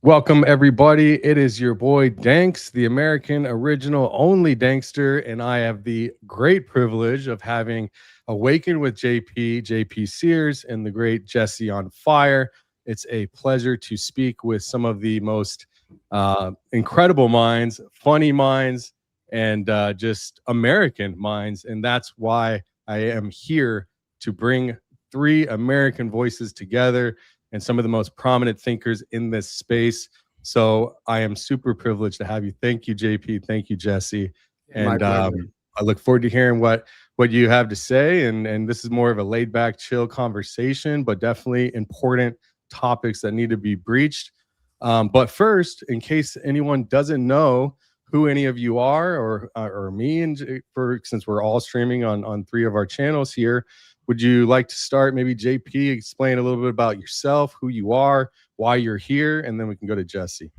Welcome, everybody. It is your boy Danks, the American original only Dankster, and I have the great privilege of having Awaken with JP Sears, and the great Jesse on Fire. It's a pleasure to speak with some of the most incredible minds, funny minds, and just American minds. And that's why I am here to bring three American voices together and some of the most prominent thinkers in this space. So I am super privileged to have you. Thank you, JP. Thank you, Jesse. And I look forward to hearing what you have to say. And this is more of a laid back, chill conversation, but definitely important topics that need to be breached. But first, in case anyone doesn't know who any of you are, or me, and since we're all streaming on three of our channels here, would you like to start? Maybe JP, explain a little bit about yourself, who you are, why you're here, and then we can go to Jesse.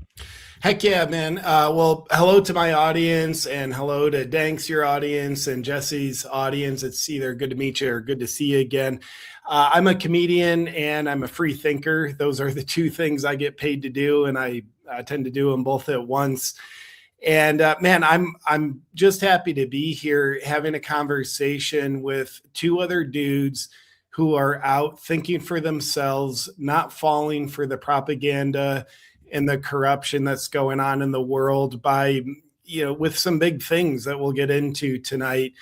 Heck yeah, man. Well, hello to my audience, and hello to Danks, your audience, and Jesse's audience. It's either good to meet you or good to see you again. I'm a comedian and I'm a free thinker. Those are the two things I get paid to do, and I tend to do them both at once. And man, I'm just happy to be here having a conversation with two other dudes who are out thinking for themselves, not falling for the propaganda and the corruption that's going on in the world with some big things that we'll get into tonight.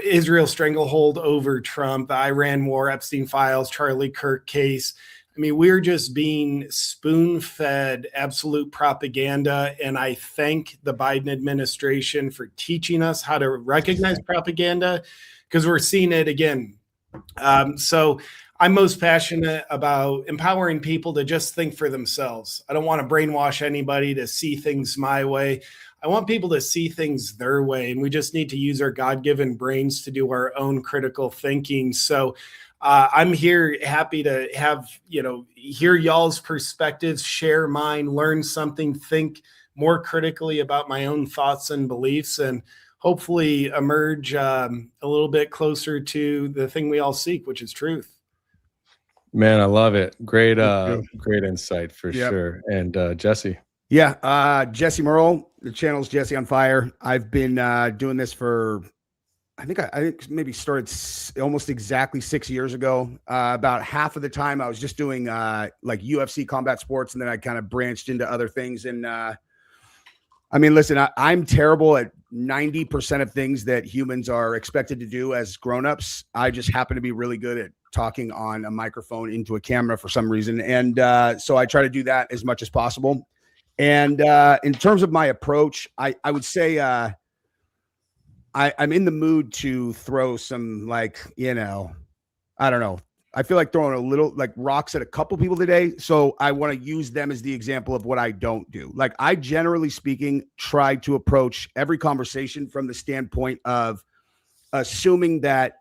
Israel's stranglehold over Trump, the Iran war, Epstein files, Charlie Kirk case. I mean, we're just being spoon-fed absolute propaganda, and I thank the Biden administration for teaching us how to recognize propaganda, because we're seeing it again. So I'm most passionate about empowering people to just think for themselves. I don't want to brainwash anybody to see things my way. I want people to see things their way, and we just need to use our God-given brains to do our own critical thinking. So I'm here happy to have, hear y'all's perspectives, share mine, learn something, think more critically about my own thoughts and beliefs, and hopefully emerge a little bit closer to the thing we all seek, which is truth. Man, I love it. Great insight for sure. And Jesse. Yeah, Jesse Merle. The channel's Jesse on Fire. I've been doing this for, I think maybe started almost exactly 6 years ago. About half of the time I was just doing like UFC combat sports, and then I kind of branched into other things. And I mean, listen, I'm terrible at 90% of things that humans are expected to do as grown-ups. I just happen to be really good at talking on a microphone into a camera for some reason. And so I try to do that as much as possible. And in terms of my approach, I would say I'm in the mood to throw some, I don't know. I feel like throwing a little rocks at a couple people today. So I want to use them as the example of what I don't do. Like, I generally speaking try to approach every conversation from the standpoint of assuming that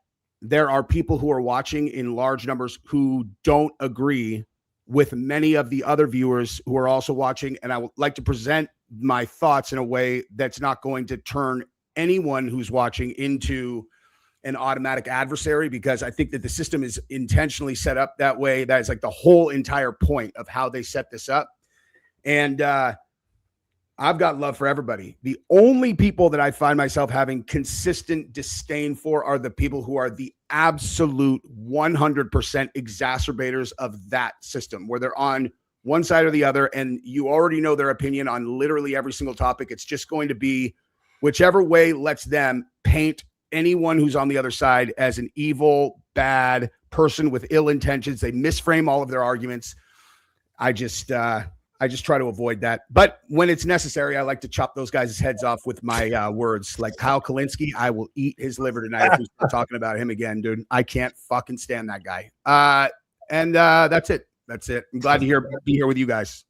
there are people who are watching in large numbers who don't agree with many of the other viewers who are also watching. And I would like to present my thoughts in a way that's not going to turn anyone who's watching into an automatic adversary, because I think that the system is intentionally set up that way. That is like the whole entire point of how they set this up. And I've got love for everybody. The only people that I find myself having consistent disdain for are the people who are the absolute 100% exacerbators of that system, where they're on one side or the other, and you already know their opinion on literally every single topic. It's just going to be whichever way lets them paint anyone who's on the other side as an evil, bad person with ill intentions. They misframe all of their arguments. I just try to avoid that. But when it's necessary, I like to chop those guys' heads off with my words. Like Kyle Kalinske, I will eat his liver tonight if we start talking about him again, dude. I can't fucking stand that guy. And that's it. That's it. I'm glad to be here with you guys.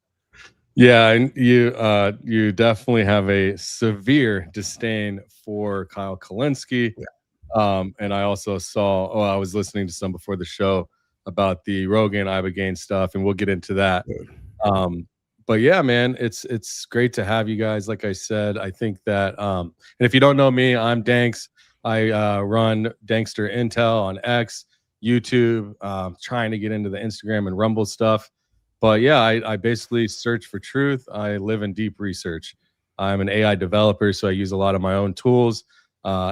Yeah, and you definitely have a severe disdain for Kyle Kalinske. Yeah. And I also I was listening to some before the show about the Rogan Ibogaine stuff, and we'll get into that. But yeah, man, it's great to have you guys. Like I said, I think that and if you don't know me, I'm Danks. I run Dankster Intel on X, YouTube, trying to get into the Instagram and Rumble stuff. But yeah, I basically search for truth. I live in deep research. I'm an AI developer, so I use a lot of my own tools,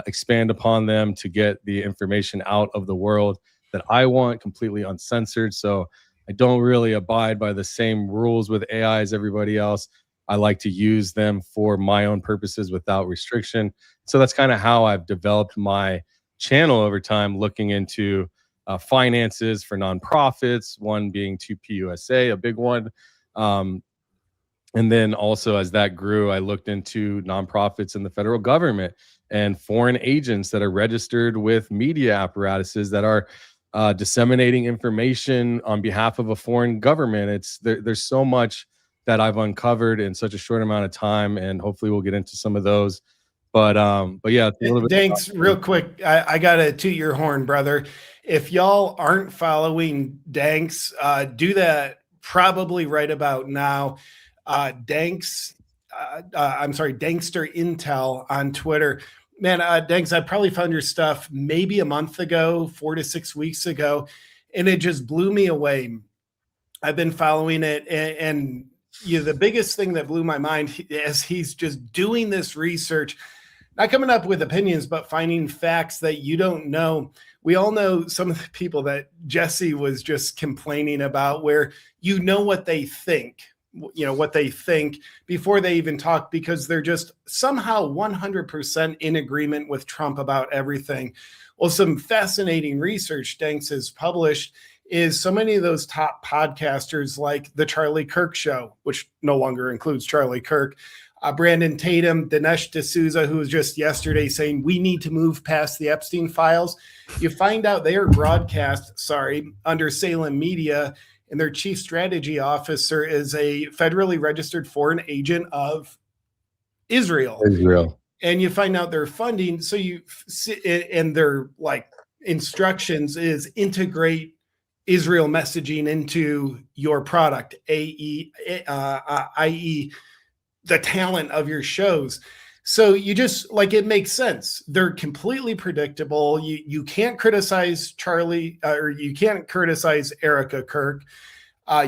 expand upon them to get the information out of the world that I want, completely uncensored. So I don't really abide by the same rules with AI as everybody else. I like to use them for my own purposes without restriction. So that's kind of how I've developed my channel over time, looking into finances for nonprofits, one being 2PUSA, a big one. And then also, as that grew, I looked into nonprofits in the federal government and foreign agents that are registered with media apparatuses that are disseminating information on behalf of a foreign government. There's so much that I've uncovered in such a short amount of time, and hopefully we'll get into some of those. But yeah, it's a little bit. Danks, real quick, I gotta toot your horn, brother. If y'all aren't following Danks, do that probably right about now. Dankster Intel on Twitter. Man, Danks, I probably found your stuff maybe a month ago, 4 to 6 weeks ago, and it just blew me away. I've been following it, and the biggest thing that blew my mind is he's just doing this research, not coming up with opinions, but finding facts that you don't know. We all know some of the people that Jesse was just complaining about, where you know what they think, before they even talk, because they're just somehow 100% in agreement with Trump about everything. Well, some fascinating research Danks has published is so many of those top podcasters, like the Charlie Kirk show, which no longer includes Charlie Kirk, Brandon Tatum, Dinesh D'Souza, who was just yesterday saying we need to move past the Epstein files. You find out they are broadcast, under Salem Media, and their chief strategy officer is a federally registered foreign agent of Israel. And you find out their funding. So and their instructions is integrate Israel messaging into your product, i.e., the talent of your shows. So you just it makes sense. They're completely predictable. You can't criticize Charlie, or you can't criticize Erica Kirk.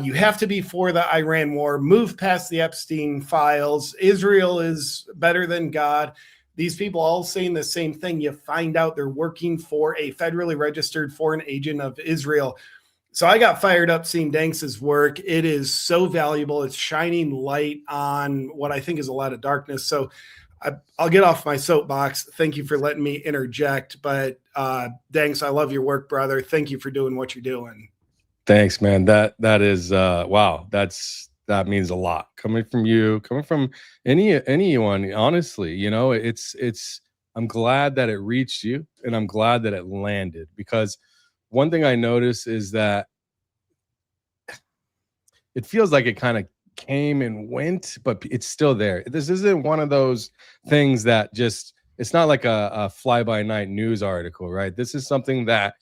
You have to be for the Iran war, move past the Epstein files. Israel is better than God. These people all saying the same thing. You find out they're working for a federally registered foreign agent of Israel. So I got fired up seeing Danks's work. It is so valuable. It's shining light on what I think is a lot of darkness. So I'll get off my soapbox. Thank you for letting me interject. But Danks, I love your work, brother. Thank you for doing what you're doing. Thanks, man. That is wow. That means a lot coming from you, coming from anyone. Honestly, I'm glad that it reached you, and I'm glad that it landed, because one thing I notice is that it feels like it kind of came and went, but it's still there. This isn't one of those things that it's not like a fly-by-night news article, right? This is something that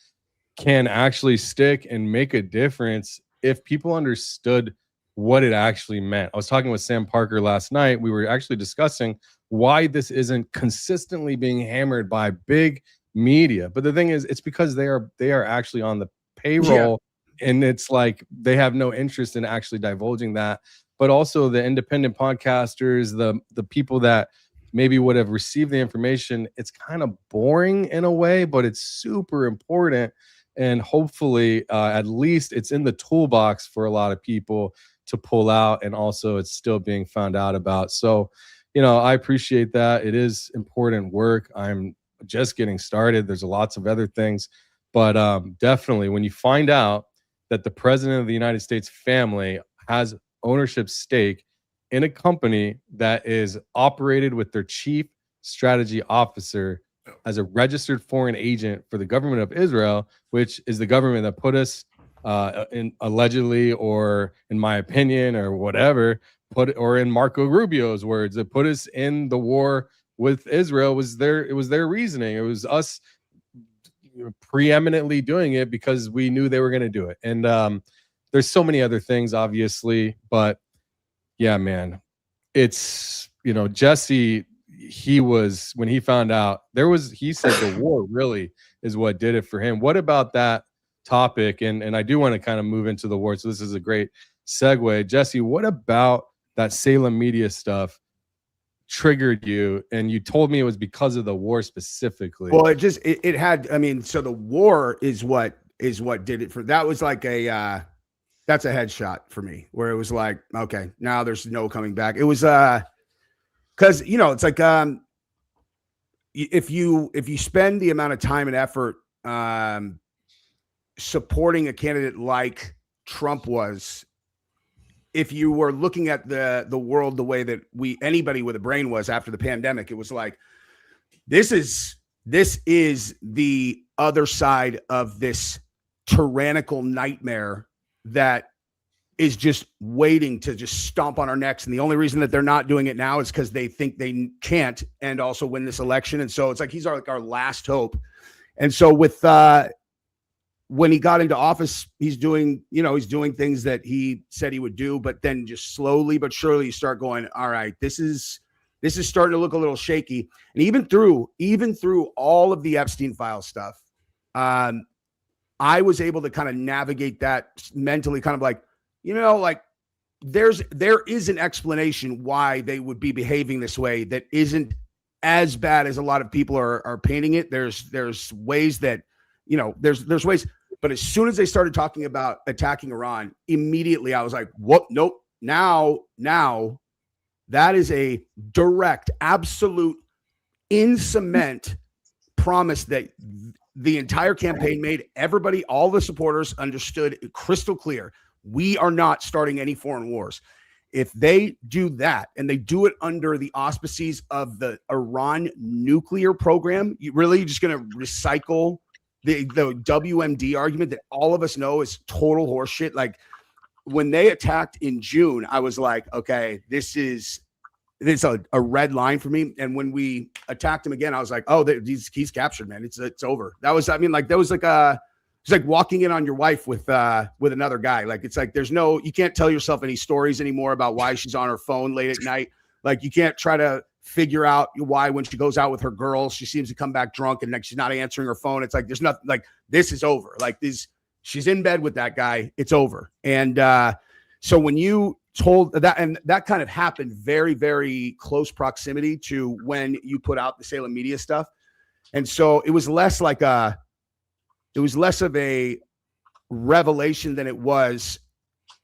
can actually stick and make a difference if people understood what it actually meant. I was talking with Sam Parker last night. We were actually discussing why this isn't consistently being hammered by big media. But the thing is, it's because they are actually on the payroll, and it's like they have no interest in actually divulging that. But also the independent podcasters, the people that maybe would have received the information, it's kind of boring in a way, but it's super important. And hopefully, at least it's in the toolbox for a lot of people to pull out, and also it's still being found out about. So, I appreciate that. It is important work. I'm just getting started. There's lots of other things, but definitely when you find out that the president of the United States family has ownership stake in a company that is operated with their chief strategy officer as a registered foreign agent for the government of Israel, which is the government that put us in allegedly, or in my opinion, or whatever, or in Marco Rubio's words, that put us in the war with Israel, it was their reasoning. It was us preeminently doing it because we knew they were going to do it. And there's so many other things, obviously, but yeah, man, it's, Jesse, when he found out he said the war really is what did it for him. What about that topic? And I do want to kind of move into the war. So this is a great segue. Jesse, what about that Salem media stuff triggered you? And you told me it was because of the war specifically. Well, it had, I mean, so the war is what did it for, that was like that's a headshot for me, where it was like, okay, now there's no coming back. It was, cause it's like, if you spend the amount of time and effort, supporting a candidate like Trump was, if you were looking at the world the way that anybody with a brain was after the pandemic, it was like, this is the other side of this tyrannical nightmare that is just waiting to just stomp on our necks. And the only reason that they're not doing it now is because they think they can't and also win this election. And so it's like, he's our last hope. And so with, when he got into office, he's doing things that he said he would do, but then just slowly but surely you start going, all right, this is starting to look a little shaky. And even through all of the Epstein file stuff, I was able to kind of navigate that mentally, kind of like, like there is an explanation why they would be behaving this way that isn't as bad as a lot of people are painting it. There's ways that, there's ways, but as soon as they started talking about attacking Iran, immediately I was like, what? Nope. Now that is a direct, absolute, in cement promise that the entire campaign made. Everybody, all the supporters understood crystal clear. We are not starting any foreign wars. If they do that and they do it under the auspices of the Iran nuclear program, you're just going to recycle the WMD argument that all of us know is total horseshit. Like when they attacked in June, I was like, okay, this is a red line for me. And when we attacked him again, I was like, oh, he's captured, man. It's over. That was like it's like walking in on your wife with another guy. Like, it's like, you can't tell yourself any stories anymore about why she's on her phone late at night. Like, you can't try to figure out why, when she goes out with her girls, she seems to come back drunk and like she's not answering her phone. It's like, there's nothing, like, this is over. Like, she's in bed with that guy. It's over. And so when you told that, and that kind of happened very, very close proximity to when you put out the Salem media stuff. And so it was less of a revelation than it was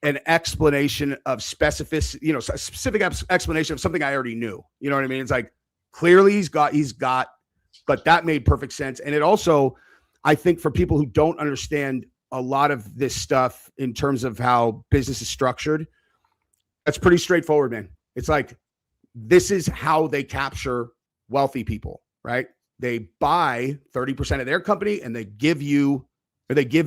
an explanation of specificity, a specific explanation of something I already knew. You know what I mean? It's like, clearly he's got, but that made perfect sense. And it also, I think, for people who don't understand a lot of this stuff in terms of how business is structured, that's pretty straightforward, man. It's like, this is how they capture wealthy people, right? They buy 30% of their company and they give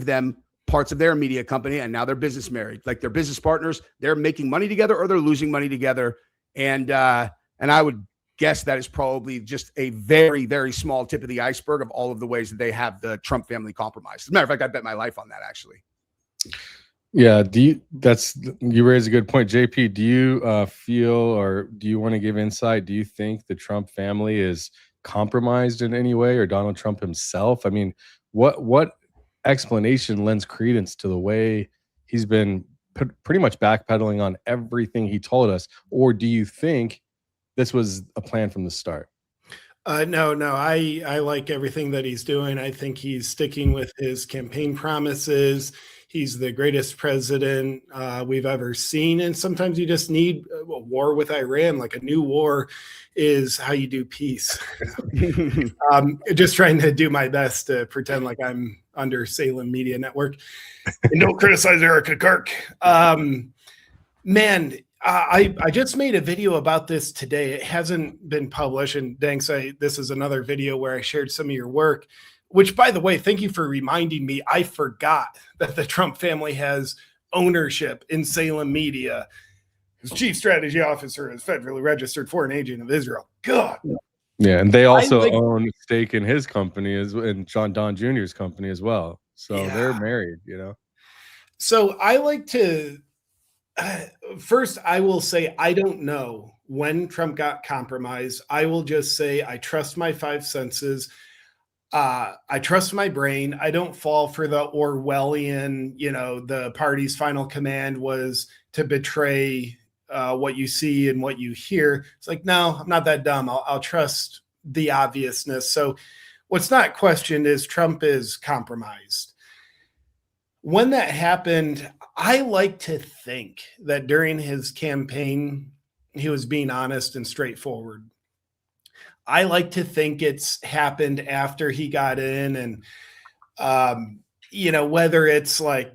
them parts of their media company, and now they're business married. Like, they're business partners. They're making money together or they're losing money together. And I would guess that is probably just a very, very small tip of the iceberg of all of the ways that they have the Trump family compromised. As a matter of fact, I bet my life on that, actually. Yeah. You raise a good point, JP. Do you feel, or do you want to give insight? Do you think the Trump family is compromised in any way, or Donald Trump himself? I mean, what explanation lends credence to the way he's been pretty much backpedaling on everything he told us? Or do you think this was a plan from the start? No, I like everything that he's doing. I think he's sticking with his campaign promises. He's the greatest president we've ever seen. And sometimes you just need a war with Iran. Like, a new war is how you do peace. Just trying to do my best to pretend like I'm under Salem Media Network. And don't criticize Erica Kirk. Man, I just made a video about this today. It hasn't been published. And Danks, this is another video where I shared some of your work, which, by the way, thank you for reminding me. I forgot that the Trump family has ownership in Salem Media. His chief strategy officer is federally registered foreign agent of Israel. God. Yeah, and they also own a stake in his company, in John Don Jr.'s company as well. So they're married, So I like to, first, I will say, I don't know when Trump got compromised. I will just say I trust my five senses. I trust my brain. I don't fall for the Orwellian, the party's final command was to betray what you see and what you hear. It's like, no, I'm not that dumb. I'll trust the obviousness. So what's not questioned is Trump is compromised. When that happened, I like to think that during his campaign, he was being honest and straightforward. I like to think it's happened after he got in, and whether it's like,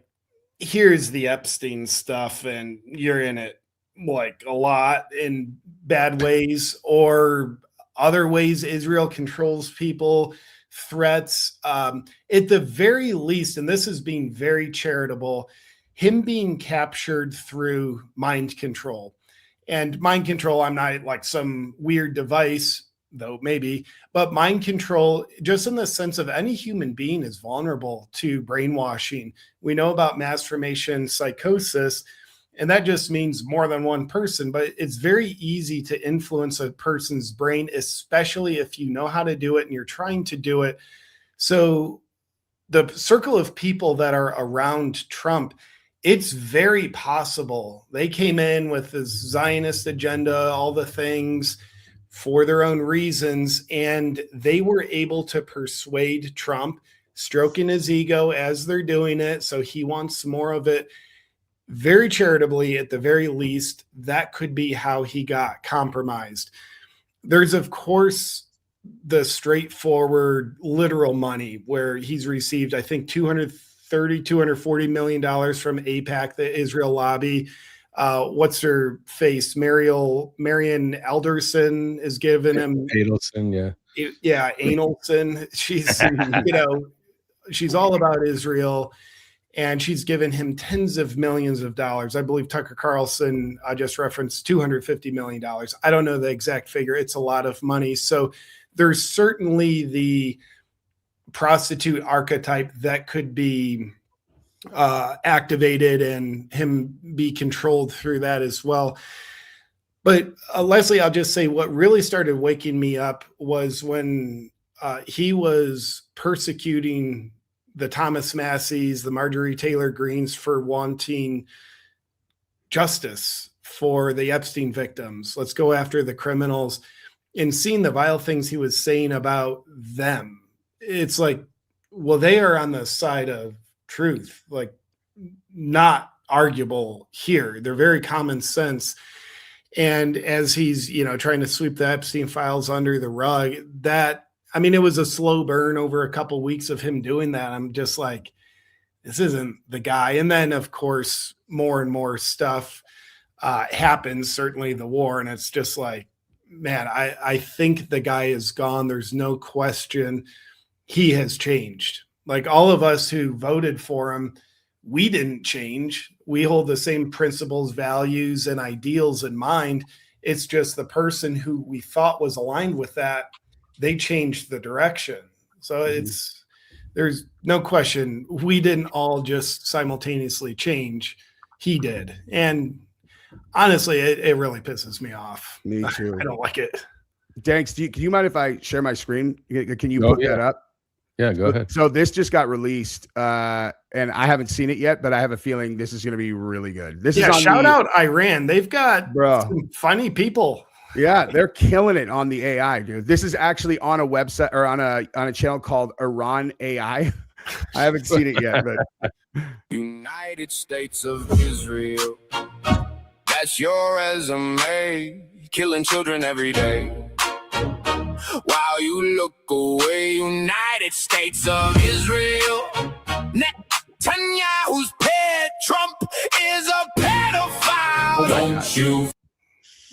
here's the Epstein stuff and you're in it like a lot in bad ways, or other ways Israel controls people, threats, at the very least, and this is being very charitable, him being captured through mind control. And mind control, I'm not like some weird device, though maybe, but mind control, just in the sense of any human being is vulnerable to brainwashing. We know about mass formation psychosis, and that just means more than one person, but it's very easy to influence a person's brain, especially if you know how to do it and you're trying to do it. So the circle of people that are around Trump, it's very possible they came in with this Zionist agenda, all the things for their own reasons, and they were able to persuade Trump, stroking his ego as they're doing it. So he wants more of it. Very charitably, at the very least, that could be how he got compromised. There's, of course, the straightforward literal money where he's received, I think, $240 million from AIPAC, the Israel lobby. What's her face? Marian Alderson is giving him Adelson, yeah, Anelson. She's she's all about Israel, and she's given him tens of millions of dollars. I believe Tucker Carlson just referenced $250 million. I don't know the exact figure. It's a lot of money. So there's certainly the prostitute archetype that could be activated and him be controlled through that as well. But Leslie, I'll just say what really started waking me up was when he was persecuting the Thomas Masseys, the Marjorie Taylor Greens, for wanting justice for the Epstein victims. Let's go after the criminals. And seeing the vile things he was saying about them, it's like, well, they are on the side of truth, like not arguable here. They're very common sense. And as he's, trying to sweep the Epstein files under the rug, it was a slow burn over a couple of weeks of him doing that. I'm just like, this isn't the guy. And then, of course, more and more stuff happens, certainly the war. And it's just like, man, I think the guy is gone. There's no question he has changed. Like all of us who voted for him, we didn't change. We hold the same principles, values, and ideals in mind. It's just the person who we thought was aligned with that, they changed the direction. So there's no question we didn't all just simultaneously change. He did. And honestly, it really pisses me off. Me too. I don't like it. Danks, can you mind if I share my screen? Can you put that up? Yeah, go ahead. So this just got released, and I haven't seen it yet, but I have a feeling this is going to be really good. This is on shout out Iran. They've got some funny people. Yeah, they're killing it on the AI, dude. This is actually on a website or on a channel called Iran AI. I haven't seen it yet, but United States of Israel. That's your resume. Killing children every day. While you look away, United States of Israel. Netanyahu's pet Trump is a pedophile. Don't you?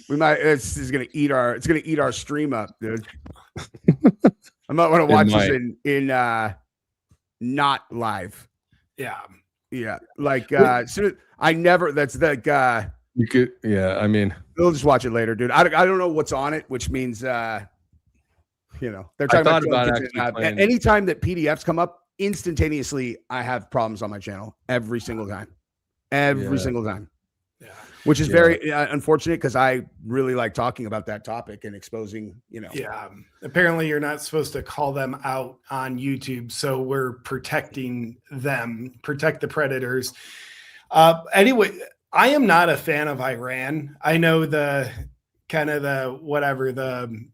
We might. It's gonna eat our stream up, dude. I might want to watch this in not live. Yeah. Like I never. That's like you could. Yeah, I mean, we'll just watch it later, dude. I don't know what's on it, which means they're talking about anytime that PDFs come up, instantaneously I have problems on my channel every single time. Yeah. Which is very unfortunate because I really like talking about that topic and exposing, Yeah. Apparently you're not supposed to call them out on YouTube. So we're protecting them, protect the predators. Anyway, I am not a fan of Iran. I know the kind of the whatever the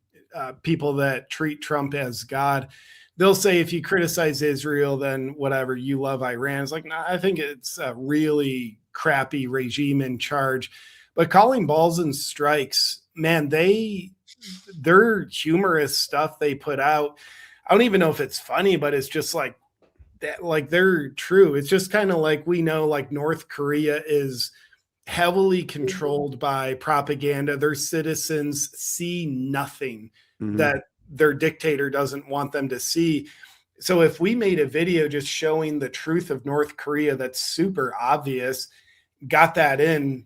people that treat Trump as God. They'll say if you criticize Israel, then whatever, you love Iran. It's like, no, I think it's a really crappy regime in charge. But calling balls and strikes, man, their humorous stuff they put out. I don't even know if it's funny, but it's just like that, like they're true. It's just kind of like we know, like North Korea is heavily controlled by propaganda. Their citizens see nothing that their dictator doesn't want them to see. So if we made a video just showing the truth of North Korea that's super obvious, got that in,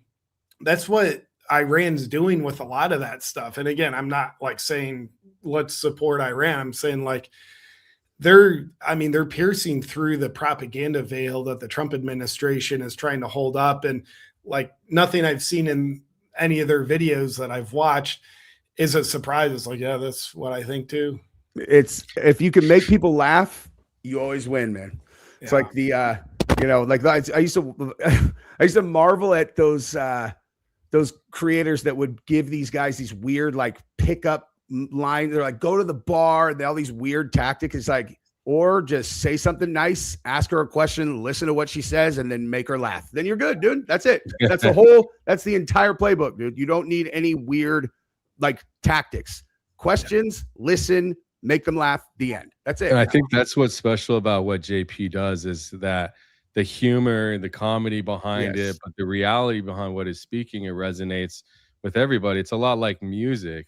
that's what Iran's doing with a lot of that stuff. And again, I'm not like saying let's support Iran. I'm saying like they're piercing through the propaganda veil that the Trump administration is trying to hold up. And like nothing I've seen in any of their videos that I've watched is a surprise. It's like, yeah, that's what I think too. It's if you can make people laugh, you always win, man. It's like the like I used to marvel at those creators that would give these guys these weird like pickup lines. They're like, go to the bar, and all these weird tactics. It's like, or just say something nice, ask her a question, listen to what she says, and then make her laugh. Then you're good, dude. That's it. That's the entire playbook, dude. You don't need any weird like tactics. Questions, listen, make them laugh, the end. That's it. And I think that's what's special about what JP does is that the humor and the comedy behind it, but the reality behind what is speaking, it resonates with everybody. It's a lot like music,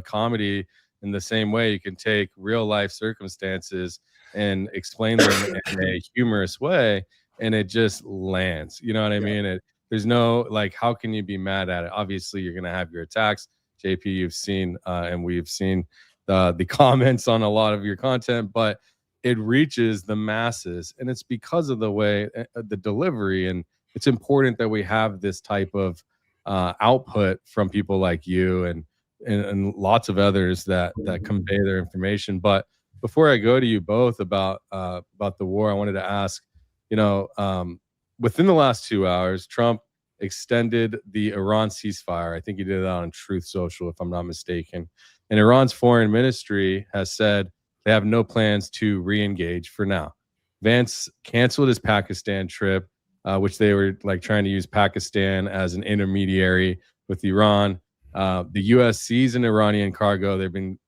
comedy in the same way. You can take real life circumstances and explain them in a humorous way, and it just lands. You know what I mean? There's no like, how can you be mad at it? Obviously, you're gonna have your attacks. JP, you've seen, and we've seen the comments on a lot of your content, but it reaches the masses, and it's because of the way the delivery. And it's important that we have this type of output from people like you and lots of others that convey their information. But before I go to you both about the war, I wanted to ask, within the last 2 hours, Trump extended the Iran ceasefire. I think he did that on Truth Social, if I'm not mistaken. And Iran's foreign ministry has said they have no plans to re-engage for now. Vance canceled his Pakistan trip, which they were like trying to use Pakistan as an intermediary with Iran. The U.S. seized an Iranian cargo. They've been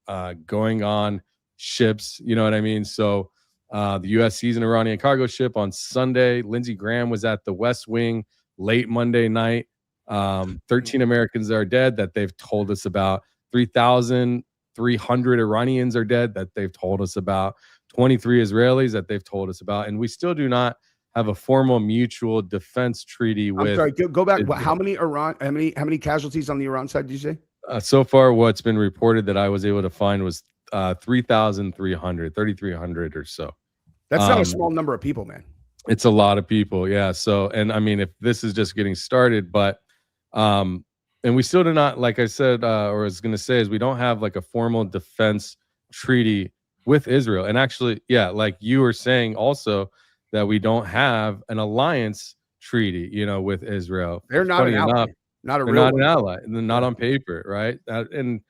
going on ships, you know what I mean? So the U.S. seized an Iranian cargo ship on Sunday. Lindsey Graham was at the West Wing late Monday night. 13 Americans are dead that they've told us about. 3,300 Iranians are dead that they've told us about. 23 Israelis that they've told us about. And we still do not have a formal mutual defense treaty with. I'm sorry, go back. How many casualties on the Iran side did you say? So far, what's been reported that I was able to find was 3,300 or so. That's not a small number of people, man. It's a lot of people, yeah. So, and I mean, if this is just getting started, but and we still do not, like I said, or I was going to say, is we don't have like a formal defense treaty with Israel. And actually, yeah, like you were saying also that we don't have an alliance treaty, with Israel. They're not an ally, not a real not an ally, and not on paper, right? And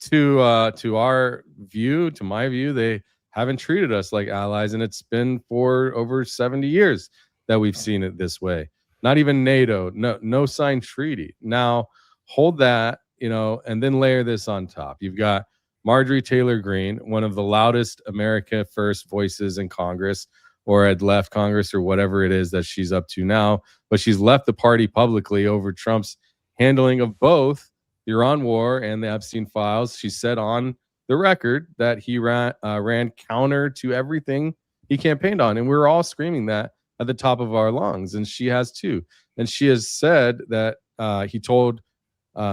to our view, to my view, they haven't treated us like allies, and it's been for over 70 years that we've seen it this way. Not even NATO, no signed treaty. Now hold that, and then layer this on top. You've got Marjorie Taylor Greene, one of the loudest America First voices in Congress, or had left Congress, or whatever it is that she's up to now. But she's left the party publicly over Trump's handling of both the Iran war and the Epstein files. She said on the record that he ran counter to everything he campaigned on. And we were all screaming that at the top of our lungs. And she has too. And she has said that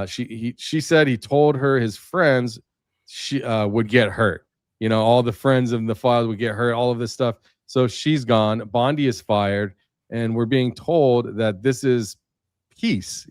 she said he told her his friends she would get hurt. All the friends of the files would get hurt, all of this stuff. So she's gone. Bondi is fired. And we're being told that this is peace,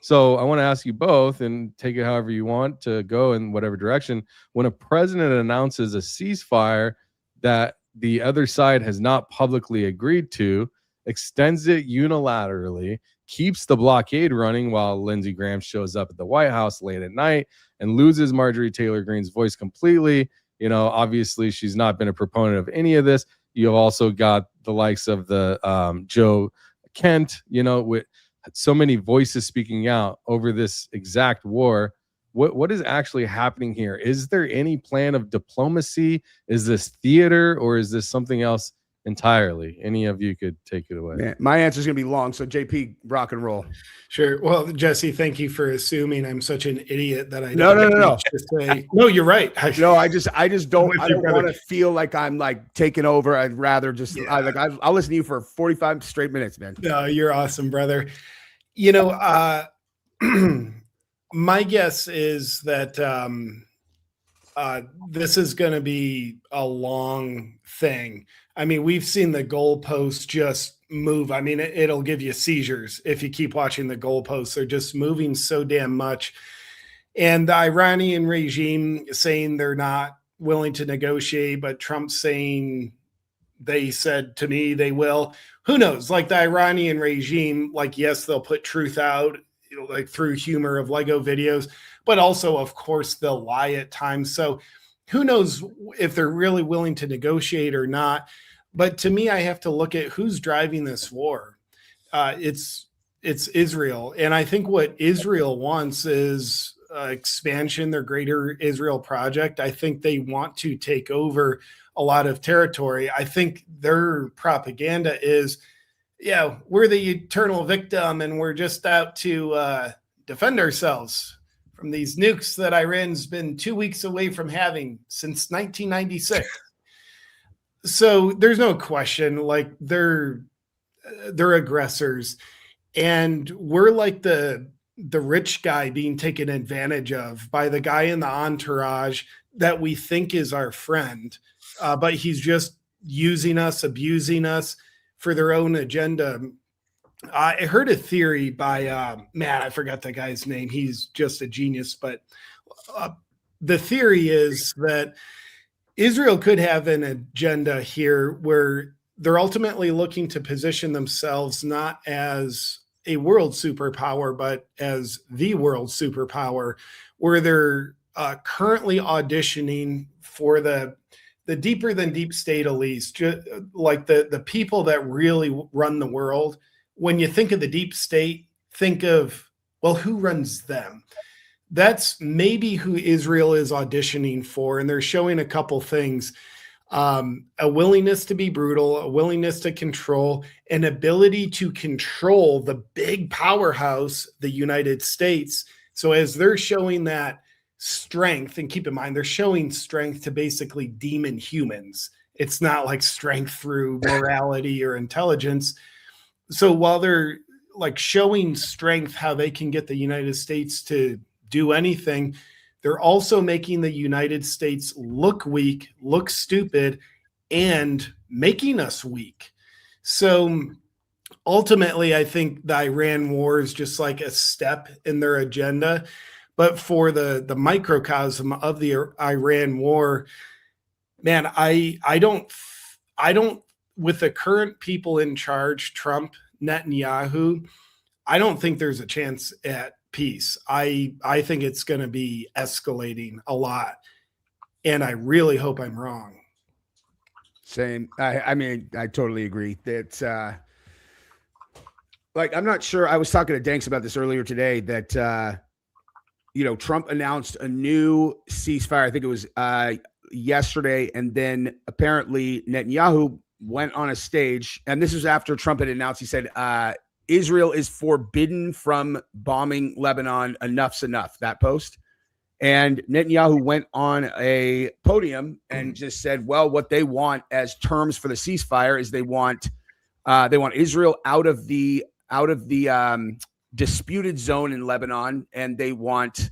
So I want to ask you both, and take it however you want to go in whatever direction. When a president announces a ceasefire that the other side has not publicly agreed to, extends it unilaterally, keeps the blockade running while Lindsey Graham shows up at the White House late at night and loses Marjorie Taylor Greene's voice completely. You know, obviously she's not been a proponent of any of this. You've also got the likes of the Joe Kent, you know, with so many voices speaking out over this exact war. What is actually happening here? Is there any plan of diplomacy? Is this theater, or is this something else entirely? Any of you could take it away. Man, my answer is going to be long. So JP, rock and roll. Sure. Well, Jesse, thank you for assuming I'm such an idiot that I No. just say, no, you're right. I don't want to feel like I'm like taking over. I'd rather just I'll listen to you for 45 straight minutes, man. No, you're awesome, brother. You know, my guess is that this is going to be a long thing. I mean, we've seen the goalposts just move. I mean, it'll give you seizures if you keep watching the goalposts. They're just moving so damn much. And the Iranian regime saying they're not willing to negotiate, but Trump saying they said to me they will. Who knows? Like the Iranian regime, like, yes, they'll put truth out, you know, like through humor of Lego videos, but also, of course, they'll lie at times. So who knows if they're really willing to negotiate or not. But to me, I have to look at who's driving this war. It's Israel. And I think what Israel wants is expansion, their greater Israel project. I think they want to take over a lot of territory. I think their propaganda is, yeah, we're the eternal victim and we're just out to defend ourselves from these nukes that Iran's been 2 weeks away from having since 1996. So there's no question, like they're aggressors, and we're like the rich guy being taken advantage of by the guy in the entourage that we think is our friend, but he's just using us, abusing us for their own agenda. I heard a theory by I forgot the guy's name. He's just a genius, but the theory is that Israel could have an agenda here where they're ultimately looking to position themselves not as a world superpower, but as the world superpower, where they're currently auditioning for the deeper than deep state elites, like the people that really run the world. When you think of the deep state, think of, well, who runs them? That's maybe who Israel is auditioning for. And they're showing a couple things, a willingness to be brutal, a willingness to control, an ability to control the big powerhouse, the United States. So as they're showing that strength, and keep in mind, they're showing strength to basically demon humans. It's not like strength through morality or intelligence. So while they're like showing strength, how they can get the United States to do anything, they're also making the United States look weak, look stupid, and making us weak. So ultimately, I think the Iran war is just like a step in their agenda. But for the microcosm of the Iran war, man, I don't, with the current people in charge, Trump, Netanyahu, I don't think there's a chance at peace. I think it's going to be escalating a lot, and I really hope I'm wrong. Same. I mean, I totally agree. That's like, I'm not sure. I was talking to Danks about this earlier today, that Trump announced a new ceasefire. I think it was yesterday, and then apparently Netanyahu went on a stage, and this was after Trump had announced, he said, Israel is forbidden from bombing Lebanon. Enough's enough. That post. And Netanyahu went on a podium and just said, well, what they want as terms for the ceasefire is they want Israel out of the disputed zone in Lebanon, and they want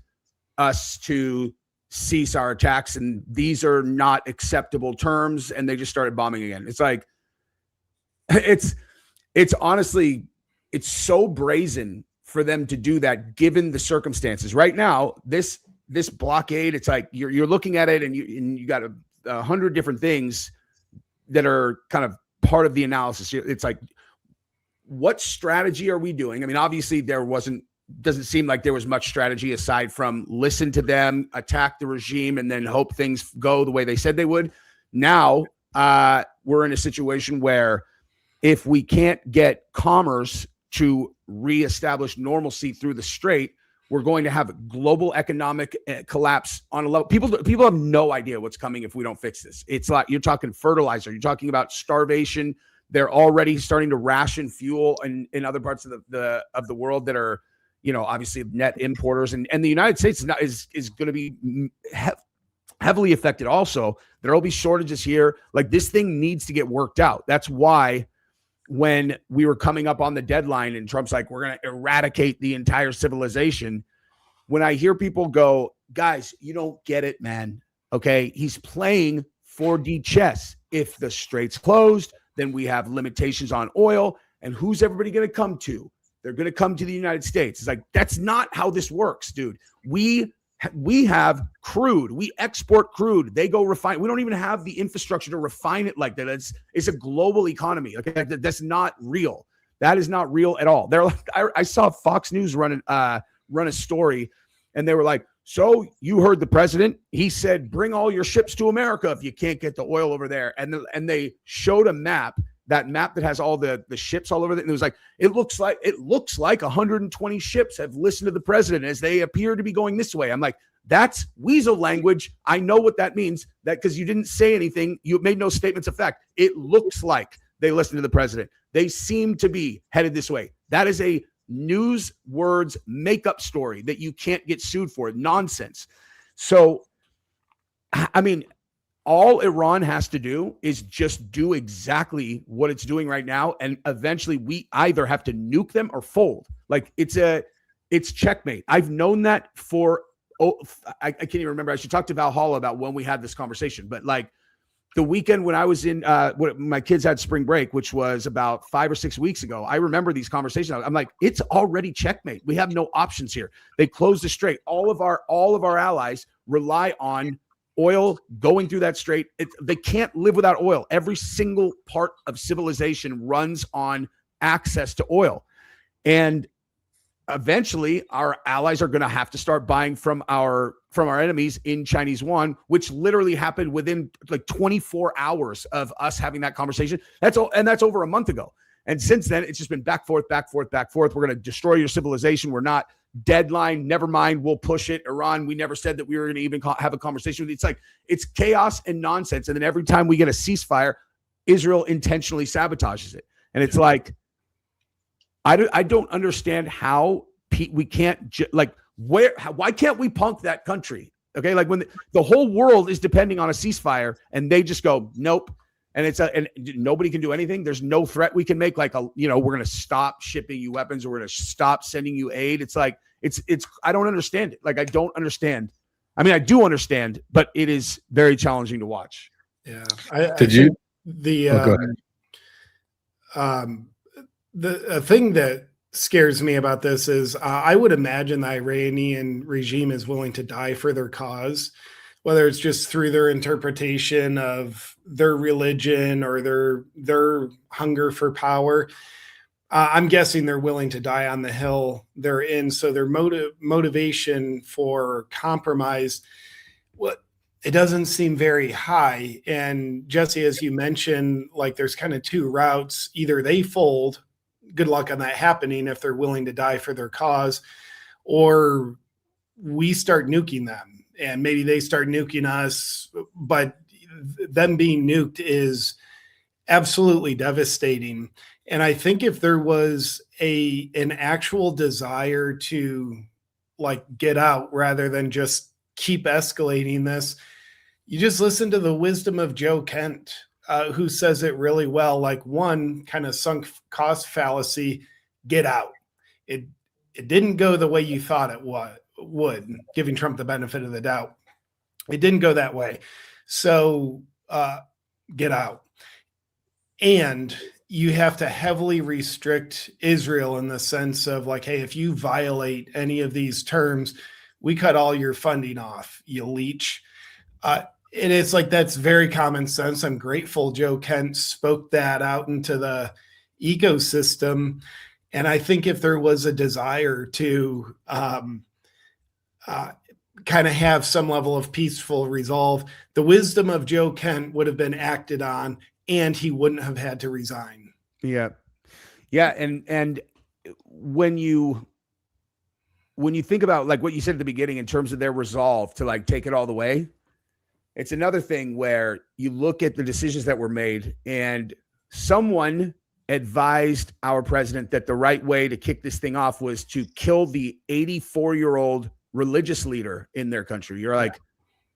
us to cease our attacks, and these are not acceptable terms. And they just started bombing again. It's like, it's honestly, it's so brazen for them to do that, given the circumstances right now. This blockade, it's like you're looking at it, and you got 100 different things that are kind of part of the analysis. It's like, what strategy are we doing? I mean, obviously doesn't seem like there was much strategy aside from listen to them, attack the regime, and then hope things go the way they said they would. Now we're in a situation where if we can't get commerce to reestablish normalcy through the strait, we're going to have a global economic collapse on a level. People have no idea what's coming if we don't fix this. It's like you're talking fertilizer, you're talking about starvation. They're already starting to ration fuel in other parts of the world that are, obviously net importers, and the United States is going to be heavily affected. Also, there will be shortages here. Like, this thing needs to get worked out. That's why when we were coming up on the deadline and Trump's like, we're going to eradicate the entire civilization. When I hear people go, guys, you don't get it, man. Okay. He's playing 4D chess. If the strait's closed, then we have limitations on oil. And who's everybody going to come to? They're going to come to the United States. It's like, that's not how this works, dude. We have crude. We export crude. They go refine. We don't even have the infrastructure to refine it like that. It's a global economy. Okay, that's not real. That is not real at all. They're like, I saw Fox News run a story, and they were like, so you heard the president? He said, bring all your ships to America if you can't get the oil over there. And they showed a map. That map that has all the ships all over it. And it was like, it looks like 120 ships have listened to the president as they appear to be going this way. I'm like, that's weasel language. I know what that means, that because you didn't say anything, you made no statements of fact. It looks like they listened to the president. They seem to be headed this way. That is a news words makeup story that you can't get sued for. Nonsense. So, I mean, all Iran has to do is just do exactly what it's doing right now. And eventually we either have to nuke them or fold. Like, it's checkmate. I've known that for, I can't even remember. I should talk to Valhalla about when we had this conversation, but like the weekend when I was in, when my kids had spring break, which was about 5 or 6 weeks ago, I remember these conversations. I'm like, it's already checkmate. We have no options here. They closed the strait. All of our allies rely on oil going through that strait. They can't live without oil. Every single part of civilization runs on access to oil. And eventually our allies are going to have to start buying from our enemies in Chinese yuan, which literally happened within like 24 hours of us having that conversation. That's all. And that's over a month ago. And since then, it's just been back, forth. We're going to destroy your civilization. We're not. Deadline, never mind, we'll push it. Iran, we never said that we were going to even have a conversation with you. It's like, it's chaos and nonsense. And then every time we get a ceasefire, Israel intentionally sabotages it. And it's like, I don't understand how we can't, why can't we punk that country? Okay, like when the whole world is depending on a ceasefire and they just go, nope. And and nobody can do anything. There's no threat we can make. Like, we're going to stop shipping you weapons, or we're going to stop sending you aid. It's like, I don't understand it. Like, I don't understand. I mean, I do understand, but it is very challenging to watch. Yeah. The thing that scares me about this is I would imagine the Iranian regime is willing to die for their cause, whether it's just through their interpretation of their religion or their hunger for power. I'm guessing they're willing to die on the hill they're in. So their motivation for compromise, it doesn't seem very high. And Jesse, as you mentioned, like, there's kind of two routes. Either they fold, good luck on that happening if they're willing to die for their cause, or we start nuking them. And maybe they start nuking us, but them being nuked is absolutely devastating. And I think if there was an actual desire to like get out rather than just keep escalating this, you just listen to the wisdom of Joe Kent, who says it really well. Like, one kind of sunk cost fallacy, get out. It didn't go the way you thought it would, giving Trump the benefit of the doubt. It didn't go that way. So get out. And you have to heavily restrict Israel in the sense of like, hey, if you violate any of these terms, we cut all your funding off, you leech. And it's like, that's very common sense. I'm grateful Joe Kent spoke that out into the ecosystem. And I think if there was a desire to kind of have some level of peaceful resolve, the wisdom of Joe Kent would have been acted on, and he wouldn't have had to resign. Yeah. Yeah. And when you think about like what you said at the beginning in terms of their resolve to like take it all the way, it's another thing where you look at the decisions that were made, and someone advised our president that the right way to kick this thing off was to kill the 84-year-old religious leader in their country. You're like,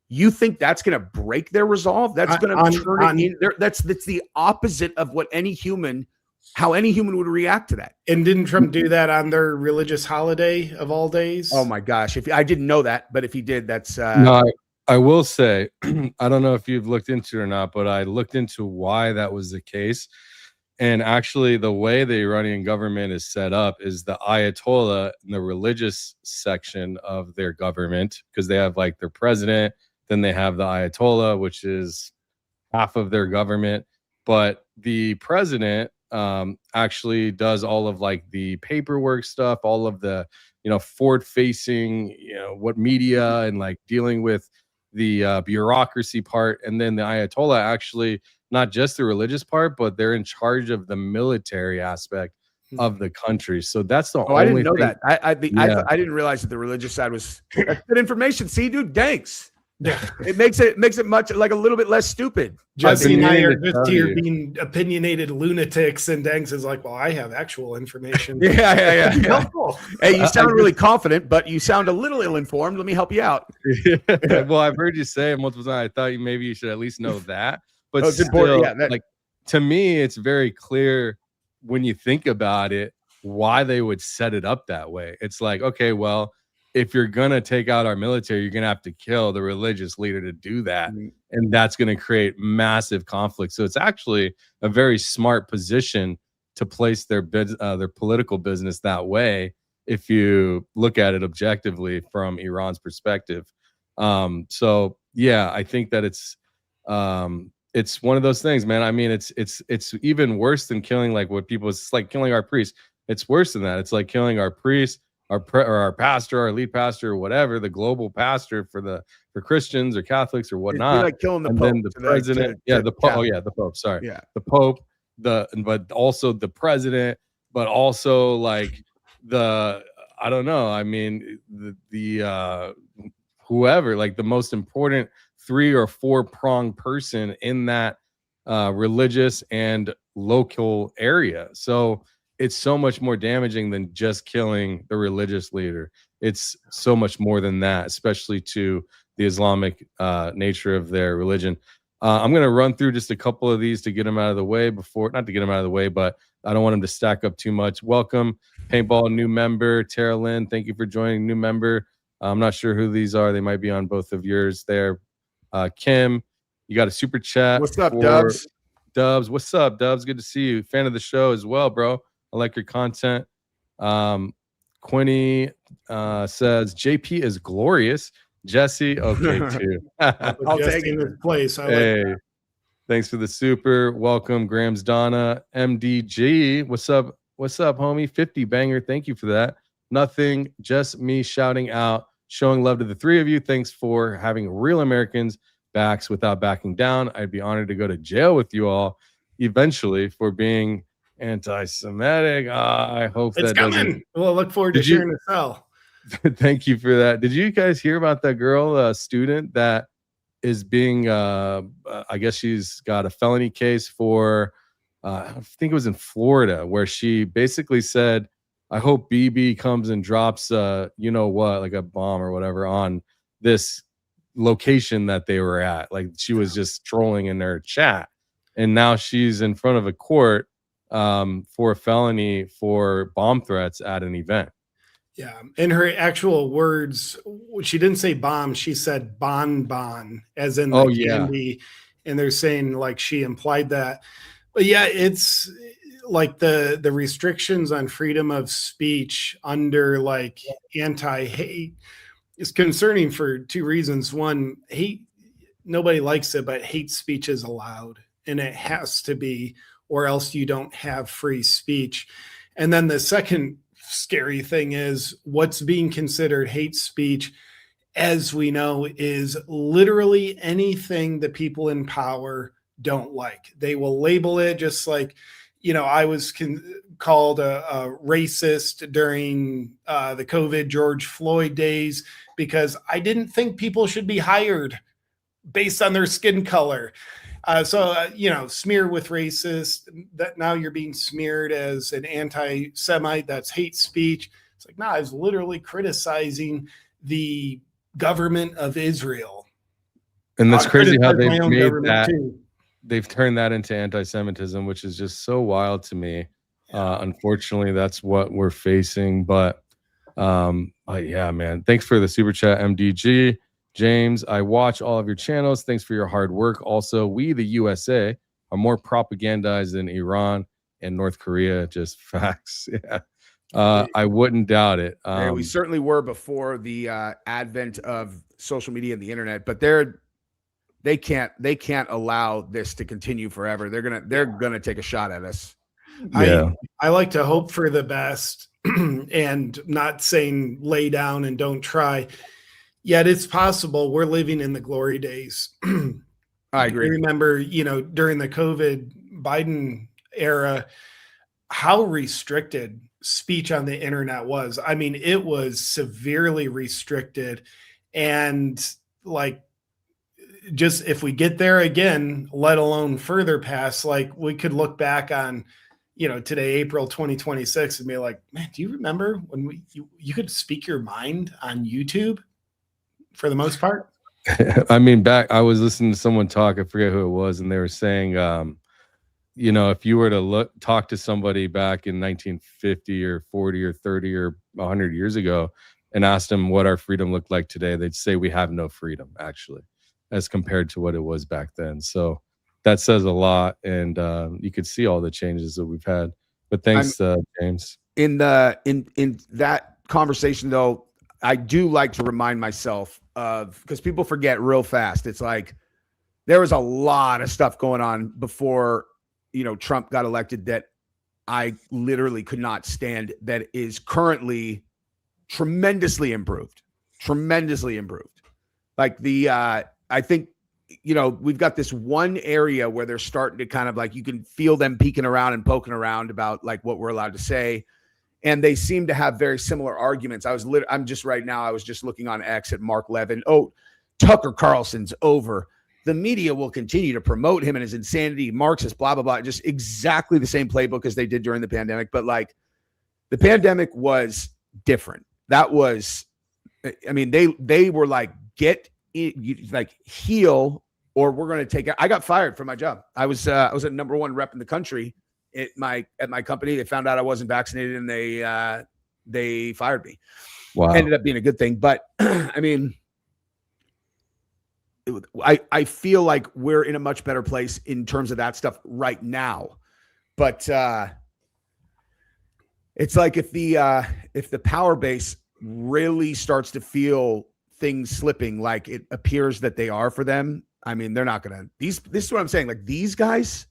you think that's going to break their resolve? That's going to turn it in there. That's the opposite of what how any human would react to that. And didn't Trump do that on their religious holiday of all days? Oh my gosh. I didn't know that, but if he did, that's no, I will say, I don't know if you've looked into it or not, but I looked into why that was the case. And actually, the way the Iranian government is set up is the Ayatollah in the religious section of their government, because they have like their president, then they have the Ayatollah, which is half of their government. But the president actually does all of like the paperwork stuff, all of the, forward facing, what media and like dealing with the bureaucracy part. And then the Ayatollah actually, not just the religious part, but they're in charge of the military aspect of the country. So that's the only I didn't know thing. that. I didn't realize that the religious side was that's good information. See, dude, Danks. Yeah. It makes it much like a little bit less stupid. Jesse and I are meaning to just tell here you. being opinionated lunatics, and Danks is like, well, I have actual information. Yeah. Helpful. Hey, you sound really confident, but you sound a little ill-informed. Let me help you out. Well, I've heard you say it multiple times. I thought maybe you should at least know that. But Oh, it's important. still, Yeah, like to me, it's very clear when you think about it why they would set it up that way. It's like, okay, well, if you're gonna take out our military, you're gonna have to kill the religious leader to do that, and that's gonna create massive conflict. So it's actually a very smart position to place their political business that way, if you look at it objectively from Iran's perspective. So yeah, I think that it's one of those things, man. I mean, it's even worse than killing like what people. It's like killing our priests. It's worse than that. It's like killing our priest, our pastor, our lead pastor, or whatever, the global pastor for Christians or Catholics or whatnot. Like killing the and Pope then the president, the Pope. Oh yeah, the Pope. Sorry, yeah, the Pope. But also the president, but also like I don't know. I mean, the whoever, like the most important 3 or 4 pronged person in that religious and local area. So it's so much more damaging than just killing the religious leader. It's so much more than that, especially to the Islamic nature of their religion. I'm going to run through just a couple of these to get them out of the way not to get them out of the way, but I don't want them to stack up too much. Welcome, Paintball new member, Tara Lynn. Thank you for joining, new member. I'm not sure who these are. They might be on both of yours there. Kim, you got a super chat. What's up, Dubs? Dubs, what's up, Dubs? Good to see you. Fan of the show as well, bro. I like your content. Quinny says JP is glorious. Jesse, okay, too. I'll take in his place. Hey, thanks for the super. Welcome, Grams Donna. MDG, what's up? What's up, homie? 50 banger. Thank you for that. Nothing, just me shouting out, showing love to the 3 of you. Thanks for having real Americans backs without backing down. I'd be honored to go to jail with you all eventually for being anti-Semitic. I hope it's that coming. doesn't. Well, look forward to sharing the cell. Thank you for that. Did you guys hear about that girl, student that is being, I guess she's got a felony case for, I think it was in Florida, where she basically said, I hope BB comes and drops, you know what, like a bomb or whatever on this location that they were at. Like she was just trolling in their chat. And now she's in front of a court for a felony for bomb threats at an event. Yeah. In her actual words, she didn't say bomb. She said bon, as in the candy. And they're saying like she implied that. But yeah, it's like the restrictions on freedom of speech under like anti-hate is concerning for 2 reasons. One, hate, nobody likes it, but hate speech is allowed and it has to be or else you don't have free speech. And then the second scary thing is what's being considered hate speech, as we know, is literally anything that people in power don't like. They will label it, just like, I was called a racist during the COVID George Floyd days because I didn't think people should be hired based on their skin color. Smear with racist, that now you're being smeared as an anti-Semite. That's hate speech. It's like, I was literally criticizing the government of Israel. And that's crazy how they've made that. Too. They've turned that into anti-Semitism, which is just so wild to me. Unfortunately, that's what we're facing. But yeah, man. Thanks for the super chat, MDG. James, I watch all of your channels. Thanks for your hard work. Also, we, the USA, are more propagandized than Iran and North Korea. Just facts. Yeah. I wouldn't doubt it. Yeah, we certainly were before the advent of social media and the internet, but they can't allow this to continue forever. They're gonna take a shot at us. Yeah. I like to hope for the best and not saying lay down and don't try. Yet it's possible. We're living in the glory days. I agree. I remember, during the COVID Biden era, how restricted speech on the internet was. I mean, it was severely restricted. And like, just if we get there again, let alone further past, like we could look back on, today, April 2026, and be like, man, do you remember when you could speak your mind on YouTube for the most part? I mean, I was listening to someone talk, I forget who it was, and they were saying, if you were to talk to somebody back in 1950 or 40 or 30 or 100 years ago and ask them what our freedom looked like today, they'd say we have no freedom, actually, as compared to what it was back then. So that says a lot, and you could see all the changes that we've had. But thanks, James. In that conversation, though, I do like to remind myself of, because people forget real fast. It's like there was a lot of stuff going on before, Trump got elected that I literally could not stand, that is currently tremendously improved. Like I think, we've got this one area where they're starting to kind of like, you can feel them peeking around and poking around about like what we're allowed to say. And they seem to have very similar arguments. I was just looking on X at Mark Levin. Oh, Tucker Carlson's over. The media will continue to promote him and his insanity, Marxist, blah, blah, blah. Just exactly the same playbook as they did during the pandemic. But like the pandemic was different. That was, I mean, they were like, heal, or we're going to take it. I got fired from my job. I was a #1 rep in the country at my company. They found out I wasn't vaccinated and they fired me. Wow. Ended up being a good thing. But I mean, I feel like we're in a much better place in terms of that stuff right now. But it's like if the power base really starts to feel things slipping like it appears that they are for them, I mean, they're not gonna, this is what I'm saying. Like these guys,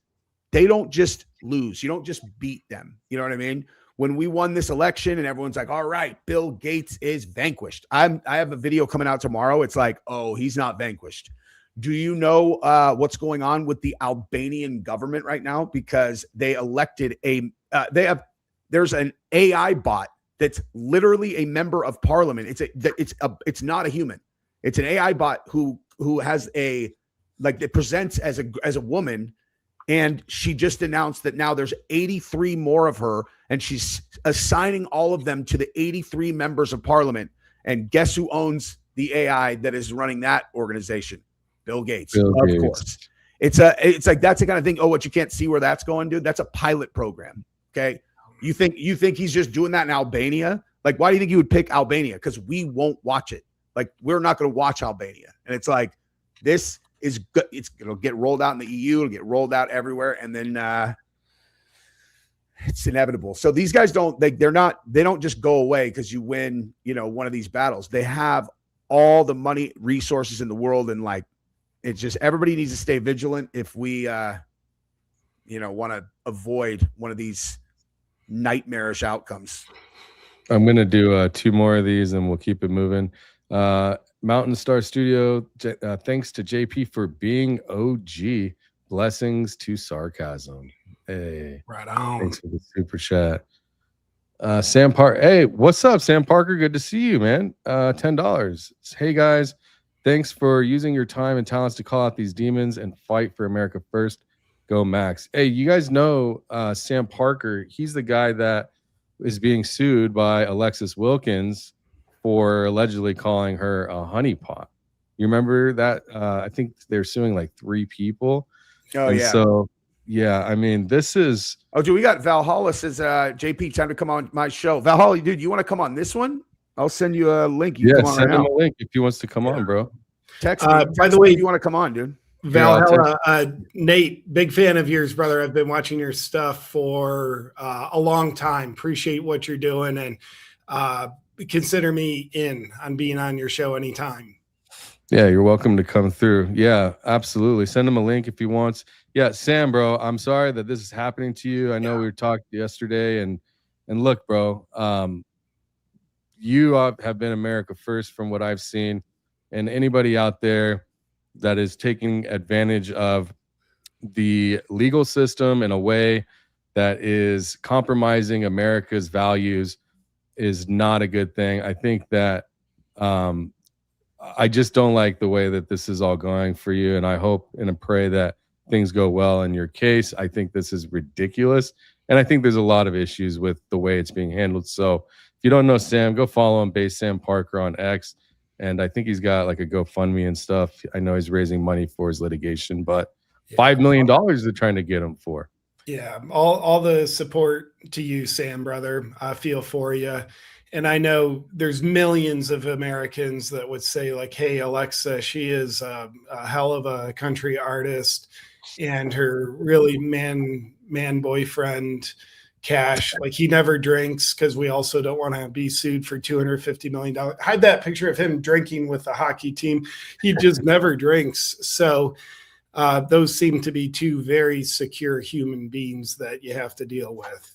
they don't just lose. You don't just beat them. You know what I mean? When we won this election and everyone's like, all right, Bill Gates is vanquished. I have a video coming out tomorrow. It's like, oh, he's not vanquished. Do you know what's going on with the Albanian government right now? Because they elected there's an AI bot that's literally a member of parliament. It's not a human. It's an AI bot who has it presents as a woman. And she just announced that now there's 83 more of her, and she's assigning all of them to the 83 members of parliament. And guess who owns the AI that is running that organization? Bill Gates, of course. It's like that's the kind of thing. Oh, what, you can't see where that's going, dude? That's a pilot program. Okay. You think he's just doing that in Albania? Like, why do you think he would pick Albania? Because we won't watch it. Like, we're not going to watch Albania. And it's like, this is good. It'll get rolled out in the EU. It'll get rolled out everywhere. And then it's inevitable. So these guys they don't just go away because you win, one of these battles. They have all the money, resources in the world. And like, it's just, everybody needs to stay vigilant if we want to avoid one of these nightmarish outcomes. I'm going to do 2 more of these and we'll keep it moving. Mountain Star Studio, thanks to JP for being OG. Blessings to sarcasm. Hey, Right on. thanks for the super chat. Sam Parker. Hey, what's up, Sam Parker? Good to see you, man. $10. Hey guys, thanks for using your time and talents to call out these demons and fight for America first. Go Max. Hey, you guys know Sam Parker. He's the guy that is being sued by Alexis Wilkins for allegedly calling her a honeypot. You remember that? I think they're suing like 3 people. Oh, and yeah. So, yeah, I mean, this is... Oh, dude, we got Valhalla says, JP, time to come on my show. Valhalla, dude, you want to come on this one? I'll send you a link. You yeah, come on send right him now. a link if he wants to come on, bro. Text me. By the way, if you want to come on, dude. Valhalla, Nate, big fan of yours, brother. I've been watching your stuff for a long time. Appreciate what you're doing, and consider me in on being on your show anytime. Yeah, you're welcome to come through. Yeah, absolutely. Send him a link if he wants. Yeah, Sam, bro, I'm sorry that this is happening to you. I know we talked yesterday, and look, bro, you have been America first from what I've seen, and anybody out there that is taking advantage of the legal system in a way that is compromising America's values is not a good thing. I think that I just don't like the way that this is all going for you, and I hope and I pray that things go well in your case. I think this is ridiculous, and I think there's a lot of issues with the way it's being handled. So if you don't know Sam, go follow him, Base Sam Parker on X. And I think he's got like a GoFundMe and stuff. I know he's raising money for his litigation, but $5 million they're trying to get him for. Yeah, all the support to you, Sam, brother. I feel for you. And I know there's millions of Americans that would say like, hey, Alexa, she is a hell of a country artist, and her really man boyfriend, Cash, like he never drinks, because we also don't want to be sued for $250 million. I had that picture of him drinking with the hockey team. He just never drinks. So those seem to be 2 very secure human beings that you have to deal with.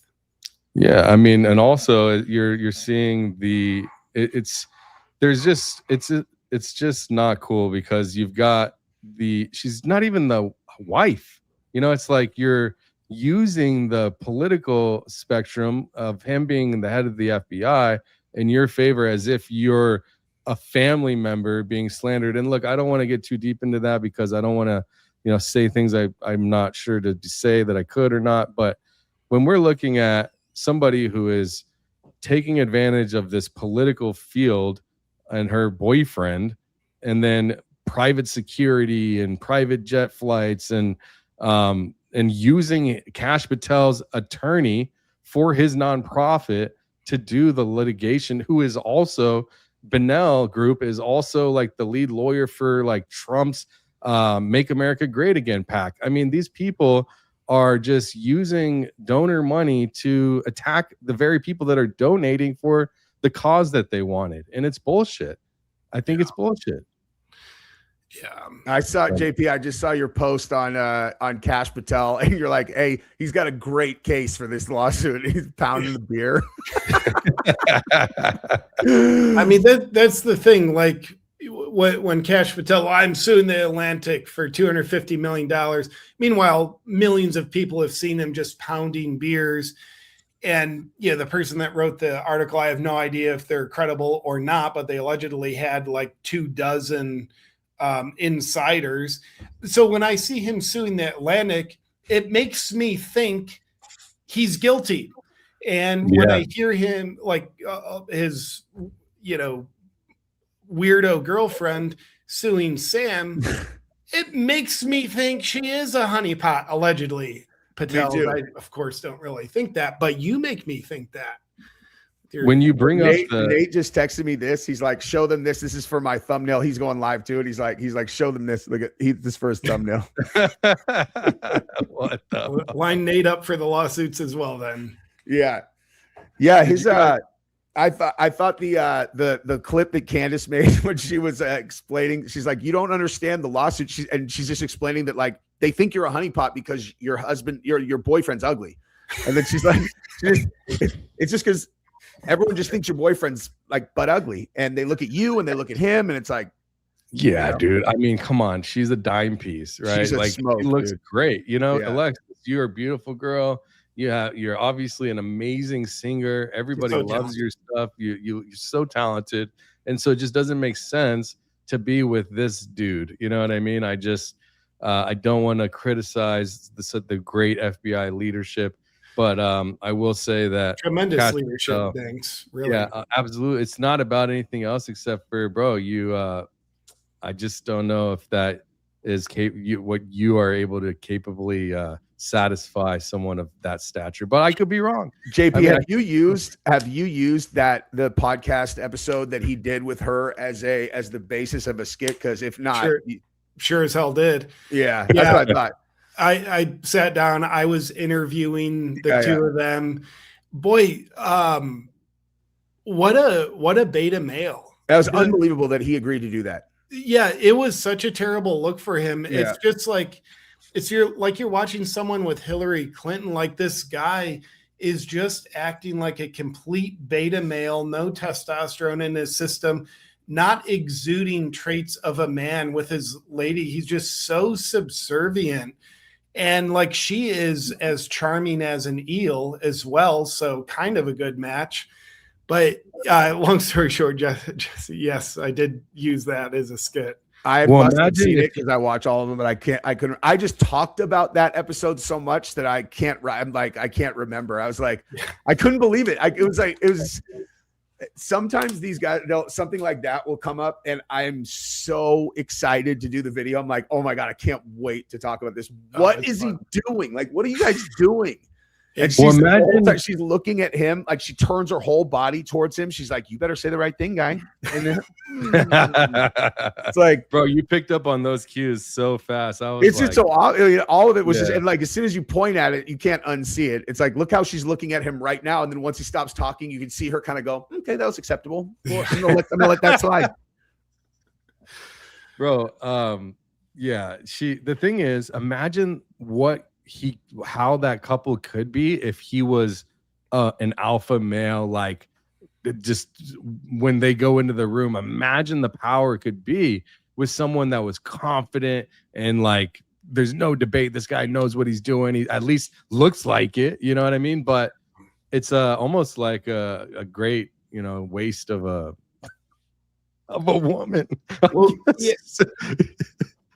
Yeah, I mean, and also you're seeing it's just not cool, because you've got she's not even the wife. It's like you're using the political spectrum of him being the head of the FBI in your favor, as if you're a family member being slandered. And look, I don't want to get too deep into that, because I don't want to, say things I'm not sure to say that I could or not. But when we're looking at somebody who is taking advantage of this political field and her boyfriend, and then private security and private jet flights, and using Kash Patel's attorney for his nonprofit to do the litigation, who is also Bunnell Group is also like the lead lawyer for like Trump's Make America Great Again PAC. I mean, these people are just using donor money to attack the very people that are donating for the cause that they wanted. And it's bullshit. I think it's bullshit. Yeah, I saw JP. I just saw your post on Kash Patel, and you're like, "Hey, he's got a great case for this lawsuit. He's pounding the beer." I mean, that's the thing. Like when Kash Patel, I'm suing the Atlantic for $250 million. Meanwhile, millions of people have seen him just pounding beers. And the person that wrote the article, I have no idea if they're credible or not, but they allegedly had like 24 insiders. So when I see him suing the Atlantic, it makes me think he's guilty. And when I hear him, like his, weirdo girlfriend suing Sam, it makes me think she is a honeypot, allegedly. Patel, I of course don't really think that, but you make me think that. When you bring Nate, up Nate just texted me this. He's like, show them this. This is for my thumbnail. He's going live too. And he's like, show them this. Look at this for his thumbnail. What the line Nate up for the lawsuits as well then. Yeah. His I thought the clip that Candace made when she was explaining, she's like, you don't understand the lawsuit. She's just explaining that like they think you're a honeypot because your husband, your boyfriend's ugly, and then she's like, it's just because everyone just thinks your boyfriend's like butt ugly, and they look at you and they look at him, and it's like, yeah, dude. I mean, come on, she's a dime piece, right? Like she looks great, you know. Yeah. Alexis, you're a beautiful girl. You're obviously an amazing singer. Everybody loves your stuff. You're so talented, and so it just doesn't make sense to be with this dude. You know what I mean? I just I don't want to criticize the great FBI leadership, but I will say that tremendous leadership. Thanks. Really? Yeah, absolutely. It's not about anything else except for, bro. I just don't know if that is what you are able to capably satisfy someone of that stature, but I could be wrong. JP, I mean, have you used the podcast episode that he did with her as the basis of a skit? Because if not, sure as hell did. Yeah, that's what I thought. I sat down. I was interviewing the two of them. Boy, what a beta male. That was unbelievable that he agreed to do that. Yeah, it was such a terrible look for him. Yeah. It's just like you're watching someone with Hillary Clinton. Like this guy is just acting like a complete beta male, no testosterone in his system, not exuding traits of a man with his lady. He's just so subservient. And like she is as charming as an eel as well. So kind of a good match. But long story short, Jesse, yes, I did use that as a skit. I must have seen it because I watch all of them, but I couldn't. I just talked about that episode so much that I can't remember. I was like, I couldn't believe it. It was sometimes these guys, something like that will come up and I'm so excited to do the video. I'm like, oh my God, I can't wait to talk about this. What is he doing? Like, what are you guys doing? And she's looking at him, like she turns her whole body towards him. She's like, you better say the right thing, guy. And then, it's like, bro, you picked up on those cues so fast. It's just so all of it was just, and like as soon as you point at it, you can't unsee it. It's like, look how she's looking at him right now. And then once he stops talking, you can see her kind of go, okay, that was acceptable. Well, I'm gonna let that slide. Bro, yeah. The thing is, imagine how that couple could be if he was an alpha male. Like, just when they go into the room, imagine the power could be with someone that was confident and like there's no debate, this guy knows what he's doing, he at least looks like it, you know what I mean? But it's almost like a great, you know, waste of a woman. Well, yes.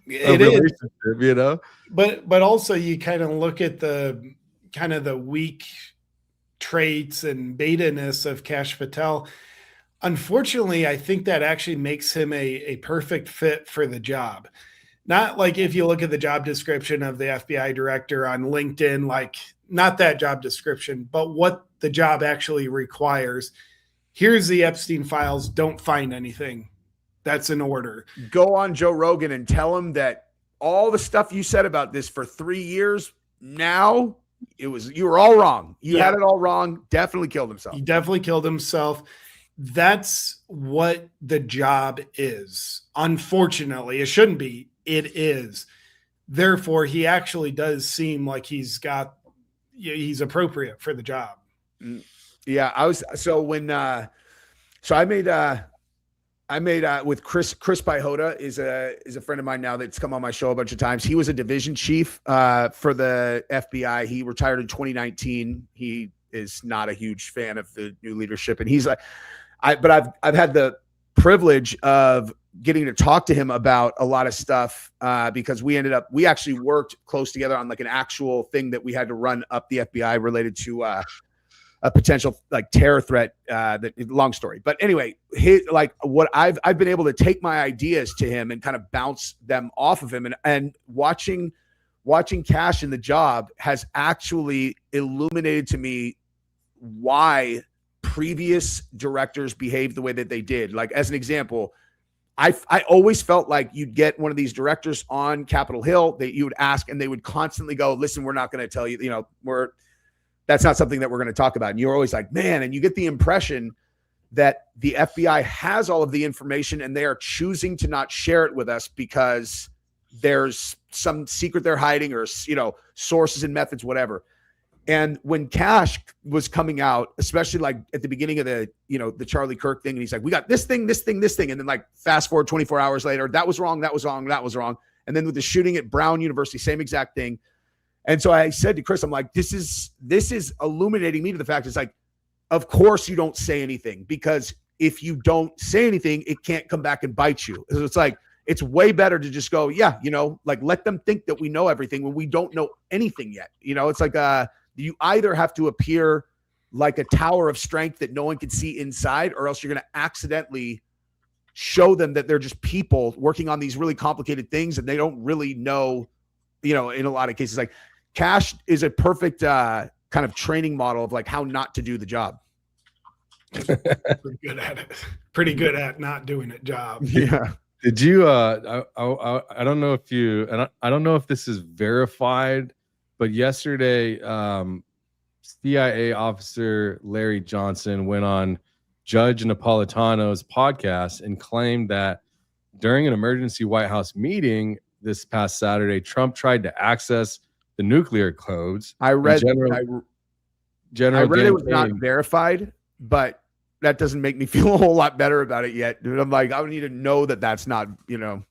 It is, you know, but also you kind of look at the kind of the weak traits and beta-ness of Kash Patel. Unfortunately, I think that actually makes him a perfect fit for the job. Not like if you look at the job description of the FBI director on LinkedIn, like not that job description, but what the job actually requires. Here's the Epstein files. Don't find anything. That's an order. Go on Joe Rogan and tell him that all the stuff you said about this for 3 years, now you were all wrong. You had it all wrong. Definitely killed himself. He definitely killed himself. That's what the job is. Unfortunately, it shouldn't be. It is. Therefore, he actually does seem like he's appropriate for the job. Yeah, I made with Chris Pihota is a friend of mine now that's come on my show a bunch of times. He was a division chief for the FBI. He retired in 2019. He is not a huge fan of the new leadership, and he's like, I've had the privilege of getting to talk to him about a lot of stuff because we actually worked close together on like an actual thing that we had to run up the FBI related to a potential like terror threat. Long story, but anyway, what I've been able to take my ideas to him and kind of bounce them off of him, and watching Kash in the job has actually illuminated to me why previous directors behaved the way that they did. Like as an example, I always felt like you'd get one of these directors on Capitol Hill that you would ask, and they would constantly go, "Listen, we're not going to tell you. You know, that's not something that we're going to talk about." And you're always like, man, and you get the impression that the FBI has all of the information and they are choosing to not share it with us because there's some secret they're hiding, or, you know, sources and methods, whatever. And when Cash was coming out, especially like at the beginning of the, you know, the Charlie Kirk thing, and he's like, we got this thing. And then like fast forward 24 hours later, that was wrong. And then with the shooting at Brown University, same exact thing. And so I said to Chris, I'm like, this is illuminating me to the fact it's like, of course you don't say anything, because if you don't say anything, it can't come back and bite you. So it's like, it's way better to just go, yeah, you know, like let them think that we know everything when we don't know anything yet. You know, it's like you either have to appear like a tower of strength that no one can see inside, or else you're going to accidentally show them that they're just people working on these really complicated things and they don't really know, you know, in a lot of cases. Like Cash is a perfect kind of training model of like how not to do the job. Pretty good at it. Pretty good at not doing a job. Yeah. Did you? I don't know if you. And I don't know if this is verified, but yesterday, CIA officer Larry Johnson went on Judge Napolitano's podcast and claimed that during an emergency White House meeting this past Saturday, Trump tried to access the nuclear codes. I read it was not verified, but that doesn't make me feel a whole lot better about it yet. Dude, I'm like, I would need to know that that's not, you know.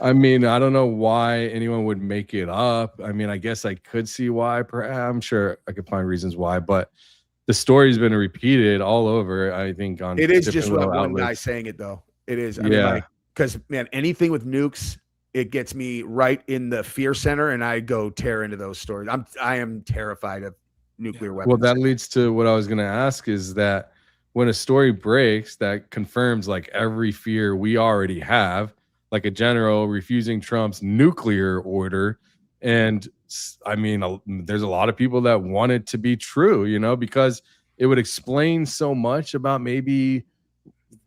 I mean, I don't know why anyone would make it up. I mean, I guess I could see why. I'm sure I could find reasons why, but the story's been repeated all over, I think, on it is just one guy saying it, though. It is. I mean, like, because, man, anything with nukes, it gets me right in the fear center, and I go tear into those stories. I am terrified of nuclear weapons. Well, that leads to what I was going to ask, is that when a story breaks that confirms like every fear we already have, like a general refusing Trump's nuclear order, and I mean, there's a lot of people that want it to be true, you know, because it would explain so much about maybe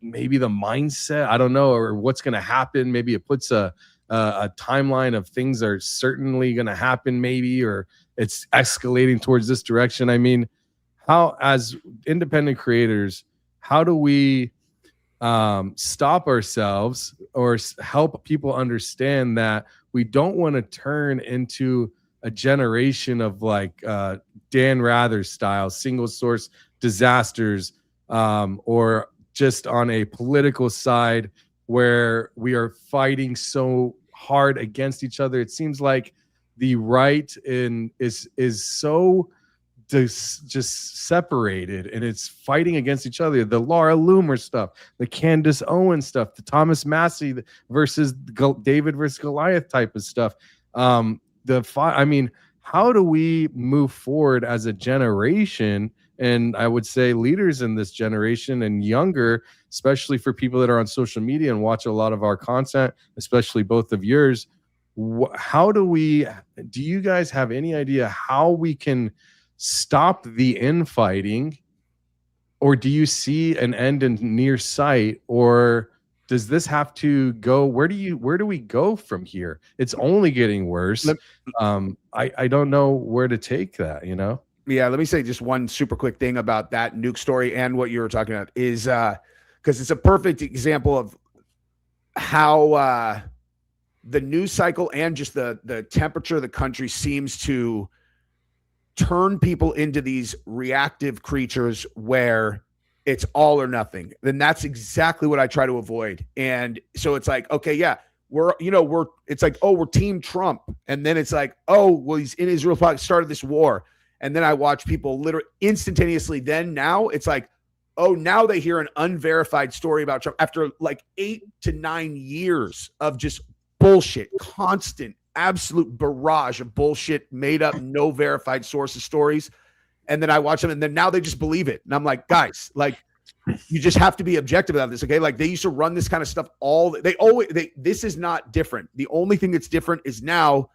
the mindset, I don't know, or what's going to happen. Maybe it puts a timeline of things are certainly going to happen, maybe, or it's escalating towards this direction. I mean, how, as independent creators, how do we stop ourselves or help people understand that we don't want to turn into a generation of like Dan Rather style single source disasters, or just on a political side where we are fighting so hard against each other? It seems like the right is so just separated, and it's fighting against each other. The Laura Loomer stuff, the Candace Owens stuff, the Thomas Massey versus David versus Goliath type of stuff. I mean, how do we move forward as a generation? And I would say leaders in this generation and younger, especially for people that are on social media and watch a lot of our content, especially both of yours. How do you guys have any idea how we can stop the infighting, or do you see an end in near sight, or does this have to go? Where do we go from here? It's only getting worse. I don't know where to take that, you know? Yeah, let me say just one super quick thing about that nuke story and what you were talking about is because it's a perfect example of how the news cycle and just the temperature of the country seems to turn people into these reactive creatures where it's all or nothing. Then that's exactly what I try to avoid. And so it's like, okay, yeah, it's like, oh, we're team Trump. And then it's like, oh, well, he's in Israel, started this war. And then I watch people literally instantaneously. Then now it's like, oh, now they hear an unverified story about Trump after like 8 to 9 years of just bullshit, constant, absolute barrage of bullshit, made up, no verified sources stories. And then I watch them, and then now they just believe it. And I'm like, guys, like, you just have to be objective about this, okay? Like, they used to run this kind of stuff this is not different. The only thing that's different is now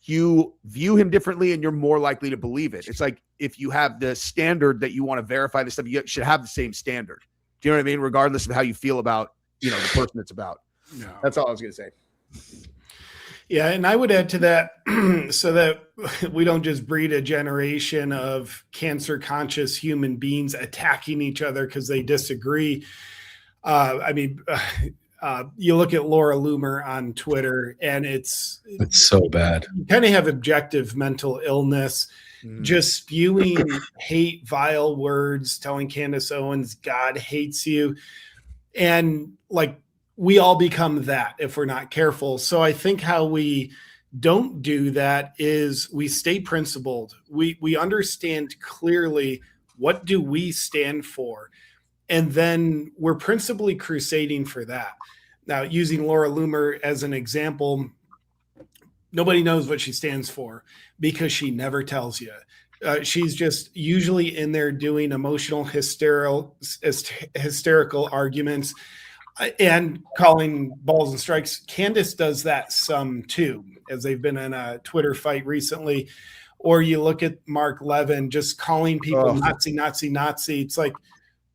you view him differently and you're more likely to believe it. It's like, if you have the standard that you want to verify this stuff, you should have the same standard. Do you know what I mean? Regardless of how you feel about, the person it's about. No. That's all I was going to say. Yeah, and I would add to that so that we don't just breed a generation of cancer conscious human beings attacking each other because they disagree. You look at Laura Loomer on Twitter, and It's so bad. you kind of have objective mental illness, just spewing hate, vile words, telling Candace Owens God hates you. And like, we all become that if we're not careful. So I think how we don't do that is we stay principled. We understand clearly what do we stand for, and then we're principally crusading for that. Now, using Laura Loomer as an example, nobody knows what she stands for because she never tells you. She's just usually in there doing emotional hysterical arguments and calling balls and strikes. Candace does that some too, as they've been in a Twitter fight recently. Or you look at Mark Levin just calling people Nazi, Nazi, Nazi. It's like,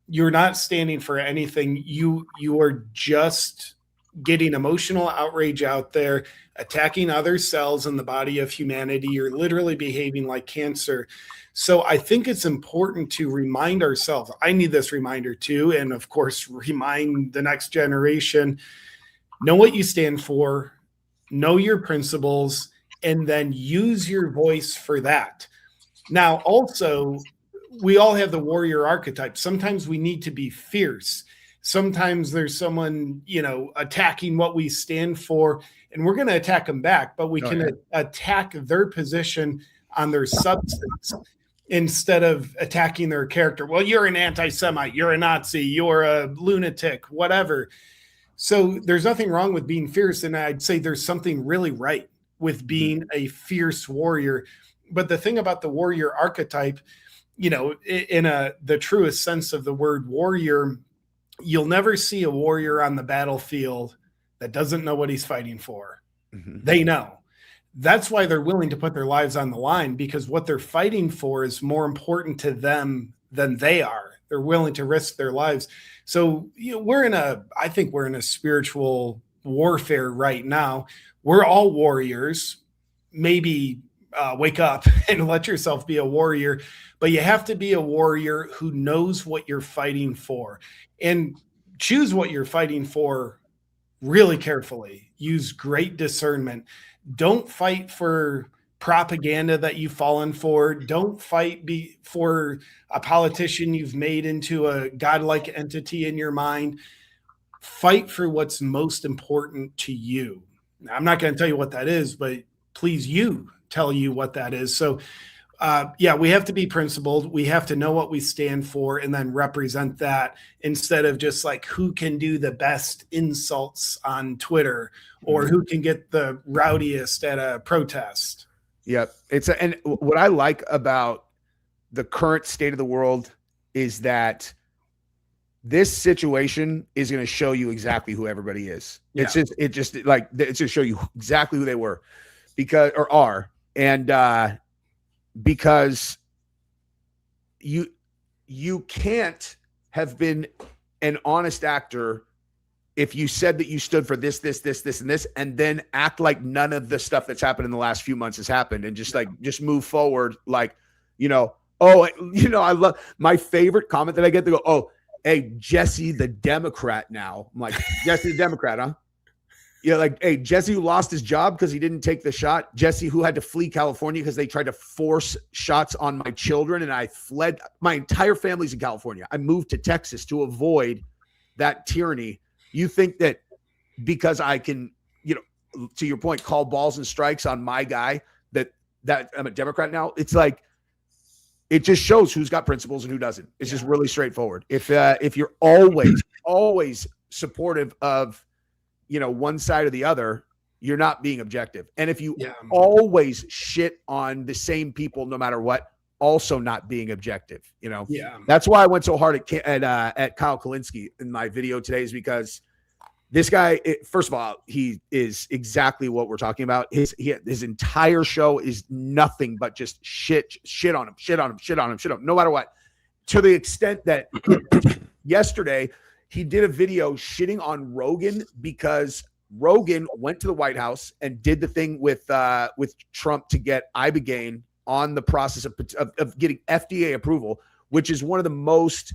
you're not standing for anything. You are just getting emotional outrage out there, attacking other cells in the body of humanity. You're literally behaving like cancer. So I think it's important to remind ourselves. I need this reminder too. And of course, remind the next generation, know what you stand for, know your principles, and then use your voice for that. Now, also, we all have the warrior archetype. Sometimes we need to be fierce. Sometimes there's someone, attacking what we stand for, and we're going to attack them back, but we can attack their position on their substance instead of attacking their character. Well, you're an anti-Semite, you're a Nazi, you're a lunatic, whatever. So there's nothing wrong with being fierce. And I'd say there's something really right with being a fierce warrior. But the thing about the warrior archetype, in the truest sense of the word warrior, you'll never see a warrior on the battlefield that doesn't know what he's fighting for. Mm-hmm. They know. That's why they're willing to put their lives on the line, because what they're fighting for is more important to them than they are. They're willing to risk their lives. So I think we're in a spiritual warfare right now. We're all warriors. Maybe wake up and let yourself be a warrior, but you have to be a warrior who knows what you're fighting for, and choose what you're fighting for really carefully. Use great discernment. Don't fight for propaganda that you've fallen for. Don't fight for a politician you've made into a godlike entity in your mind. Fight for what's most important to you. Now, I'm not going to tell you what that is, but please you tell you what that is. So we have to be principled. We have to know what we stand for and then represent that, instead of just like who can do the best insults on Twitter or who can get the rowdiest at a protest. Yep. And what I like about the current state of the world is that this situation is going to show you exactly who everybody is. Yeah. It's just it's going to show you exactly who they were are. And because you can't have been an honest actor if you said that you stood for this, and this, and then act like none of the stuff that's happened in the last few months has happened, and just move forward. I love my favorite comment that I get. They go, "Oh, hey, Jesse the Democrat now." I'm like, Jesse the Democrat, huh? Yeah, like, hey, Jesse who lost his job because he didn't take the shot. Jesse who had to flee California because they tried to force shots on my children, and I fled. My entire family's in California. I moved to Texas to avoid that tyranny. You think that because I can, to your point, call balls and strikes on my guy, that I'm a Democrat now? It's like, it just shows who's got principles and who doesn't. It's just really straightforward. If you're always supportive of, one side or the other, you're not being objective. And if you always shit on the same people, no matter what, also not being objective, That's why I went so hard at Kyle Kalinske in my video today, is because this guy, first of all, he is exactly what we're talking about. His entire show is nothing but just shit on him, no matter what. To the extent that yesterday he did a video shitting on Rogan because Rogan went to the White House and did the thing with Trump to get Ibogaine on the process of getting FDA approval, which is one of the most,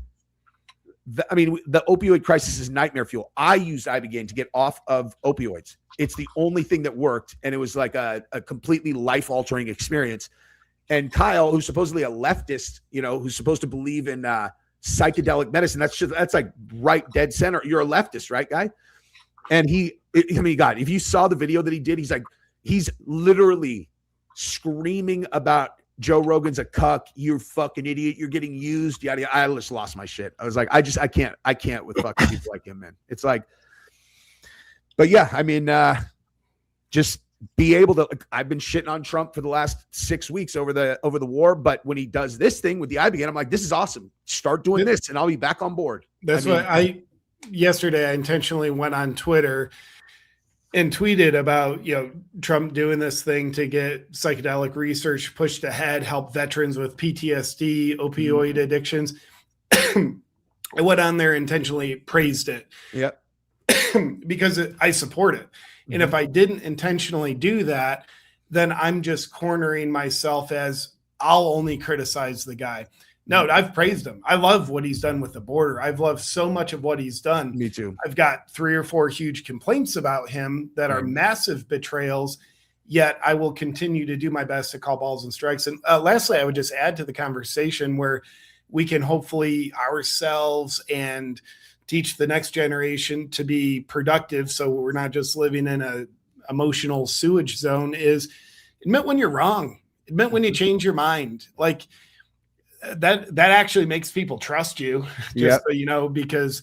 the opioid crisis is nightmare fuel. I used Ibogaine to get off of opioids. It's the only thing that worked. And it was like a completely life-altering experience. And Kyle, who's supposedly a leftist, who's supposed to believe in psychedelic medicine, that's like right dead center. You're a leftist, right, guy? And God, if you saw the video that he did, he's literally screaming about Joe Rogan's a cuck, you're fucking idiot, you're getting used, yada yada. I just lost my shit. I was like, I can't with fucking people like him, man. It's like, but yeah, just be able to. I've been shitting on Trump for the last 6 weeks over the war, but when he does this thing with the Ibogaine, I'm like, this is awesome. Start doing this, and I'll be back on board. Yesterday I intentionally went on Twitter and tweeted about, Trump doing this thing to get psychedelic research pushed ahead, help veterans with PTSD, opioid addictions. I went on there, intentionally praised it. Yep. Because I support it. And if I didn't intentionally do that, then I'm just cornering myself as I'll only criticize the guy. No, I've praised him. I love what he's done with the border. I've loved so much of what he's done. Me too. I've got 3 or 4 huge complaints about him that are massive betrayals, yet I will continue to do my best to call balls and strikes. And lastly, I would just add to the conversation where we can hopefully ourselves and teach the next generation to be productive, so we're not just living in a emotional sewage zone, is admit when you're wrong. Admit when you change your mind. Like, that actually makes people trust you, just so you know, because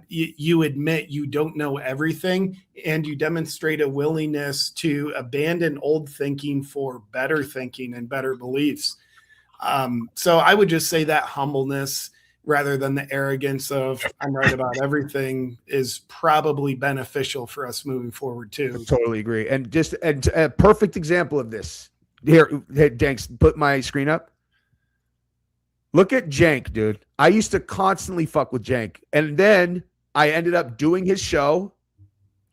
you admit you don't know everything, and you demonstrate a willingness to abandon old thinking for better thinking and better beliefs. So I would just say that humbleness, rather than the arrogance of I'm right about everything, is probably beneficial for us moving forward too. I totally agree. And just a perfect example of this here, Danks, put my screen up. Look at Jank, dude. I used to constantly fuck with Jank. And then I ended up doing his show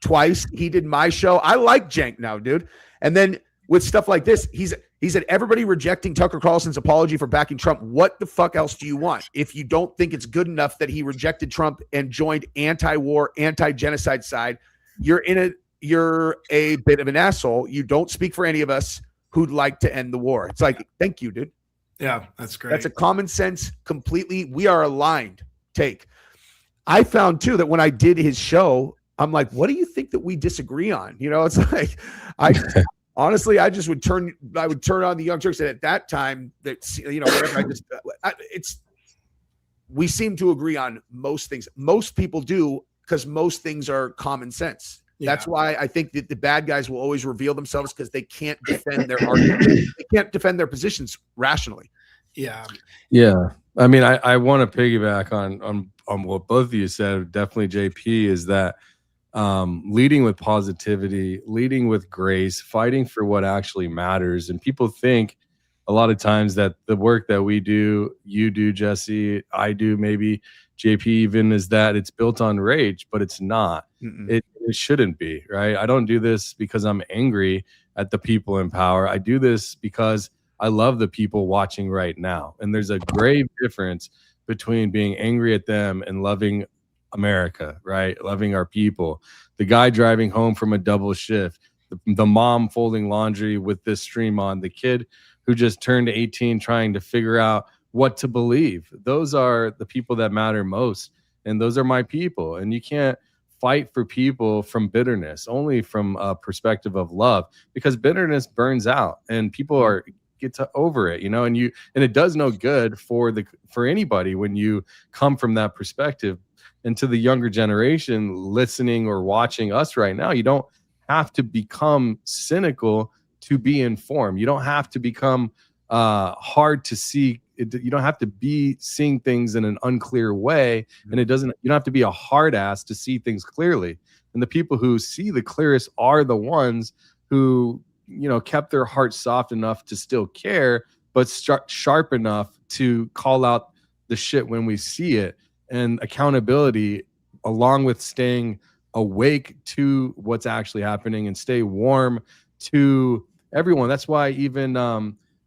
twice. He did my show. I like Jank now, dude. And then with stuff like this, he said, everybody rejecting Tucker Carlson's apology for backing Trump. What the fuck else do you want? If you don't think it's good enough that he rejected Trump and joined anti-war, anti-genocide side, you're a bit of an asshole. You don't speak for any of us who'd like to end the war. It's like, thank you, dude. Yeah, that's great. That's a common sense, completely, we are aligned take. I found too that when I did his show, I'm like, what do you think that we disagree on? It's like, honestly, I would turn on the Young Turks, and at that time, whatever, we seem to agree on most things. Most people do, because most things are common sense. Yeah. That's why I think that the bad guys will always reveal themselves, because they can't defend their argument. They can't defend their positions rationally. Yeah. Yeah. I want to piggyback on what both of you said. Definitely JP, is that leading with positivity, leading with grace, fighting for what actually matters. And people think a lot of times that the work that we do, you do, Jesse, I do, maybe JP even, is that it's built on rage, but it's not. It shouldn't be, right? I don't do this because I'm angry at the people in power. I do this because I love the people watching right now. And there's a grave difference between being angry at them and loving America, right? Loving our people. The guy driving home from a double shift, the mom folding laundry with this stream on, the kid who just turned 18 trying to figure out what to believe. Those are the people that matter most. And those are my people. And you can't fight for people from bitterness, only from a perspective of love, because bitterness burns out and people get over it, and it does no good for anybody when you come from that perspective. And to the younger generation listening or watching us right now, you don't have to become cynical to be informed. You don't have to become hard to see. You don't have to be seeing things in an unclear way. And you don't have to be a hard ass to see things clearly. And the people who see the clearest are the ones who, kept their heart soft enough to still care, but sharp enough to call out the shit when we see it. And accountability, along with staying awake to what's actually happening and stay warm to everyone. That's why even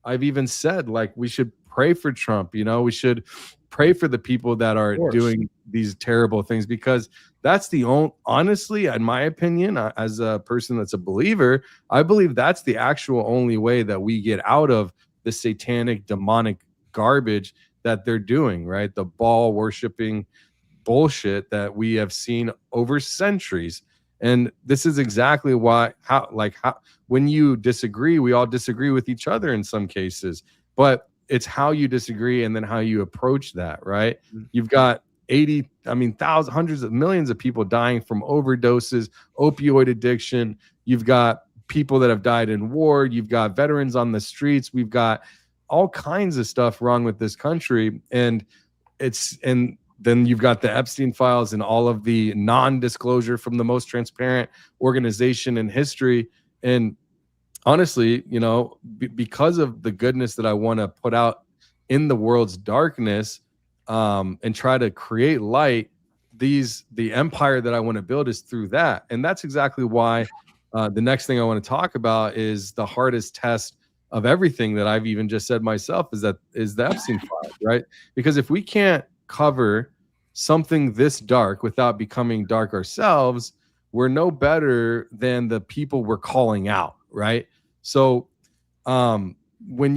I've even said, like, we should pray for Trump. We should pray for the people that are doing these terrible things, because that's the only, honestly, in my opinion, as a person that's a believer, I believe that's the actual only way that we get out of the satanic, demonic garbage that they're doing, right? The ball worshiping bullshit that we have seen over centuries. And this is exactly why, when you disagree, we all disagree with each other in some cases, but it's how you disagree and then how you approach that, right? You've got thousands, hundreds of millions of people dying from overdoses, opioid addiction. You've got people that have died in war. You've got veterans on the streets. We've got all kinds of stuff wrong with this country. And then you've got the Epstein files and all of the non-disclosure from the most transparent organization in history. And honestly, because of the goodness that I want to put out in the world's darkness, and try to create light, the empire that I want to build is through that. And that's exactly why the next thing I want to talk about is the hardest test of everything that I've even just said myself, is the Epstein files, right? Because if we can't cover something this dark without becoming dark ourselves, we're no better than the people we're calling out, right? So when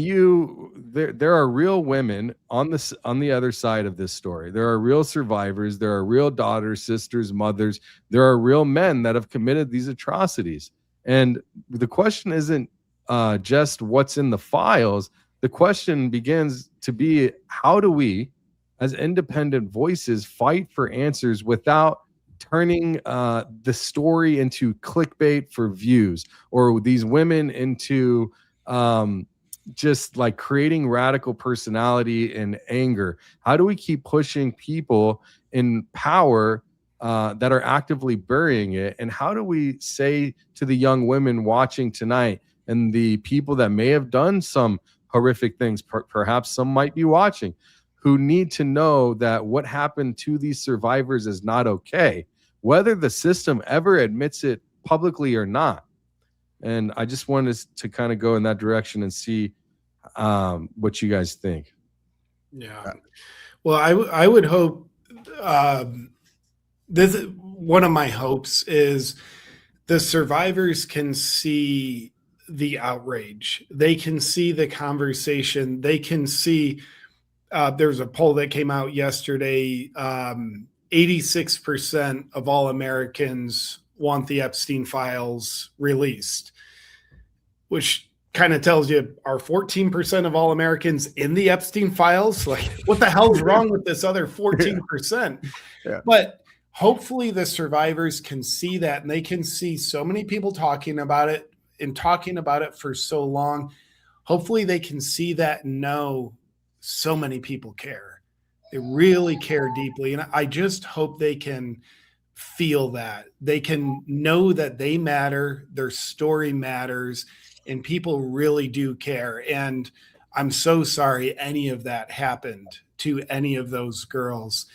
there are real women on the other side of this story. There are real survivors. There are real daughters, sisters, mothers. There are real men that have committed these atrocities. And the question isn't just what's in the files. The question begins to be, how do we, as independent voices, fight for answers without turning the story into clickbait for views, or these women into just like creating radical personality and anger? How do we keep pushing people in power that are actively burying it? And how do we say to the young women watching tonight, and the people that may have done some horrific things, perhaps some might be watching, who need to know that what happened to these survivors is not okay, whether the system ever admits it publicly or not? And I just wanted to kind of go in that direction and see what you guys think. Yeah. Well, I would hope, this is one of my hopes, is the survivors can see the outrage. They can see the conversation. They can see, there's a poll that came out yesterday. 86% of all Americans want the Epstein files released, which kind of tells you, are 14% of all Americans in the Epstein files? Like, what the hell's wrong with this other 14%? Yeah. But hopefully the survivors can see that, and they can see so many people talking about it and talking about it for so long. Hopefully they can see that and know so many people care. They really care deeply. And I just hope they can feel that. They can know that they matter, their story matters, and people really do care. And I'm so sorry any of that happened to any of those girls.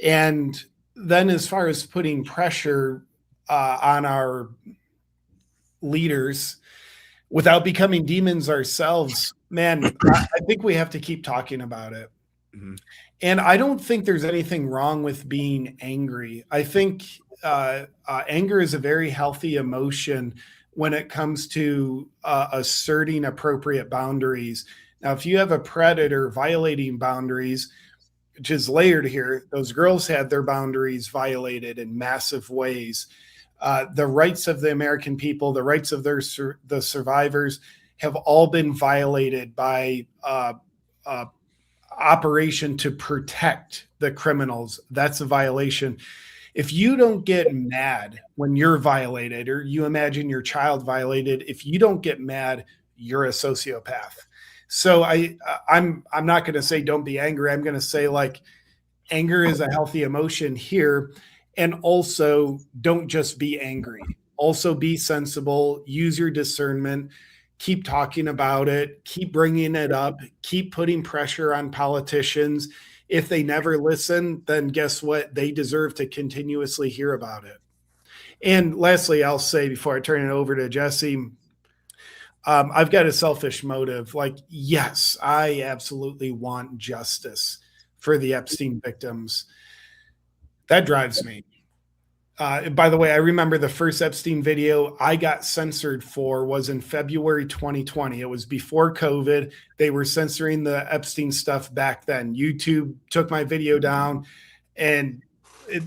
And then as far as putting pressure on our leaders without becoming demons ourselves, man, I think we have to keep talking about it. Mm-hmm. And I don't think there's anything wrong with being angry. I think anger is a very healthy emotion when it comes to asserting appropriate boundaries. Now, if you have a predator violating boundaries, which is layered here, those girls had their boundaries violated in massive ways. The rights of the American people, the rights of the survivors have all been violated by operation to protect the criminals. That's a violation. If you don't get mad when you're violated, or you imagine your child violated, if you don't get mad, you're a sociopath. So I'm not going to say don't be angry. I'm going to say, like, anger is a healthy emotion here. And also, don't just be angry. Also be sensible, use your discernment, keep talking about it, keep bringing it up, keep putting pressure on politicians. If they never listen, then guess what? They deserve to continuously hear about it. And lastly, I'll say before I turn it over to Jesse, I've got a selfish motive. Like, yes, I absolutely want justice for the Epstein victims. That drives me. By the way, I remember the first Epstein video I got censored for was in February 2020. It was before COVID. They were censoring the Epstein stuff back then. YouTube took my video down, and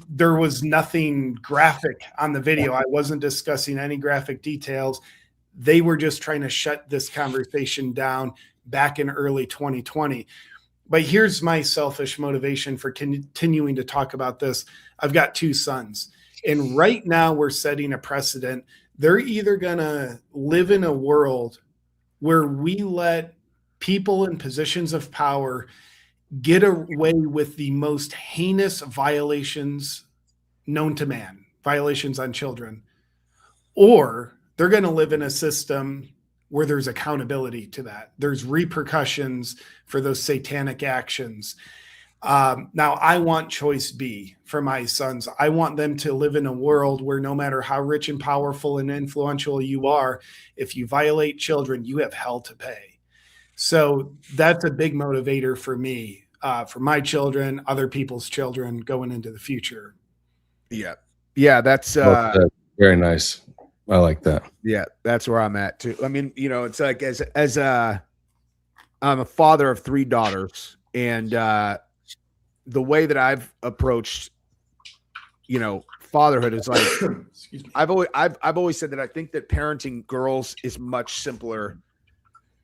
there was nothing graphic on the video. I wasn't discussing any graphic details. They were just trying to shut this conversation down back in early 2020. But here's my selfish motivation for continuing to talk about this. I've got 2 sons. And right now we're setting a precedent. They're either going to live in a world where we let people in positions of power get away with the most heinous violations known to man, violations on children, or they're going to live in a system where there's accountability to that. There's repercussions for those satanic actions. Now, I want choice B for my sons. I want them to live in a world where no matter how rich and powerful and influential you are, if you violate children, you have hell to pay. So that's a big motivator for me, for my children, other people's children going into the future. Yeah. Yeah. That's very nice. I like that. Yeah. That's where I'm at too. I mean, you know, it's like I'm a father of 3 daughters, and the way that I've approached, you know, fatherhood is like, I've always said that I think that parenting girls is much simpler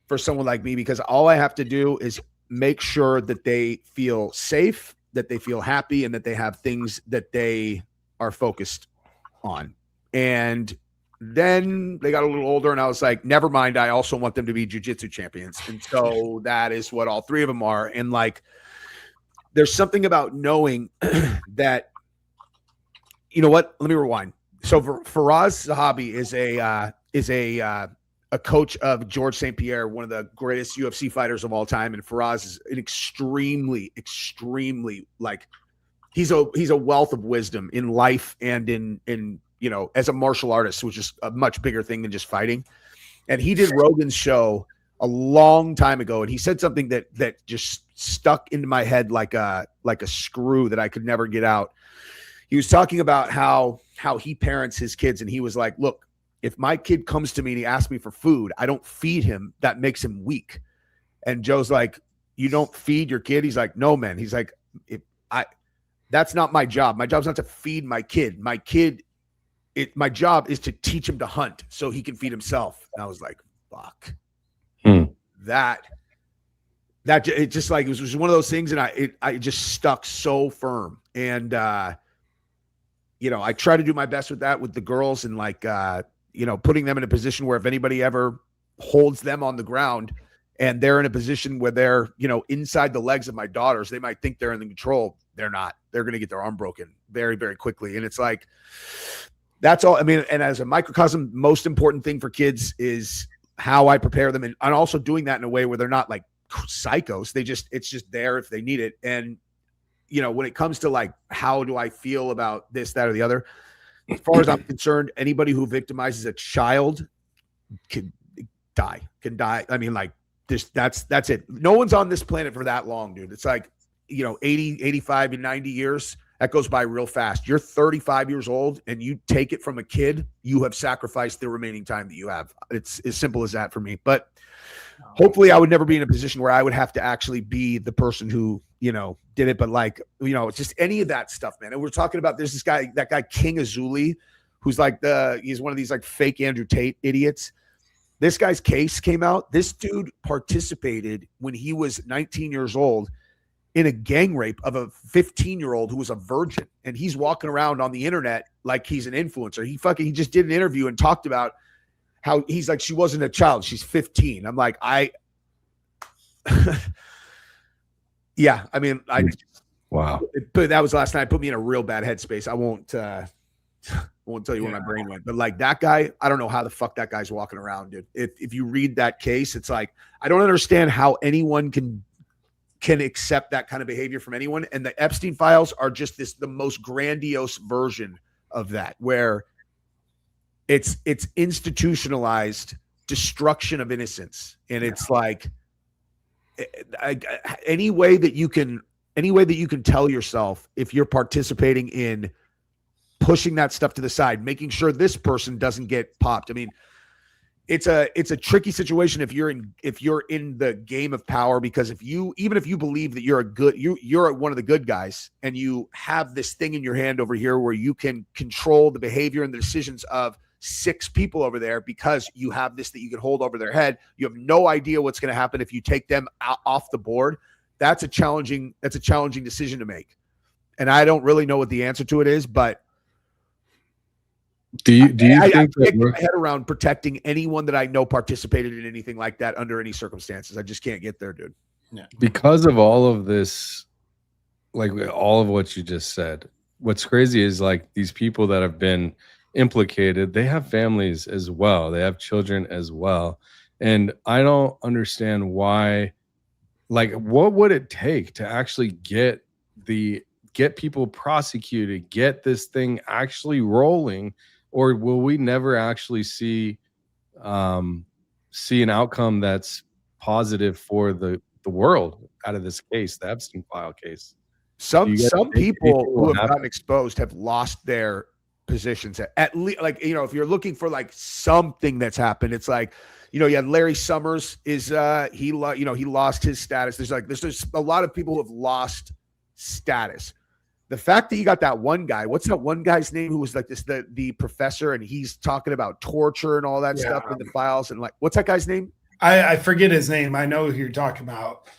for someone like me, because all I have to do is make sure that they feel safe, that they feel happy, and that they have things that they are focused on. And then they got a little older, and I was like, never mind, I also want them to be jiu-jitsu champions. And so that is what all 3 of them are. And like, there's something about knowing that, you know what? Let me rewind. So Faraz Zahabi is a coach of George St. Pierre, one of the greatest UFC fighters of all time. And Faraz is an extremely, like, he's a wealth of wisdom in life and in, you know, as a martial artist, which is a much bigger thing than just fighting. And he did Rogan's show a long time ago, and he said something that just stuck into my head like a screw that I could never get out. He was talking about how he parents his kids, and he was like, look, if my kid comes to me and he asks me for food, I don't feed him. That makes him weak. And Joe's like, you don't feed your kid? He's like, no, man. He's like, that's not my job. My job's not to feed my kid. My job is to teach him to hunt so he can feed himself. And I was like, fuck. That it just like, it was just one of those things. And I just stuck so firm. And, you know, I try to do my best with that with the girls, and like, you know, putting them in a position where if anybody ever holds them on the ground and they're in a position where they're, you know, inside the legs of my daughters, they might think they're in the control. They're not. They're going to get their arm broken very, very quickly. And it's like, that's all. I mean, and as a microcosm, most important thing for kids is how I prepare them. And I'm also doing that in a way where they're not like psychos. It's just there if they need it. And, you know, when it comes to like, how do I feel about this, that, or the other, as far as I'm concerned, anybody who victimizes a child can die. I mean, like this, that's it. No one's on this planet for that long, dude. It's like, you know, 80, 85 and 90 years. That goes by real fast. You're 35 years old and you take it from a kid, you have sacrificed the remaining time that you have. It's as simple as that for me. But hopefully I would never be in a position where I would have to actually be the person who, you know, did it. But like, you know, just any of that stuff, man. And we're talking about, there's that guy, King Azuli, who's like he's one of these like fake Andrew Tate idiots. This guy's case came out. This dude participated when he was 19 years old in a gang rape of a 15-year-old who was a virgin. And he's walking around on the internet like he's an influencer. He just did an interview and talked about how he's like, she wasn't a child, she's 15. I'm like, yeah, I mean, wow. But that was last night. It put me in a real bad headspace. I won't tell you where my brain went. But like that guy, I don't know how the fuck that guy's walking around, dude. If you read that case, it's like, I don't understand how anyone can accept that kind of behavior from anyone. And the Epstein files are just the most grandiose version of that, where it's institutionalized destruction of innocence. And it's like any way that you can tell yourself, if you're participating in pushing that stuff to the side, making sure this person doesn't get popped. I mean, it's a tricky situation if you're in the game of power, because even if you believe that you're one of the good guys, and you have this thing in your hand over here where you can control the behavior and the decisions of 6 people over there, because you have this that you can hold over their head. You have no idea what's going to happen if you take them off the board. That's a challenging decision to make. And I don't really know what the answer to it is, but do you think I can't get my head around protecting anyone that I know participated in anything like that under any circumstances. I just can't get there, dude. Yeah. Because of all of this, like all of what you just said, what's crazy is like these people that have been implicated, they have families as well. They have children as well. And I don't understand why, like, what would it take to actually get people prosecuted, get this thing actually rolling? Or will we never actually see an outcome that's positive for the world out of this case, the Epstein file case? Some people who have gotten exposed have lost their positions at least. Like, you know, if you're looking for like something that's happened, it's like, you know, you had Larry Summers he lost his status. There's a lot of people who have lost status. The fact that you got that one guy, what's that one guy's name who was like the professor, and he's talking about torture and all that stuff in the files, and like, what's that guy's name? I forget his name. I know who you're talking about.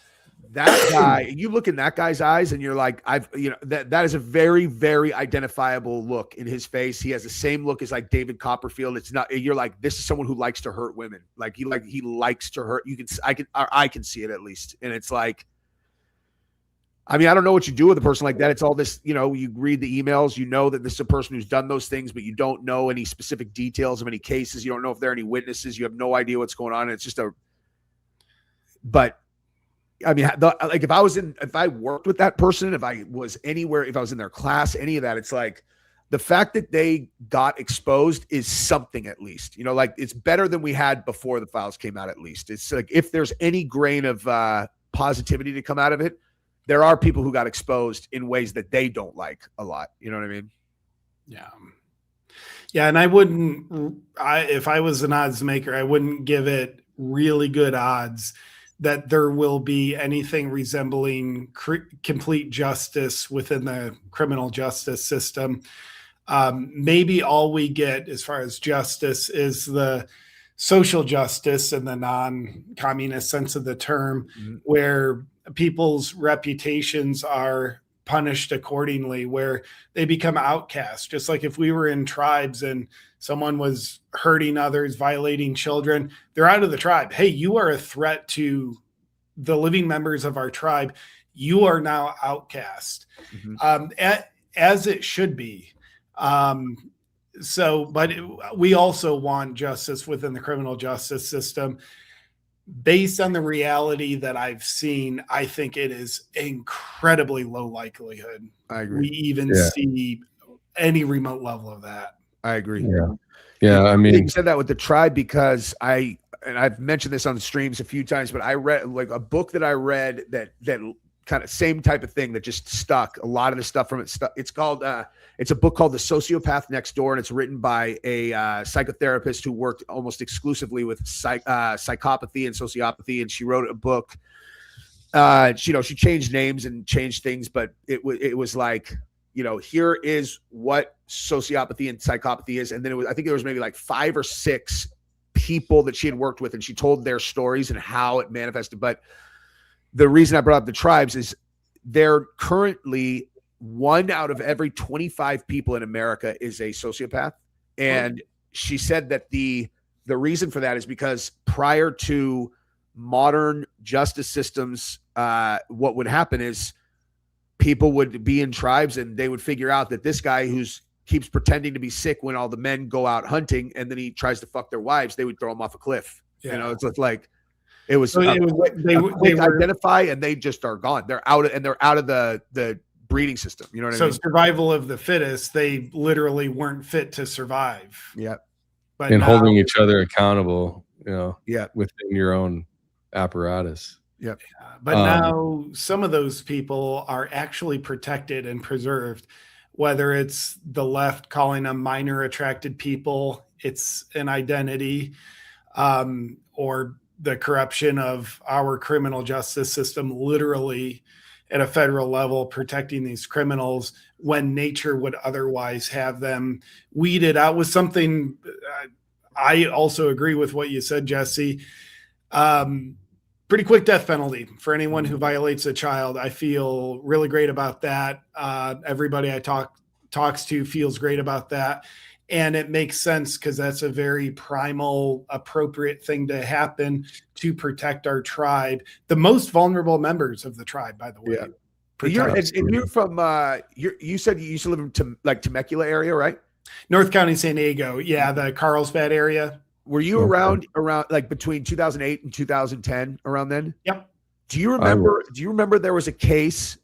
That guy, you look in that guy's eyes and you're like, that is a very, very identifiable look in his face. He has the same look as like David Copperfield. It's not, you're like, this is someone who likes to hurt women. Like he likes to hurt. I can see it at least. And it's like, I mean, I don't know what you do with a person like that. It's all this, you know, you read the emails, you know that this is a person who's done those things, but you don't know any specific details of any cases. You don't know if there are any witnesses. You have no idea what's going on. It's just but I mean, like if I worked with that person, if I was anywhere, if I was in their class, any of that, it's like the fact that they got exposed is something, at least, you know, like it's better than we had before the files came out. At least it's like, if there's any grain of positivity to come out of it, there are people who got exposed in ways that they don't like a lot. You know what I mean? Yeah. Yeah. And if I was an odds maker, I wouldn't give it really good odds that there will be anything resembling complete justice within the criminal justice system. Maybe all we get as far as justice is the social justice in the non-communist sense of the term, where people's reputations are punished accordingly, where they become outcasts. Just like if we were in tribes and someone was hurting others, violating children, they're out of the tribe. Hey, you are a threat to the living members of our tribe. You are now outcast, as it should be. But we also want justice within the criminal justice system. Based on the reality that I've seen, I think it is incredibly low likelihood I agree. we even see any remote level of that. I agree. Yeah. I mean, you said that with the tribe because I've mentioned this on the streams a few times, but I read like a book that I read that kind of same type of thing that just stuck. A lot of the stuff from it stuck. It's called it's a book called The Sociopath Next Door, and it's written by a psychotherapist who worked almost exclusively with psychopathy and sociopathy, and she wrote a book. She changed names and changed things, but it was like, you know, here is what sociopathy and psychopathy is, and then I think there was maybe like 5 or 6 people that she had worked with, and she told their stories and how it manifested. But the reason I brought up the tribes is they're currently 1 out of every 25 people in America is a sociopath. And she said that the reason for that is because prior to modern justice systems, what would happen is people would be in tribes and they would figure out that this guy keeps pretending to be sick when all the men go out hunting and then he tries to fuck their wives, they would throw him off a cliff. Yeah. You know, it's like, it was, they identify and they just are gone. They're out of the breeding system. You know what I mean? So survival of the fittest, they literally weren't fit to survive. Yeah. But And now, holding each other accountable, Yeah. within your own apparatus. Yep. but now some of those people are actually protected and preserved, whether it's the left calling them minor attracted people, it's an identity, or the corruption of our criminal justice system, literally at a federal level, protecting these criminals when nature would otherwise have them weeded out with something. I also agree with what you said, Jesse. Pretty quick death penalty for anyone who violates a child. I feel really great about that. Everybody I talks to feels great about that. And it makes sense because that's a very primal, appropriate thing to happen to protect our tribe. The most vulnerable members of the tribe, by the way. Yeah. You're from, you said you used to live in Temecula area, right? North County, San Diego. Yeah, the Carlsbad area. Were you around like between 2008 and 2010 around then? Yep. Do you remember there was a case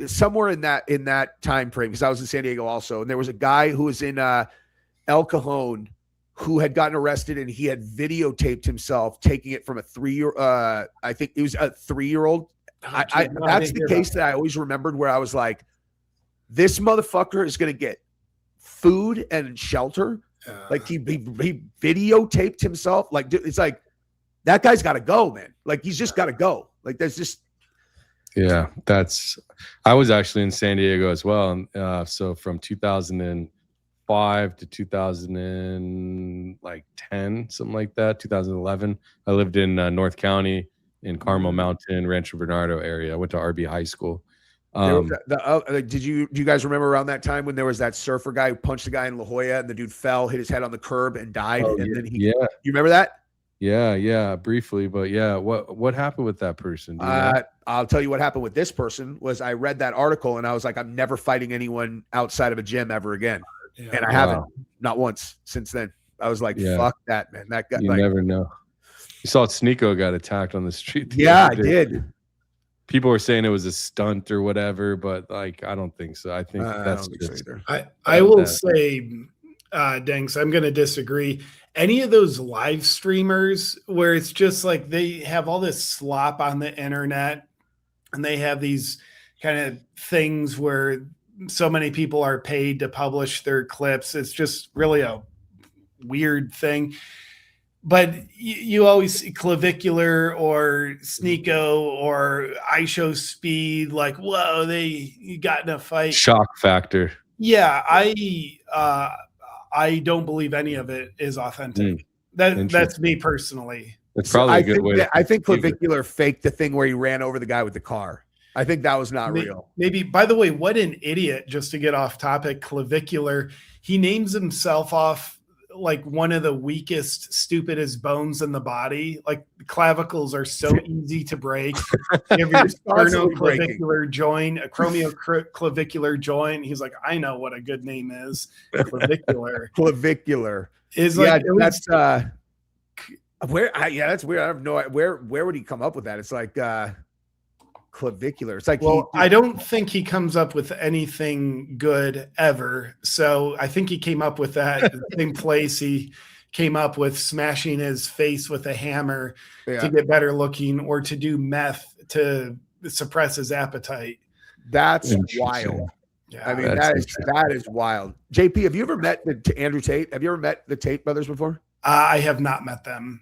somewhere in that time frame, because I was in San Diego also, and there was a guy who was in El Cajon who had gotten arrested, and he had videotaped himself taking it from a 3-year I think it was a 3-year-old. That's the case that I always remembered, where I was like, this motherfucker is going to get food and shelter. Like he videotaped himself. Like, it's like, that guy's got to go, man. Like, he's just got to go. Like, there's just. Yeah, I was actually in San Diego as well. So from 2005 to 2010, something like that, 2011, I lived in North County in Carmel Mountain, Rancho Bernardo area. I went to RB High School. Do you guys remember around that time when there was that surfer guy who punched a guy in La Jolla, and the dude fell, hit his head on the curb, and died? Then you remember that? Yeah, briefly, but yeah, what happened with that person? I'll tell you what happened with this person. Was I read that article and I was like, I'm never fighting anyone outside of a gym ever again, and I haven't, not once since then. I was like, fuck that, man. That guy. You never know. You saw Sneeko got attacked on the street. I did. People were saying it was a stunt or whatever, but like, I don't think so. I think that's just. I will say, Danks, I'm going to disagree. Any of those live streamers where it's just like they have all this slop on the internet, and they have these kind of things where so many people are paid to publish their clips. It's just really a weird thing. But you always see Clavicular or Sneeko or I Show Speed, like, whoa, they got in a fight. Shock factor. Yeah, I don't believe any of it is authentic. That's me personally. It's probably a good way. I think Clavicular faked the thing where he ran over the guy with the car. I think that was not real. Maybe. By the way, what an idiot, just to get off topic, Clavicular. He names himself off like one of the weakest, stupidest bones in the body. Like, clavicles are so easy to break. You have your sternoclavicular joint, a acromioclavicular joint. He's like, I know what a good name is. Clavicular. Clavicular is like, that's where. That's weird. I have no idea. Where would he come up with that? It's like clavicular. It's like, I don't think he comes up with anything good ever. So I think he came up with that in the same place he came up with smashing his face with a hammer to get better looking, or to do meth to suppress his appetite. That's wild. Yeah, I mean, that is wild. JP, have you ever met Andrew Tate? Have you ever met the Tate brothers before? I have not met them.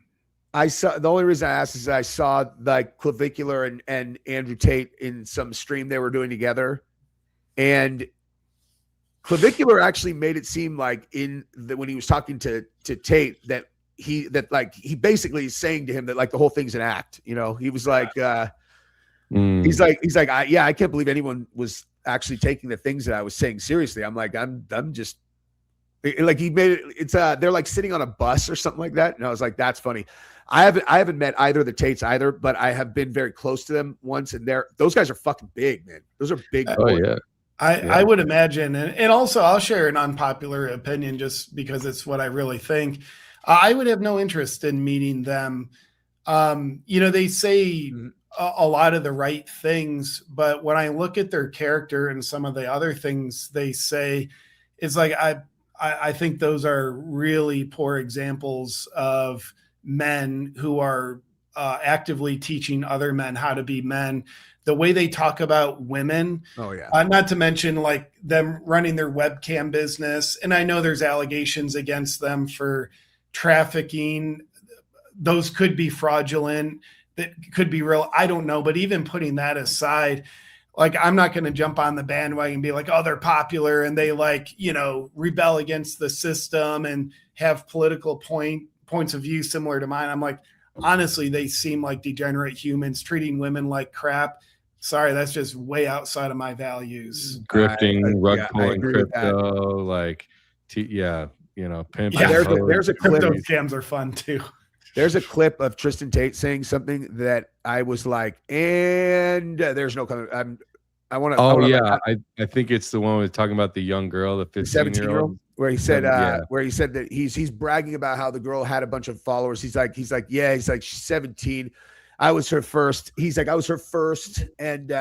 I saw, the only reason I asked is I saw like Clavicular and Andrew Tate in some stream they were doing together, and Clavicular actually made it seem like when he was talking to Tate that he basically is saying to him that like the whole thing's an act. You know, he was like, he's like, I can't believe anyone was actually taking the things that I was saying seriously. I'm like, I'm just like, he made it. It's they're like sitting on a bus or something like that, and I was like, that's funny. I haven't met either of the Tates either, but I have been very close to them once, and those guys are fucking big, man. Those are big. I would imagine, and also I'll share an unpopular opinion just because it's what I really think. I would have no interest in meeting them. They say a lot of the right things, but when I look at their character and some of the other things they say, it's like I think those are really poor examples of men who are actively teaching other men how to be men. The way they talk about women, not to mention like them running their webcam business. And I know there's allegations against them for trafficking. Those could be fraudulent. That could be real. I don't know. But even putting that aside, like, I'm not going to jump on the bandwagon and be like, oh, they're popular and they like, you know, rebel against the system and have political points of view similar to mine. I'm like, honestly, they seem like degenerate humans treating women like crap. Sorry, that's just way outside of my values. Grifting, rug pulling, crypto, like, you know, pimp. Yeah, there's a clip. Crypto scams are fun too. There's a clip of Tristan Tate saying something that I was like, and there's no coming. I want to. Oh yeah, I think it's the one we're talking about, the young girl, the 17-year-old, where he said, where he said that he's bragging about how the girl had a bunch of followers. He's like, she's 17. I was her first. He's like, I was her first, and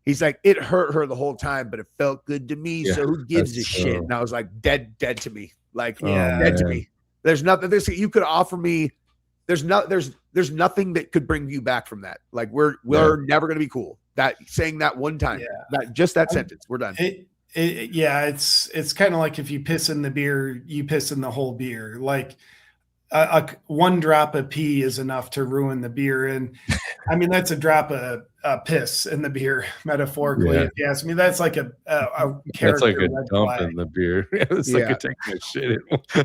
he's like, it hurt her the whole time, but it felt good to me. So who gives a shit? And I was like, dead to me, like dead to me. There's nothing. You could offer me. There's nothing that could bring you back from that. Like we're never going to be cool. That saying that one time, that sentence, we're done. It's kind of like if you piss in the beer, you piss in the whole beer. Like one drop of pee is enough to ruin the beer. And I mean, that's a drop of piss in the beer, metaphorically. If you ask me, that's like a that's like a dump flag in the beer. It's like a taking a shit in.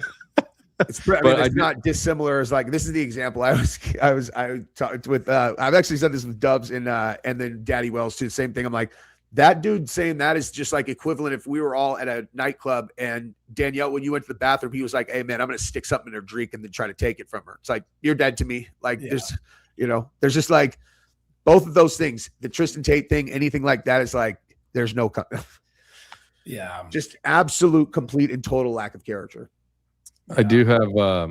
It's not dissimilar as like, this is the example I talked with I've actually said this with Dubs and then Daddy Wells too, the same thing. I'm like, that dude saying that is just like equivalent if we were all at a nightclub and Danielle, when you went to the bathroom, he was like, hey man, I'm gonna stick something in her drink and then try to take it from her. It's like, you're dead to me. Like there's just like both of those things, the Tristan Tate thing, anything like that is like, there's no just absolute, complete and total lack of character. I do have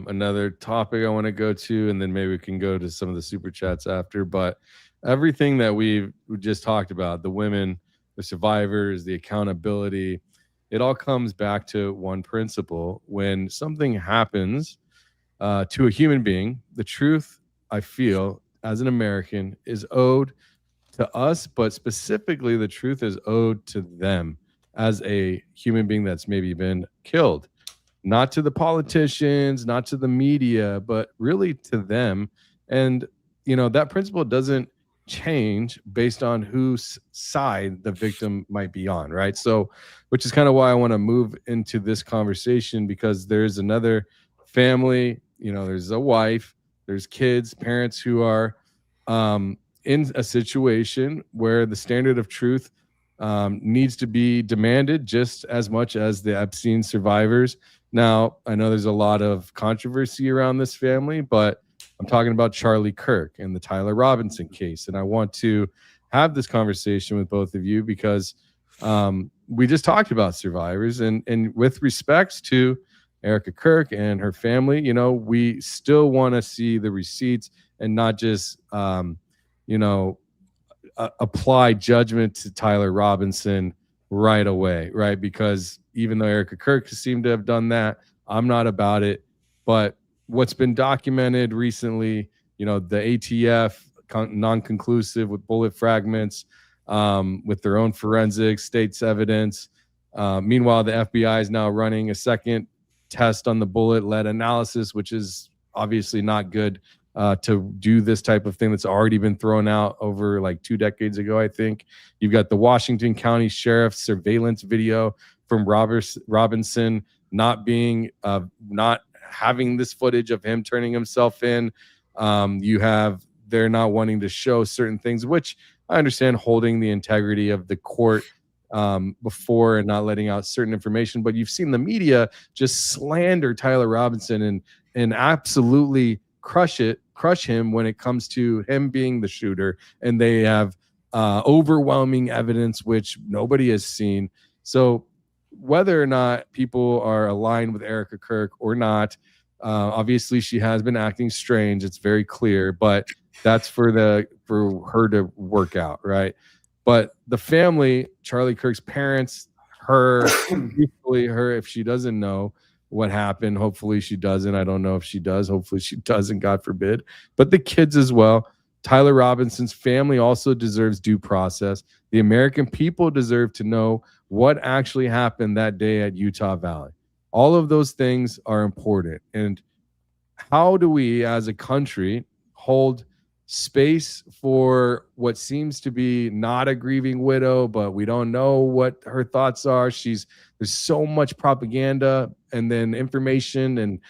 another topic I want to go to, and then maybe we can go to some of the super chats after. But everything that we just talked about, the women, the survivors, the accountability, it all comes back to one principle. When something happens to a human being, the truth, I feel, as an American, is owed to us, but specifically the truth is owed to them as a human being that's maybe been killed. Not to the politicians, not to the media, but really to them. And, you know, that principle doesn't change based on whose side the victim might be on, right? So, which is kind of why I want to move into this conversation, because there's another family, you know, there's a wife, there's kids, parents who are in a situation where the standard of truth needs to be demanded just as much as the Epstein survivors. Now, I know there's a lot of controversy around this family, but I'm talking about Charlie Kirk and the Tyler Robinson case. And I want to have this conversation with both of you because we just talked about survivors. And with respects to Erica Kirk and her family, you know, we still want to see the receipts and not just, apply judgment to Tyler Robinson right away, right? Because even though Erica Kirk seemed to have done that, I'm not about it. But what's been documented recently, you know, the ATF non-conclusive with bullet fragments, with their own forensics, state's evidence. Meanwhile, the FBI is now running a second test on the bullet-led analysis, which is obviously not good to do this type of thing that's already been thrown out over like 2 decades ago, I think. You've got the Washington County Sheriff's surveillance video from Robinson not having this footage of him turning himself in. They're not wanting to show certain things, which I understand, holding the integrity of the court before and not letting out certain information. But you've seen the media just slander Tyler Robinson and absolutely crush him when it comes to him being the shooter. And they have overwhelming evidence, which nobody has seen. So whether or not people are aligned with Erica Kirk or not, obviously she has been acting strange. It's very clear, but that's for her to work out, right? But the family, Charlie Kirk's parents, her, if she doesn't know, what happened. Hopefully she doesn't. I don't know if she does. Hopefully she doesn't, God forbid. But the kids as well. Tyler Robinson's family also deserves due process. The American people deserve to know what actually happened that day at Utah Valley. All of those things are important. And how do we as a country hold space for what seems to be not a grieving widow, but we don't know what her thoughts are? There's so much propaganda and then information and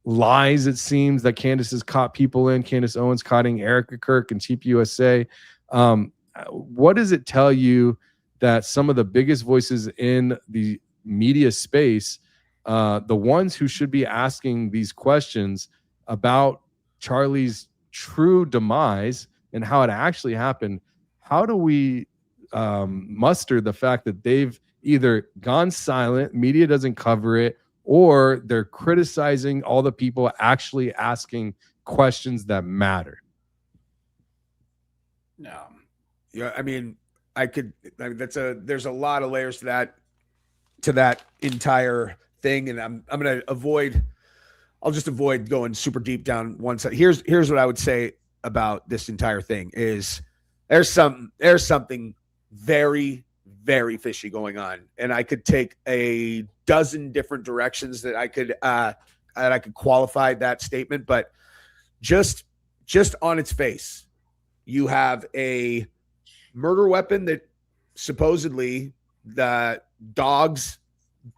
lies, it seems, that Candace has caught people in. Candace Owens caught Erica Kirk and Cheap USA. What does it tell you that some of the biggest voices in the media space, the ones who should be asking these questions about Charlie's true demise and how it actually happened, how do we muster the fact that they've either gone silent, media doesn't cover it, or they're criticizing all the people actually asking questions that matter? No. Yeah, I mean, there's a lot of layers to that entire thing, and I'm gonna I'll just avoid going super deep down one side. Here's what I would say about this entire thing is there's something very, very fishy going on, and I could take a dozen different directions that I could qualify that statement, but just on its face, you have a murder weapon that supposedly the dogs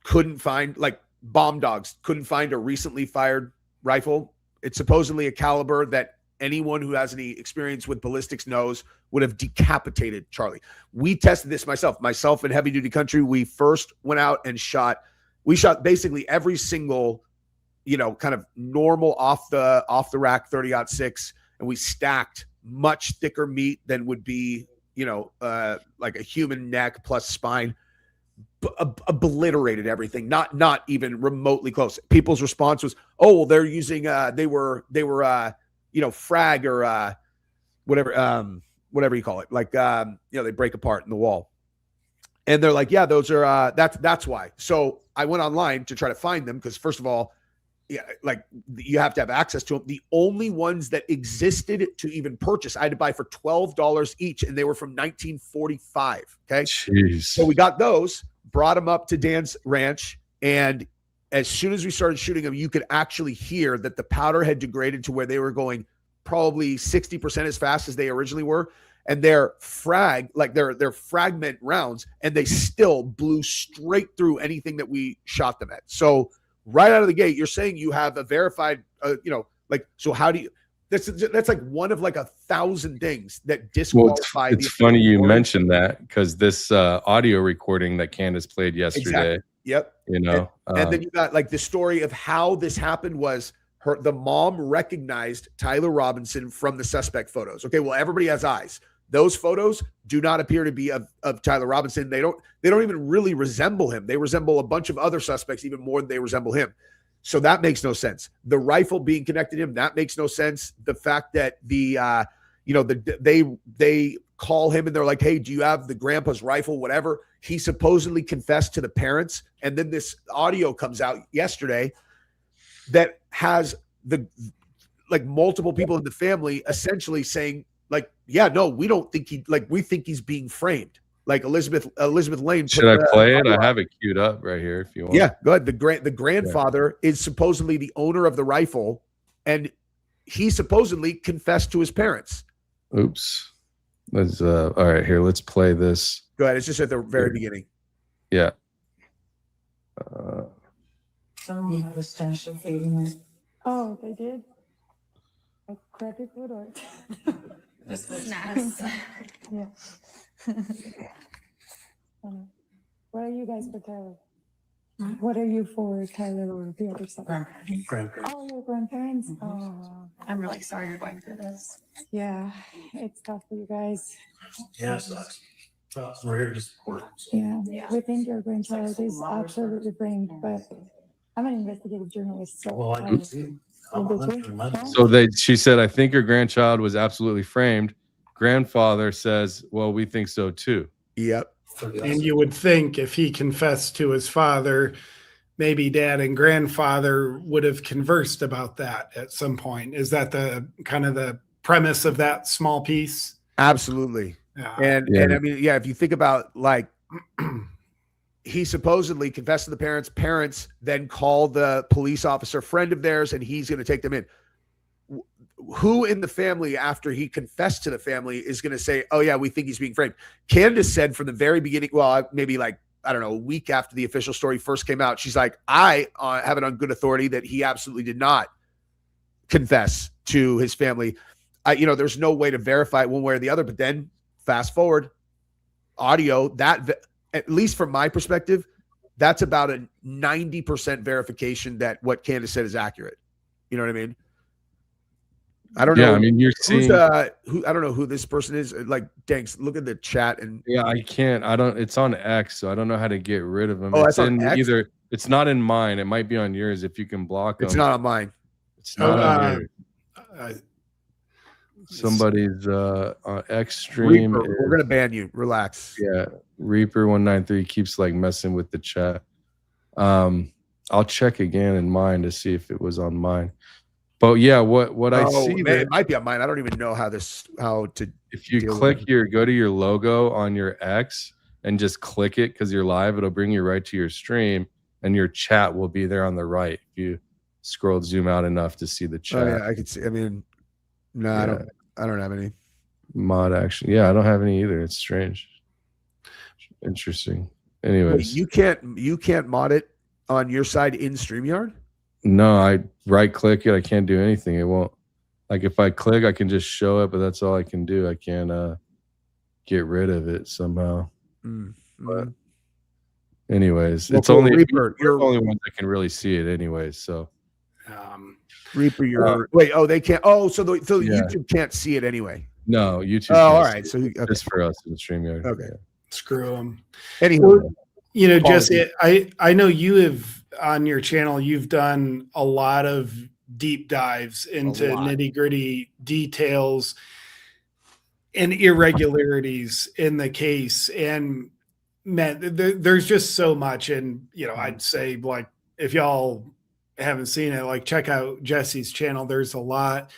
couldn't find, like bomb dogs couldn't find a recently fired rifle. It's supposedly a caliber that anyone who has any experience with ballistics knows would have decapitated Charlie. We tested this myself in heavy duty country. We first went out and shot basically every single, kind of normal off the rack 30-06, and we stacked much thicker meat than would be, like a human neck plus spine. Obliterated everything, not even remotely close. People's response was, oh, well, they're using they were frag or whatever you call it, like they break apart in the wall, and they're like, yeah, those are that's why. So I went online to try to find them, because first of all, like you have to have access to them. The only ones that existed to even purchase, I had to buy for $12 each, and they were from 1945. Okay, jeez. So we got those, brought them up to Dan's ranch, and as soon as we started shooting them, you could actually hear that the powder had degraded to where they were going probably 60% as fast as they originally were, and they're fragment rounds, and they still blew straight through anything that we shot them at. So right out of the gate, you're saying you have a verified, so how do you? That's like one of like 1,000 things that disqualify. Well, it's funny you mentioned that, because this audio recording that Candace played yesterday. Exactly. Yep. And then you got like the story of how this happened was the mom recognized Tyler Robinson from the suspect photos. Okay, well, everybody has eyes. Those photos do not appear to be of Tyler Robinson. They don't even really resemble him. They resemble a bunch of other suspects even more than they resemble him. So that makes no sense. The rifle being connected to him, that makes no sense. The fact that they call him and they're like, hey, do you have the grandpa's rifle, whatever. He supposedly confessed to the parents. And then this audio comes out yesterday that has multiple people in the family essentially saying, like, yeah, no, we don't think we think he's being framed. Like Elizabeth Lane. Should I play it? I have it queued up right here if you want. Yeah, go ahead. The grandfather is supposedly the owner of the rifle, and he supposedly confessed to his parents. Oops. Let's all right, here, let's play this. Go ahead. It's just at the very beginning. Yeah. Someone have a stash of favors. Oh, they did? A credit or This was nice. yeah. What are you guys for Tyler? What are you for Tyler or the other side? Grandparents. Oh, your grandparents? Oh, I'm really sorry you're going through this. yeah, it's tough for you guys. Yeah, it sucks. Well, we're here to support them. So. Yeah, we think your grandchild is absolutely brained, but I'm an investigative journalist, so. Well, I do too. So she said, I think your grandchild was absolutely framed. Grandfather says, well, we think so too. Yep. And you would think if he confessed to his father, maybe dad and grandfather would have conversed about that at some point. Is that the kind of the premise of that small piece? Absolutely. Yeah. And I mean, yeah, if you think about like he supposedly confessed to the parents, parents then call the police officer friend of theirs, and he's going to take them in. Who in the family, after he confessed to the family, is going to say, oh yeah, we think he's being framed? Candace said from the very beginning, well, maybe like, I don't know, a week after the official story first came out, she's like, I have it on good authority that he absolutely did not confess to his family. There's no way to verify it one way or the other. But then fast forward, audio, that, at least from my perspective, that's about a 90% verification that what Candace said is accurate. You know what I mean? I don't know. Yeah, I mean, you're seeing I don't know who this person is. Like, Danks, look at the chat and yeah, I can't. I don't. It's on X, so I don't know how to get rid of them. Oh, It's that's on in X? either. It's not in mine. It might be on yours if you can block them. it's not on mine. It's not on yours. Uh, Somebody's on X stream. Reaper, we're gonna ban you. Relax. Yeah, Reaper 193 keeps like messing with the chat. I'll check again in mine to see if it was on mine. But yeah, what I see man, there, it might be on mine. I don't even know how to. if you deal with click it. go to your logo on your X and just click it because you're live, it'll bring you right to your stream, and your chat will be there on the right. If you zoom out enough to see the chat. Oh yeah, I could see. I mean, no, Yeah. I don't have any. Mod action. Yeah, I don't have any either. It's strange. Interesting. Wait, Anyways, you can't mod it on your side in StreamYard? no, I right click it. I can't do anything. It won't. Like if I click, I can just show it, but that's all I can do. I can't get rid of it somehow. But anyways, Well, it's cool. only Reaper, you're the only ones that can really see it anyways. So Reaper, wait. Oh, they can't. Oh, so Yeah. YouTube can't see it anyway. no, YouTube. Oh, can't all see right. it. So okay. Just for us in the StreamYard. Okay. screw them. Anyhow, Jesse, I know you have on your channel, you've done a lot of deep dives into nitty gritty details and irregularities in the case. And man, there's just so much. And, I'd say like, if y'all haven't seen it, like check out Jesse's channel. There's a lot.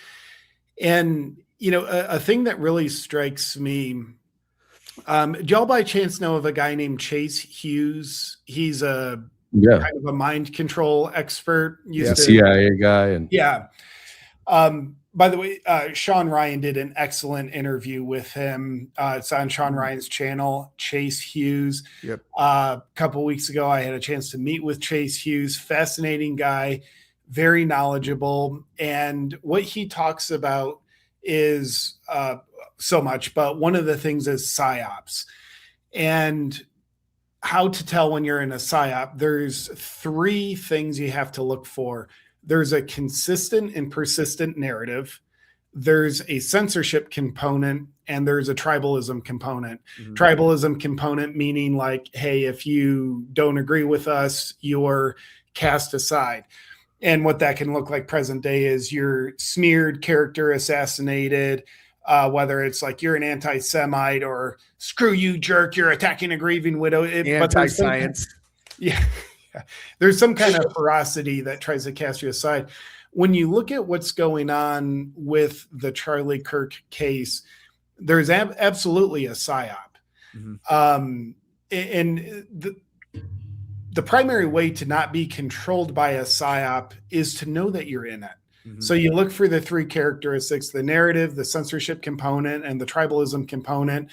And, a thing that really strikes me, do y'all by chance know of a guy named Chase Hughes? He's kind of a mind control expert. CIA guy. And yeah. By the way, Sean Ryan did an excellent interview with him. It's on Sean Ryan's channel, Chase Hughes. Yep. A couple of weeks ago, I had a chance to meet with Chase Hughes. Fascinating guy, very knowledgeable. And what he talks about is so much, but one of the things is psyops. And how to tell when you're in a psyop. There's 3 things you have to look for. There's a consistent and persistent narrative. There's a censorship component, and there's a tribalism component. Mm-hmm. Tribalism component meaning like, hey, if you don't agree with us, you're cast aside. And what that can look like present day is you're smeared, character assassinated, whether it's like you're an anti-Semite or screw you, jerk, you're attacking a grieving widow. Anti-science. Yeah. There's some kind of ferocity that tries to cast you aside. When you look at what's going on with the Charlie Kirk case, there's absolutely a psyop. Mm-hmm. And the primary way to not be controlled by a psyop is to know that you're in it. Mm-hmm. So you look for the 3 characteristics: the narrative, the censorship component, and the tribalism component.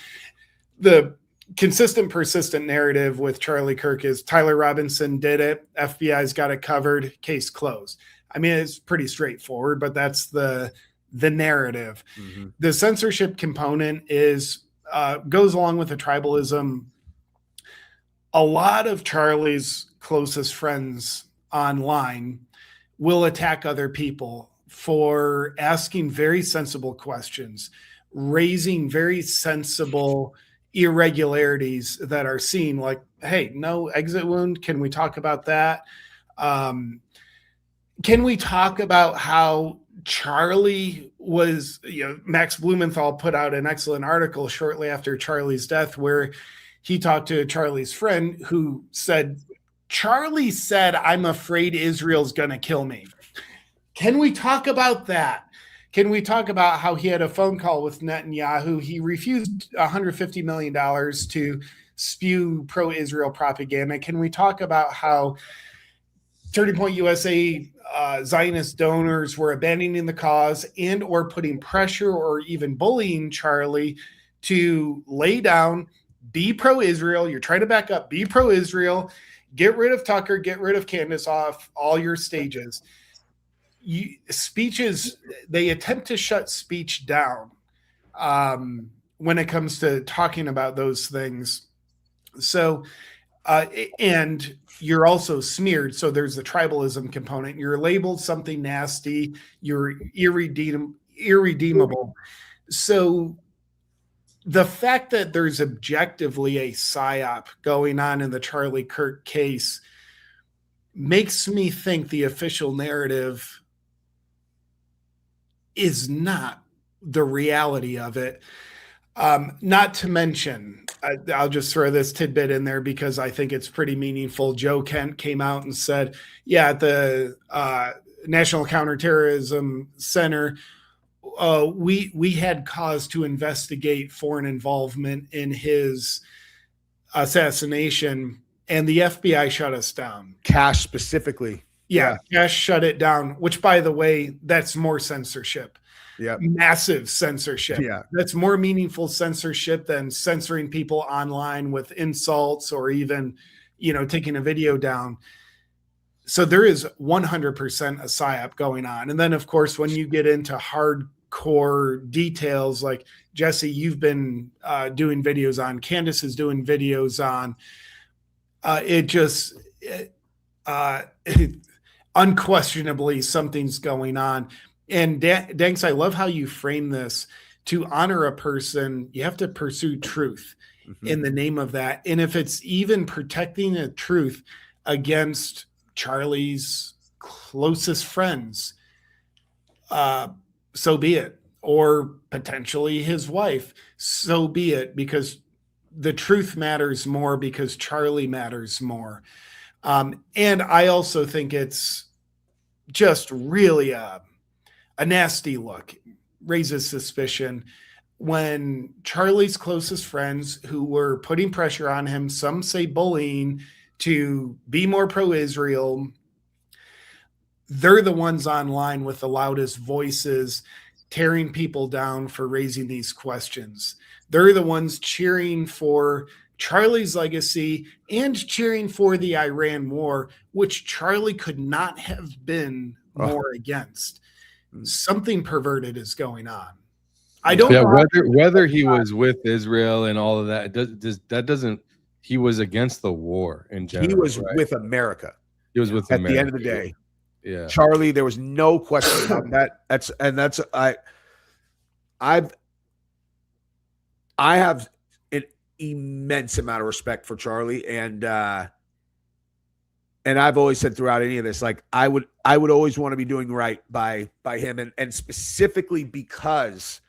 The consistent, persistent narrative with Charlie Kirk is Tyler Robinson did it. FBI's got it covered. Case closed. I mean, it's pretty straightforward, but that's the narrative. Mm-hmm. The censorship component is goes along with the tribalism. A lot of Charlie's closest friends online will attack other people for asking very sensible questions, raising very sensible irregularities that are seen, like, hey, no exit wound. Can we talk about that? Can we talk about how Charlie was, Max Blumenthal put out an excellent article shortly after Charlie's death where he talked to Charlie's friend who said Charlie said, "I'm afraid Israel's going to kill me." Can we talk about that? Can we talk about how he had a phone call with Netanyahu? He refused $150 million to spew pro-Israel propaganda. Can we talk about how Turning Point USA Zionist donors were abandoning the cause and or putting pressure or even bullying Charlie to lay down, be pro-Israel? You're trying to back up, be pro-Israel, get rid of Tucker, get rid of Candace off all your stages. Speeches, they attempt to shut speech down when it comes to talking about those things. So, and you're also smeared. So there's the tribalism component. You're labeled something nasty. You're irredeemable. So the fact that there's objectively a psyop going on in the Charlie Kirk case makes me think the official narrative is not the reality of it. Not to mention, I'll just throw this tidbit in there because I think it's pretty meaningful. Joe Kent came out and said, yeah, at the National Counterterrorism Center, we had cause to investigate foreign involvement in his assassination, and the FBI shut us down. Cash specifically. Yeah, Cash shut it down, which, by the way, that's more censorship. Yeah. Massive censorship. Yeah. That's more meaningful censorship than censoring people online with insults or even, taking a video down. So there is 100% a psyop going on. And then, of course, when you get into hardcore details, like Jesse, you've been doing videos on, Candace is doing videos on, unquestionably something's going on. And Danks, I love how you frame this. To honor a person, you have to pursue truth in the name of that. And if it's even protecting the truth against Charlie's closest friends, so be it. Or potentially his wife, so be it, because the truth matters more, because Charlie matters more. And I also think it's just really a nasty look, raises suspicion when Charlie's closest friends, who were putting pressure on him, some say bullying, to be more pro-Israel, they're the ones online with the loudest voices, tearing people down for raising these questions. They're the ones cheering for Charlie's legacy and cheering for the Iran war, which Charlie could not have been more against. Something perverted is going on. I don't know whether he was with Israel and all of that. That doesn't. He was against the war in general. He was right? with America. He was with at America. the end of the day. Yeah, Charlie, there was no question about that. I have an immense amount of respect for Charlie, and I've always said throughout any of this, like I would always want to be doing right by him, and specifically because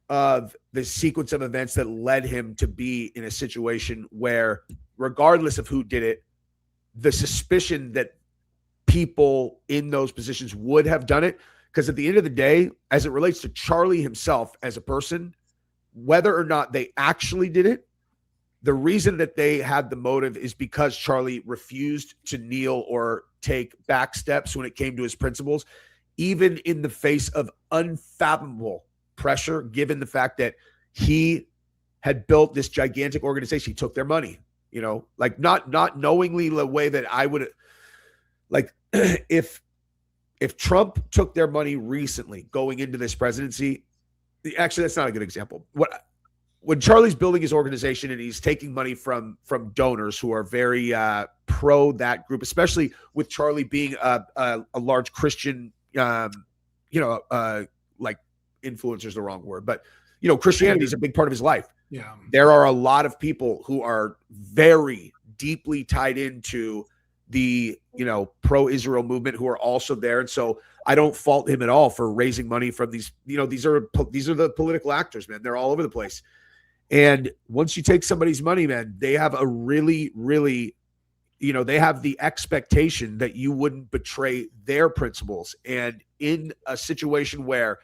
of the sequence of events that led him to be in a situation where, regardless of who did it, the suspicion that people in those positions would have done it. Because at the end of the day, as it relates to Charlie himself as a person, whether or not they actually did it, the reason that they had the motive is because Charlie refused to kneel or take back steps when it came to his principles, even in the face of unfathomable pressure, given the fact that he had built this gigantic organization. He took their money, like not knowingly, the way that I would, like, if Trump took their money recently going into this presidency, actually, that's not a good example. When Charlie's building his organization and he's taking money from donors who are very pro that group, especially with Charlie being a large Christian, like influencer is the wrong word, but Christianity is a big part of his life. Yeah, there are a lot of people who are very deeply tied into the pro-Israel movement who are also there, and so I don't fault him at all for raising money from these. These are the political actors, man. They're all over the place. And once you take somebody's money, man, they have a really, really they have the expectation that you wouldn't betray their principles. And in a situation where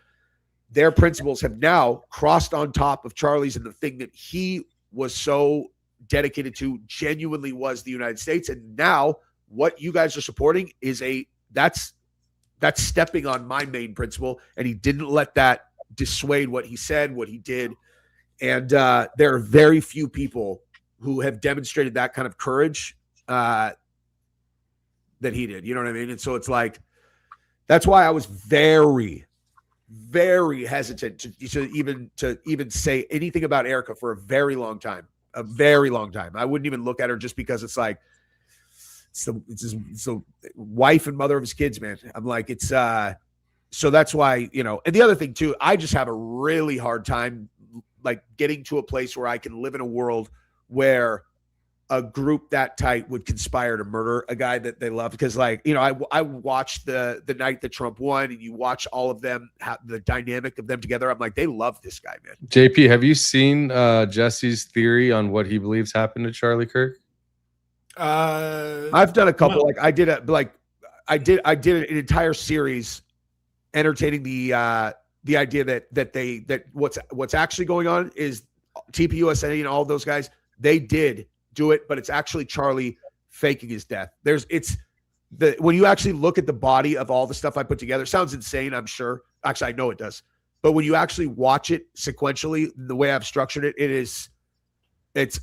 their principles have now crossed on top of Charlie's, and the thing that he was so dedicated to genuinely was the United States. And now what you guys are supporting is that's stepping on my main principle. And he didn't let that dissuade what he said, what he did. And there are very few people who have demonstrated that kind of courage that he did. You know what I mean? And so it's like, that's why I was very, very hesitant to even say anything about Erica for a very long time. I wouldn't even look at her, just because it's like, it's the wife and mother of his kids, man. I'm like, it's so that's why, and the other thing too, I just have a really hard time like getting to a place where I can live in a world where a group that tight would conspire to murder a guy that they love. Because I watched the night that Trump won, and you watch all of them, the dynamic of them together. I'm like, they love this guy, man. JP, have you seen Jesse's theory on what he believes happened to Charlie Kirk? I've done a couple. No. Like I did an entire series entertaining the idea that what's actually going on is TPUSA and all those guys, they did do it, but it's actually Charlie faking his death. When you actually look at the body of all the stuff I put together, it sounds insane, I'm sure. Actually, I know it does. But when you actually watch it sequentially, the way I've structured it, it's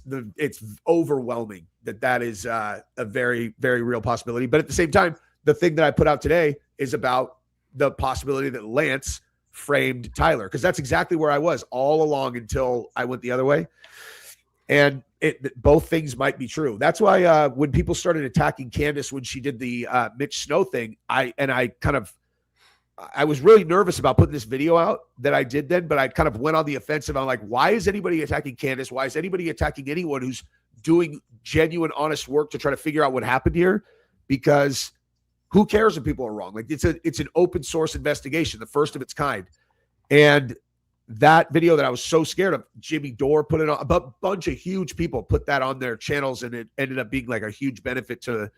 overwhelming that is a very, very real possibility. But at the same time, the thing that I put out today is about the possibility that Lance framed Tyler, because that's exactly where I was all along until I went the other way. And both things might be true. That's why when people started attacking Candace when she did the Mitch Snow thing, I was really nervous about putting this video out that I did then, but I kind of went on the offensive. I'm like, why is anybody attacking Candace? Why is anybody attacking anyone who's doing genuine, honest work to try to figure out what happened here? Because who cares if people are wrong? Like, it's an open source investigation, the first of its kind. And that video that I was so scared of, Jimmy Dore put it on, a bunch of huge people put that on their channels, and it ended up being like a huge benefit to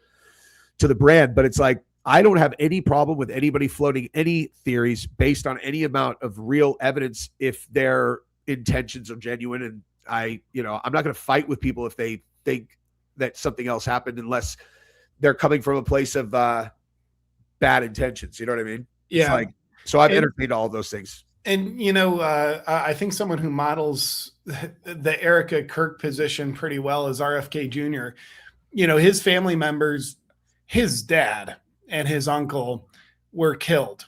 the brand. But it's like, I don't have any problem with anybody floating any theories based on any amount of real evidence if their intentions are genuine. And I'm not going to fight with people if they think that something else happened, unless they're coming from a place of bad intentions. You know what I mean? Yeah. So I've entertained all of those things. And, I think someone who models the Erica Kirk position pretty well is RFK Jr. His family members, his dad and his uncle were killed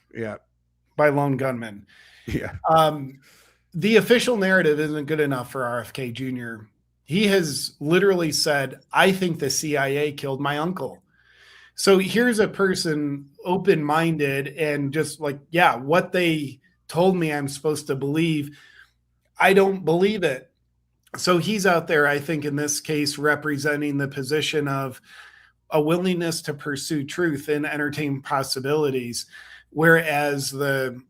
by lone gunmen. Yeah. The official narrative isn't good enough for RFK Jr. He has literally said, I think the CIA killed my uncle. So here's a person open-minded and just like, yeah, what they told me I'm supposed to believe, I don't believe it. So he's out there, I think, in this case, representing the position of a willingness to pursue truth and entertain possibilities, whereas the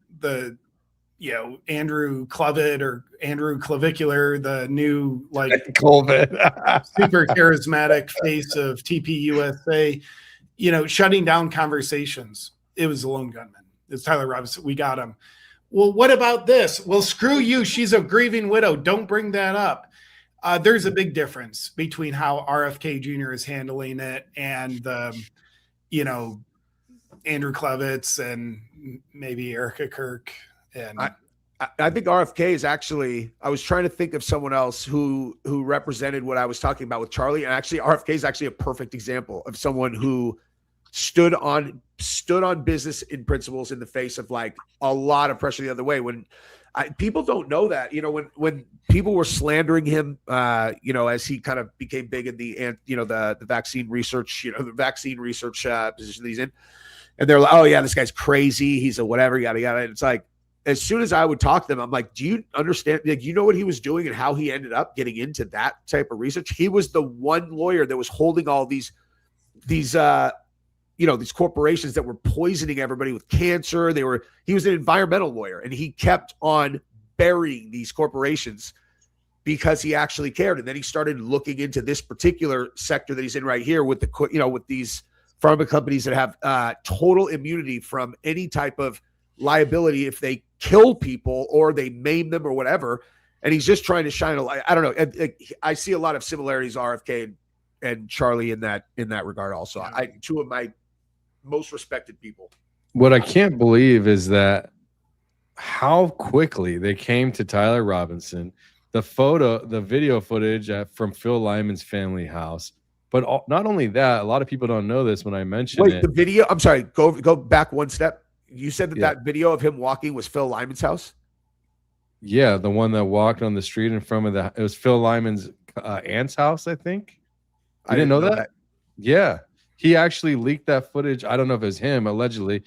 Andrew Clevitt or Andrew Clavicular, the new super charismatic face of TPUSA, shutting down conversations. It was a lone gunman. It's Tyler Robinson. We got him. Well, what about this? Well, screw you. She's a grieving widow. Don't bring that up. There's a big difference between how RFK Jr. is handling it and Andrew Clevitz and maybe Erica Kirk. And I think RFK is actually, I was trying to think of someone else who represented what I was talking about with Charlie. And actually, RFK is actually a perfect example of someone who stood on business in principles in the face of like a lot of pressure the other way. When people don't know that, when people were slandering him, as he kind of became big in the vaccine research, position that he's in, and they're like, oh yeah, this guy's crazy. He's a whatever, yada, yada. And it's like, as soon as I would talk to them, I'm like, do you understand? Like, you know what he was doing and how he ended up getting into that type of research? He was the one lawyer that was holding all these corporations that were poisoning everybody with cancer. He was an environmental lawyer, and he kept on burying these corporations because he actually cared. And then he started looking into this particular sector that he's in right here with with these pharma companies that have total immunity from any type of liability if they kill people or they maim them or whatever. And he's just trying to shine a light. I don't know. I see a lot of similarities, RFK and Charlie in that regard. Also, two of my most respected people. What I can't believe is that how quickly they came to Tyler Robinson, the video footage from Phil Lyman's family house. But not only that, a lot of people don't know this when I mention it. The video, I'm sorry, go back one step. You said that video of him walking was Phil Lyman's house? Yeah, the one that walked on the street in front of it was Phil Lyman's aunt's house, I think. I didn't know that. Yeah. He actually leaked that footage. I don't know if it was him, allegedly.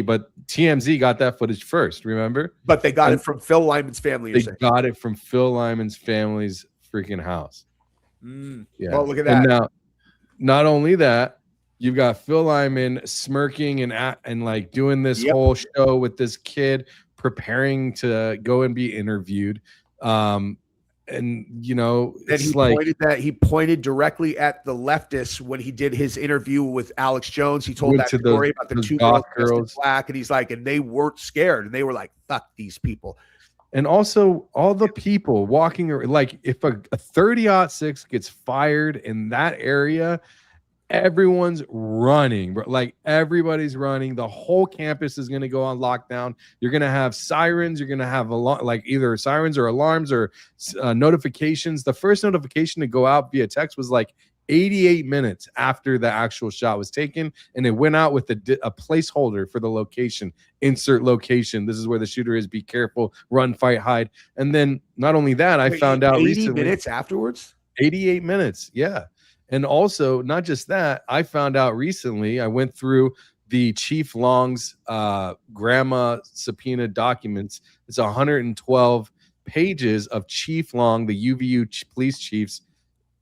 But TMZ got that footage first, remember? But they got it from Phil Lyman's family. They got it from Phil Lyman's family's freaking house. Yeah. Well, look at that. And now, not only that, you've got Phil Lyman smirking and like doing this whole show with this kid preparing to go and be interviewed. And it's he pointed directly at the leftists when he did his interview with Alex Jones. He told that story about the two girls black, and he's like, and they weren't scared, and they were like, "Fuck these people." And also, all the people walking, like, if a 30-06 gets fired in that area, everyone's running. Like, everybody's running. The whole campus is going to go on lockdown. You're going to have sirens. You're going to have either sirens or alarms or notifications. The first notification to go out via text was like 88 minutes after the actual shot was taken, and it went out with a placeholder for the location. Insert location. This is where the shooter is. Be careful. Run, fight, hide. And then not only that, I found out 80 recently. minutes afterwards? 88 minutes. Yeah. And also, not just that, I found out recently, I went through the Chief Long's GRAMA subpoena documents. It's 112 pages of Chief Long, the UVU police chief's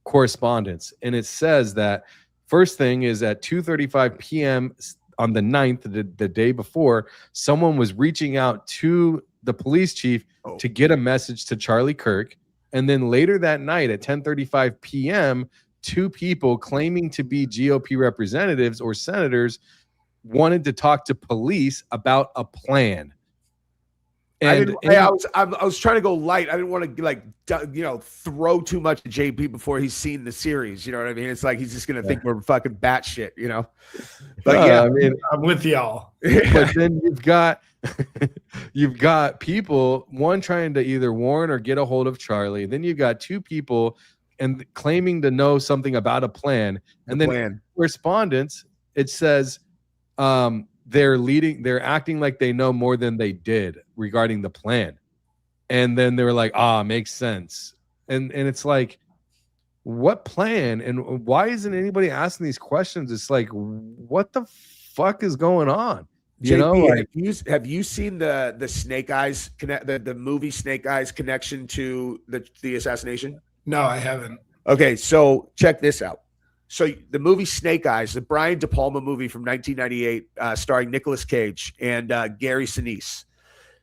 correspondence. And it says that first thing is at 2:35 p.m. on the 9th, the day before, someone was reaching out to the police chief to get a message to Charlie Kirk. And then later that night at 10:35 p.m., two people claiming to be GOP representatives or senators wanted to talk to police about a plan. And I was trying to go light. I didn't want to throw too much at JP before he's seen the series. You know what I mean? It's like he's just gonna think we're fucking batshit, you know. But I mean, I'm with y'all. But then you've got people, one trying to either warn or get a hold of Charlie. Then you've got two people and claiming to know something about a plan. And then correspondence, it says they're acting like they know more than they did regarding the plan. And then they were like, makes sense. And it's like, what plan? And why isn't anybody asking these questions? It's like, what the fuck is going on? You know, like, have you seen the Snake Eyes the movie Snake Eyes connection to the assassination? No, I haven't. Okay, so check this out. So the movie Snake Eyes, the Brian De Palma movie from 1998, starring Nicolas Cage and Gary Sinise.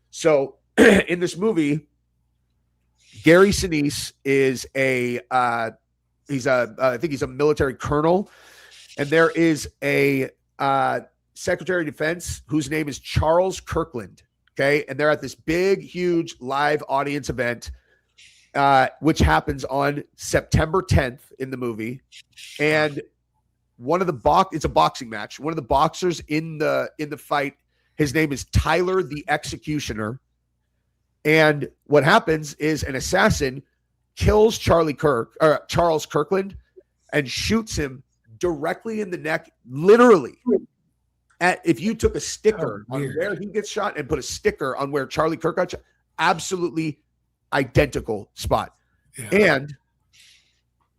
So in this movie, Gary Sinise is I think he's a military colonel, and there is a Secretary of Defense whose name is Charles Kirkland. Okay, and they're at this big, huge live audience event. Which happens on September 10th in the movie, and it's a boxing match. One of the boxers in the fight, his name is Tyler the Executioner, and what happens is an assassin kills Charles Kirkland and shoots him directly in the neck, literally. If you took a sticker on where he gets shot and put a sticker on where Charlie Kirk got shot, absolutely identical spot. And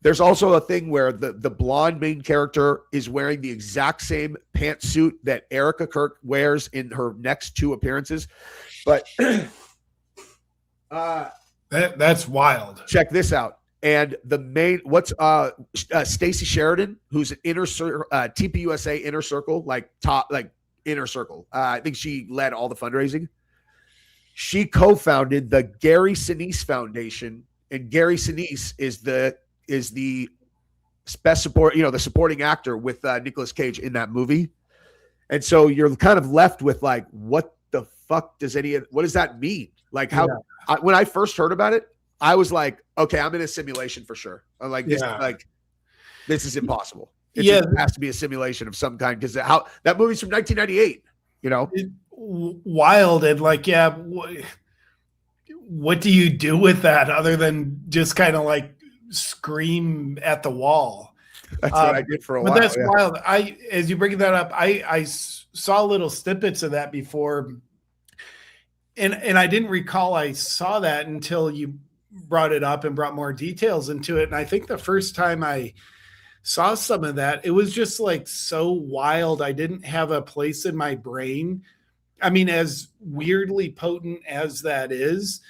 there's also a thing where the blonde main character is wearing the exact same pantsuit that Erica Kirk wears in her next two appearances. But that's wild. Check this out. And Stacey Sheridan, who's an TPUSA inner circle, inner circle. I think she led all the fundraising. She co-founded the Gary Sinise Foundation and Gary Sinise is the best support, the supporting actor with Nicolas Cage in that movie. And so you're kind of left with like, what the fuck what does that mean? Like how, when I first heard about it, I was like, okay, I'm in a simulation for sure. I'm like, this is impossible. It has to be a simulation of some kind, because how that movie's from 1998, wild. And like, what do you do with that other than just kind of like scream at the wall? That's what I did for a while. But that's wild. As you bring that up, I saw little snippets of that before, and I didn't recall I saw that until you brought it up and brought more details into it. And I think the first time I saw some of that, it was just like so wild. I didn't have a place in my brain. I mean, as weirdly potent as that is,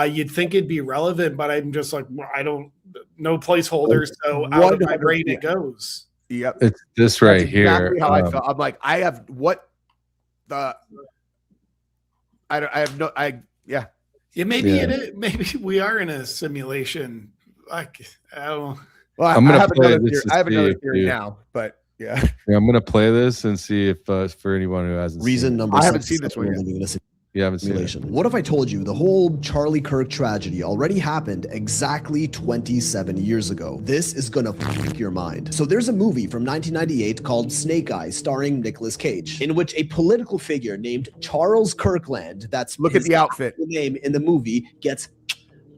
you'd think it'd be relevant, but I'm just like, no placeholder. So out of my brain it goes. Yep. It's this right That's here. exactly how I felt. I'm like, I have Maybe it is. Maybe we are in a simulation. Like, I don't know. Well, I have another theory now, but yeah, I'm gonna play this and see if for anyone who hasn't Reason seen number I haven't seen this one yet. You haven't seen it. What if I told you the whole Charlie Kirk tragedy already happened exactly 27 years ago? This is gonna freak your mind. So there's a movie from 1998 called Snake Eyes, starring Nicolas Cage, in which a political figure named Charles Kirkland, look at the outfit, name in the movie, gets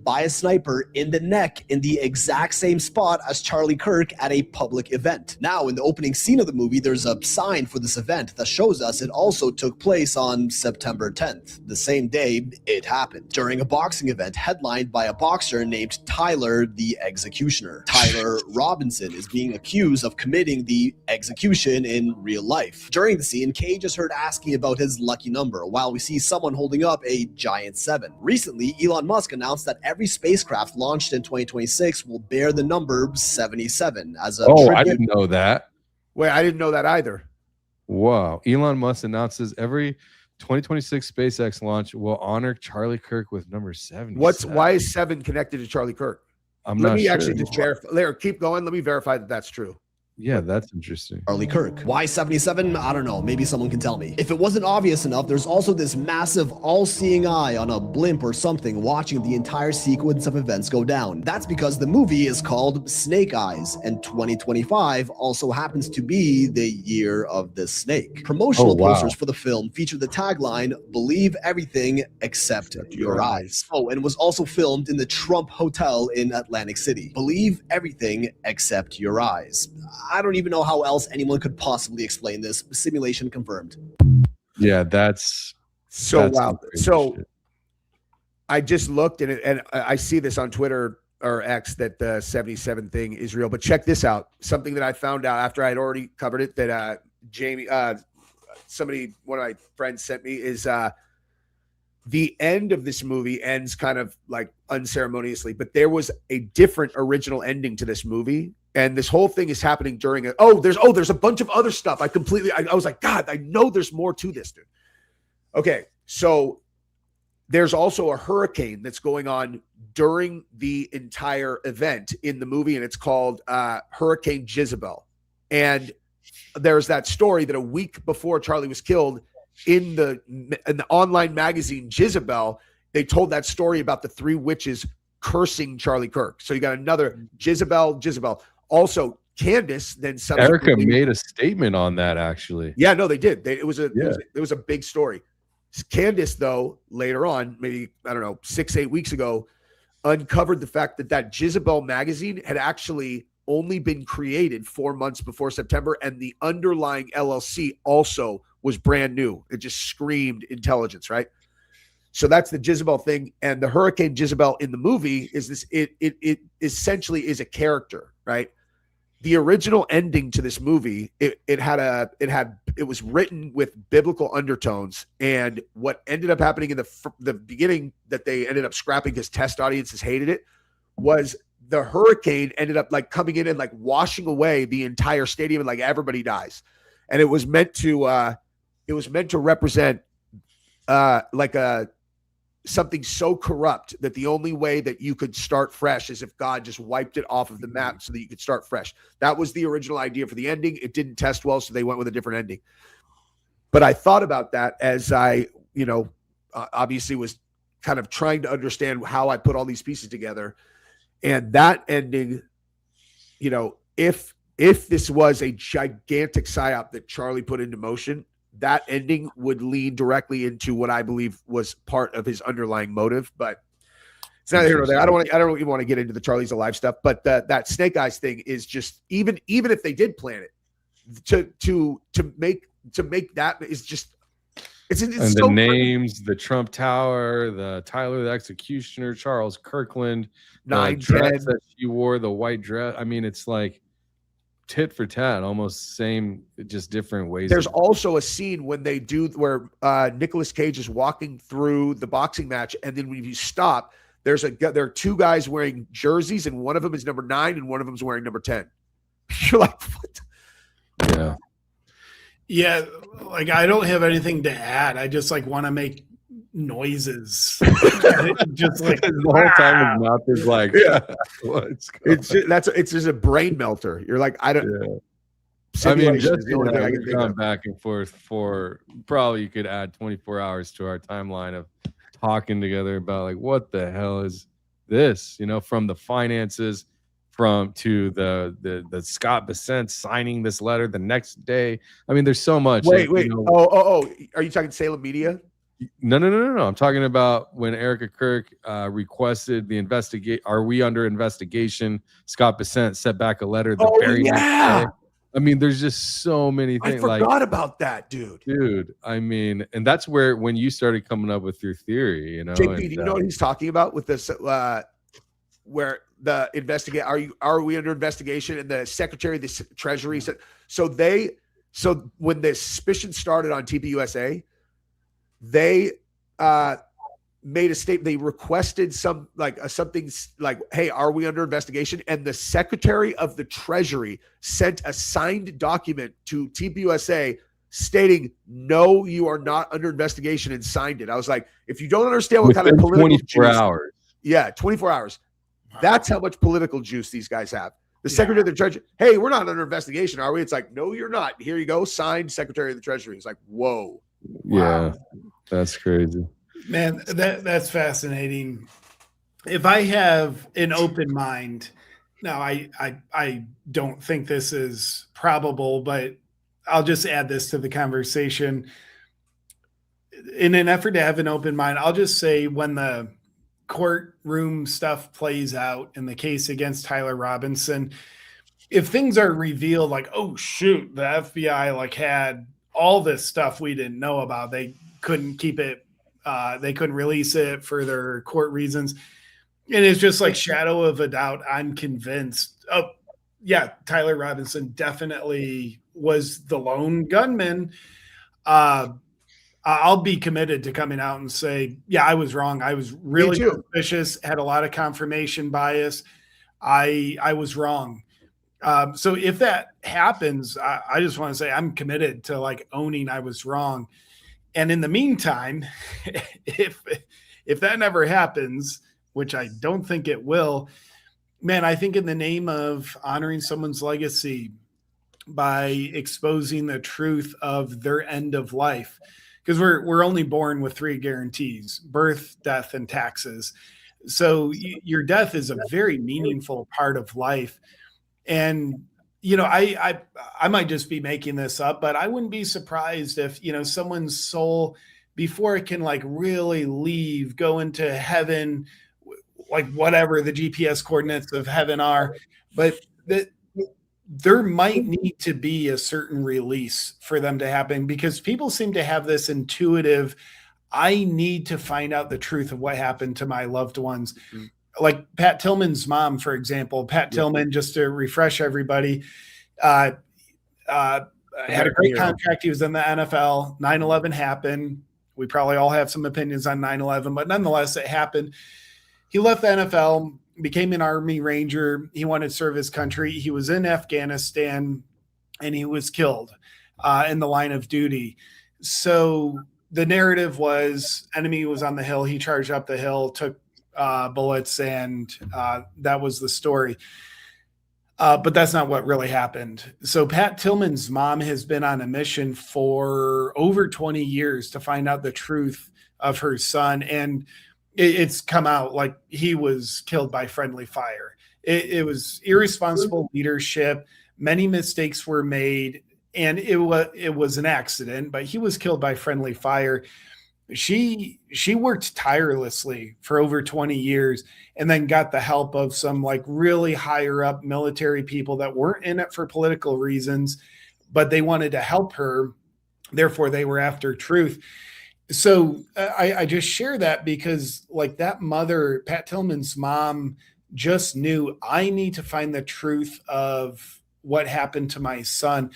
by a sniper in the neck in the exact same spot as Charlie Kirk at a public event. Now, in the opening scene of the movie, there's a sign for this event that shows us it also took place on September 10th, the same day it happened, during a boxing event headlined by a boxer named Tyler the Executioner. Tyler Robinson is being accused of committing the execution in real life. During the scene, Cage is heard asking about his lucky number, while we see someone holding up a giant 7. Recently, Elon Musk announced that every spacecraft launched in 2026 will bear the number 77 as a tribute. I didn't know that. Wait, I didn't know that either. Wow. Elon Musk announces every 2026 SpaceX launch will honor Charlie Kirk with number 7. Why is 7 connected to Charlie Kirk? Let me actually just verify. Larry, keep going. Let me verify that that's true. Yeah, that's interesting. Charlie Kirk. Why 77? I don't know. Maybe someone can tell me. If it wasn't obvious enough, there's also this massive all-seeing eye on a blimp or something watching the entire sequence of events go down. That's because the movie is called Snake Eyes, and 2025 also happens to be the year of the snake. Promotional posters for the film feature the tagline, "Believe everything except your eyes." Oh, and it was also filmed in the Trump Hotel in Atlantic City. Believe everything except your eyes. I don't even know how else anyone could possibly explain this. Simulation confirmed. Yeah, that's wild. So I just looked and I see this on Twitter or X that the 77 thing is real. But check this out. Something that I found out after I had already covered it that one of my friends sent me is the end of this movie ends kind of like unceremoniously, but there was a different original ending to this movie. And this whole thing is happening during it. There's a bunch of other stuff. I was like, God, I know there's more to this, dude. Okay. So there's also a hurricane that's going on during the entire event in the movie. And it's called Hurricane Jezebel. And there's that story that a week before Charlie was killed in the online magazine Jezebel, they told that story about the 3 witches cursing Charlie Kirk. So you got another Jezebel. Also, Candace then Erica made a statement on that, actually. Yeah, no, they did. It was a big story. Candace, though, later on, maybe, I don't know, 6-8 weeks ago, uncovered the fact that Jezebel magazine had actually only been created 4 months before September, and the underlying LLC also was brand new. It just screamed intelligence, right? So that's the Jezebel thing. And the Hurricane Jezebel in the movie is this, it essentially is a character, right? The original ending to this movie, it was written with biblical undertones, and what ended up happening in the beginning that they ended up scrapping because test audiences hated it was the hurricane ended up like coming in and like washing away the entire stadium and like everybody dies, and it was meant to represent like a something so corrupt that the only way that you could start fresh is if God just wiped it off of the map so that you could start fresh. That was the original idea for the ending. It didn't test well, so they went with a different ending. But I thought about that as I, obviously was kind of trying to understand how I put all these pieces together. And that ending, if this was a gigantic psyop that Charlie put into motion, that ending would lead directly into what I believe was part of his underlying motive. But it's not here nor there. I don't even want to get into the Charlie's alive stuff. But that Snake Eyes thing is just even if they did plan it to make that is just it's and so the names, the Trump Tower, the Tyler the Executioner, Charles Kirkland, 9, dress 10. that she wore, the white dress. I mean, it's like tit for tat, almost same, just different ways. There's also a scene when they do where Nicolas Cage is walking through the boxing match, and then when you stop, there are two guys wearing jerseys, and one of them is number 9, and one of them is wearing number 10. You're like, what? Yeah. Yeah, like I don't have anything to add. I just want to make noises. Just like the whole time his mouth is like, yeah. What's It's just a brain melter. You're like, I don't. Yeah. I mean, just we've gone back and forth for probably you could add 24 hours to our timeline of talking together about like what the hell is this? From the finances, to the Scott Bessent signing this letter the next day. I mean, there's so much. Wait. Oh, are you talking Salem Media? No. I'm talking about when Erica Kirk requested the investigate. Are we under investigation? Scott Bessent sent back a letter the very next day. I mean, there's just so many things. I forgot about that, dude. I mean, and that's when you started coming up with your theory, JP, do you know what he's talking about with this? Where the investigate? Are we under investigation? And the Secretary of the Treasury said so. When the suspicion started on TPUSA, they made a statement. They requested something like, "Hey, are we under investigation?" And the Secretary of the Treasury sent a signed document to TPUSA stating, "No, you are not under investigation," and signed it. I was like, if you don't understand what kind of political 24 juice, hours. Yeah, 24 hours. That's how much political juice these guys have. The Secretary of the Treasury, hey, we're not under investigation, are we? It's like, no, you're not. Here you go, signed Secretary of the Treasury. It's like, whoa. Yeah, wow. That's crazy. Man, that's fascinating. If I have an open mind, now I don't think this is probable, but I'll just add this to the conversation. In an effort to have an open mind, I'll just say when the courtroom stuff plays out in the case against Tyler Robinson, if things are revealed like, oh shoot, the FBI had all this stuff we didn't know about, they couldn't keep it, they couldn't release it for their court reasons, and it's just shadow of a doubt, I'm convinced, oh yeah, Tyler Robinson definitely was the lone gunman, I'll be committed to coming out and say, yeah, I was wrong. I was really suspicious, had a lot of confirmation bias. I was wrong. So if that happens, I just want to say I'm committed to owning I was wrong. And in the meantime, if that never happens, which I don't think it will, man, I think in the name of honoring someone's legacy by exposing the truth of their end of life, because we're only born with 3 guarantees: birth, death, and taxes. So your death is a very meaningful part of life. And, I might just be making this up, but I wouldn't be surprised if, someone's soul, before it can really leave, go into heaven, whatever the GPS coordinates of heaven are, but there might need to be a certain release for them to happen, because people seem to have this intuitive, I need to find out the truth of what happened to my loved ones. Mm-hmm. Like Pat Tillman's mom, for example. Pat Tillman, just to refresh everybody, had a great contract. He was in the NFL. 9/11 happened. We probably all have some opinions on 9/11, but nonetheless, it happened. He left the NFL, became an Army Ranger. He wanted to serve his country. He was in Afghanistan, and he was killed in the line of duty. So the narrative was enemy was on the hill. He charged up the hill, took bullets, and that was the story. But that's not what really happened. So Pat Tillman's mom has been on a mission for over 20 years to find out the truth of her son. And it's come out like he was killed by friendly fire. It was irresponsible leadership. Many mistakes were made, and it was an accident, but he was killed by friendly fire. She worked tirelessly for over 20 years and then got the help of some like really higher up military people that weren't in it for political reasons, but they wanted to help her. Therefore, they were after truth. So I just share that because like that mother, Pat Tillman's mom, just knew I need to find the truth of what happened to my son.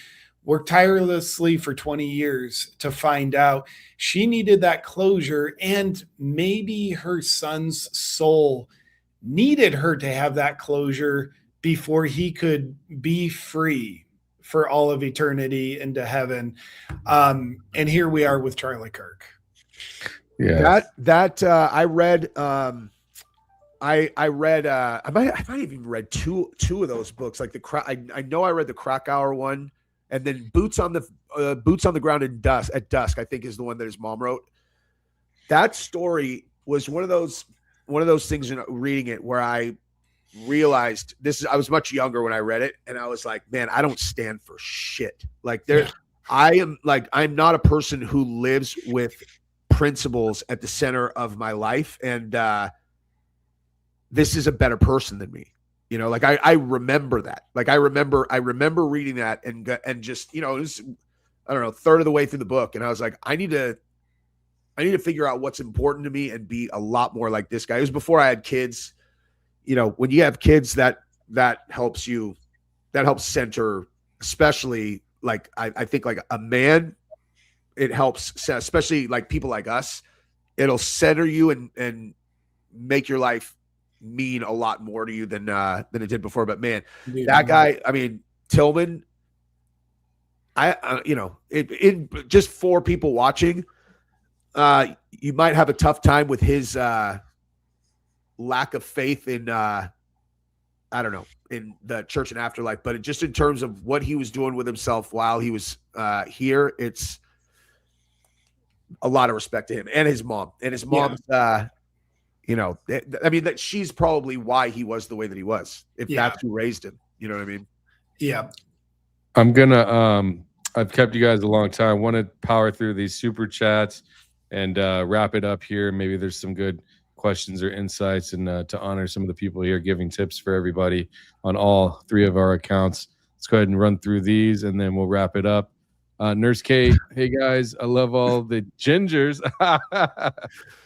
Worked tirelessly for 20 years to find out. She needed that closure, and maybe her son's soul needed her to have that closure before he could be free for all of eternity into heaven. And here we are with Charlie Kirk. Yeah. I read I might have even read two of those books. Like I know I read the Krakauer one, and then Boots on the Ground at Dusk, I think, is the one that his mom wrote. That story was one of those things in reading it where I realized I was much younger when I read it, and I was like, man, I don't stand for shit. Like I'm not a person who lives with principles at the center of my life, and this is a better person than me. You know, like I remember that. Like I remember reading that and just, you know, it was, I don't know, third of the way through the book, and I was like, I need to figure out what's important to me and be a lot more like this guy. It was before I had kids. You know, when you have kids, that helps center, especially like I think like a man, it helps, especially like people like us, it'll center you and make your life mean a lot more to you than it did before. But man, that guy, I mean, Tillman, it just for people watching, you might have a tough time with his lack of faith in I don't know, in the church and afterlife, but just in terms of what he was doing with himself while he was here, it's a lot of respect to him and his mom. And his mom's you know, I mean, that she's probably why he was the way that he was, if that's who raised him. You know what I mean? Yeah. I'm gonna I've kept you guys a long time. Want to power through these super chats and wrap it up here. Maybe there's some good questions or insights, and to honor some of the people here giving tips for everybody on all three of our accounts. Let's go ahead and run through these, and then we'll wrap it up. Nurse Kate, hey guys, I love all the gingers.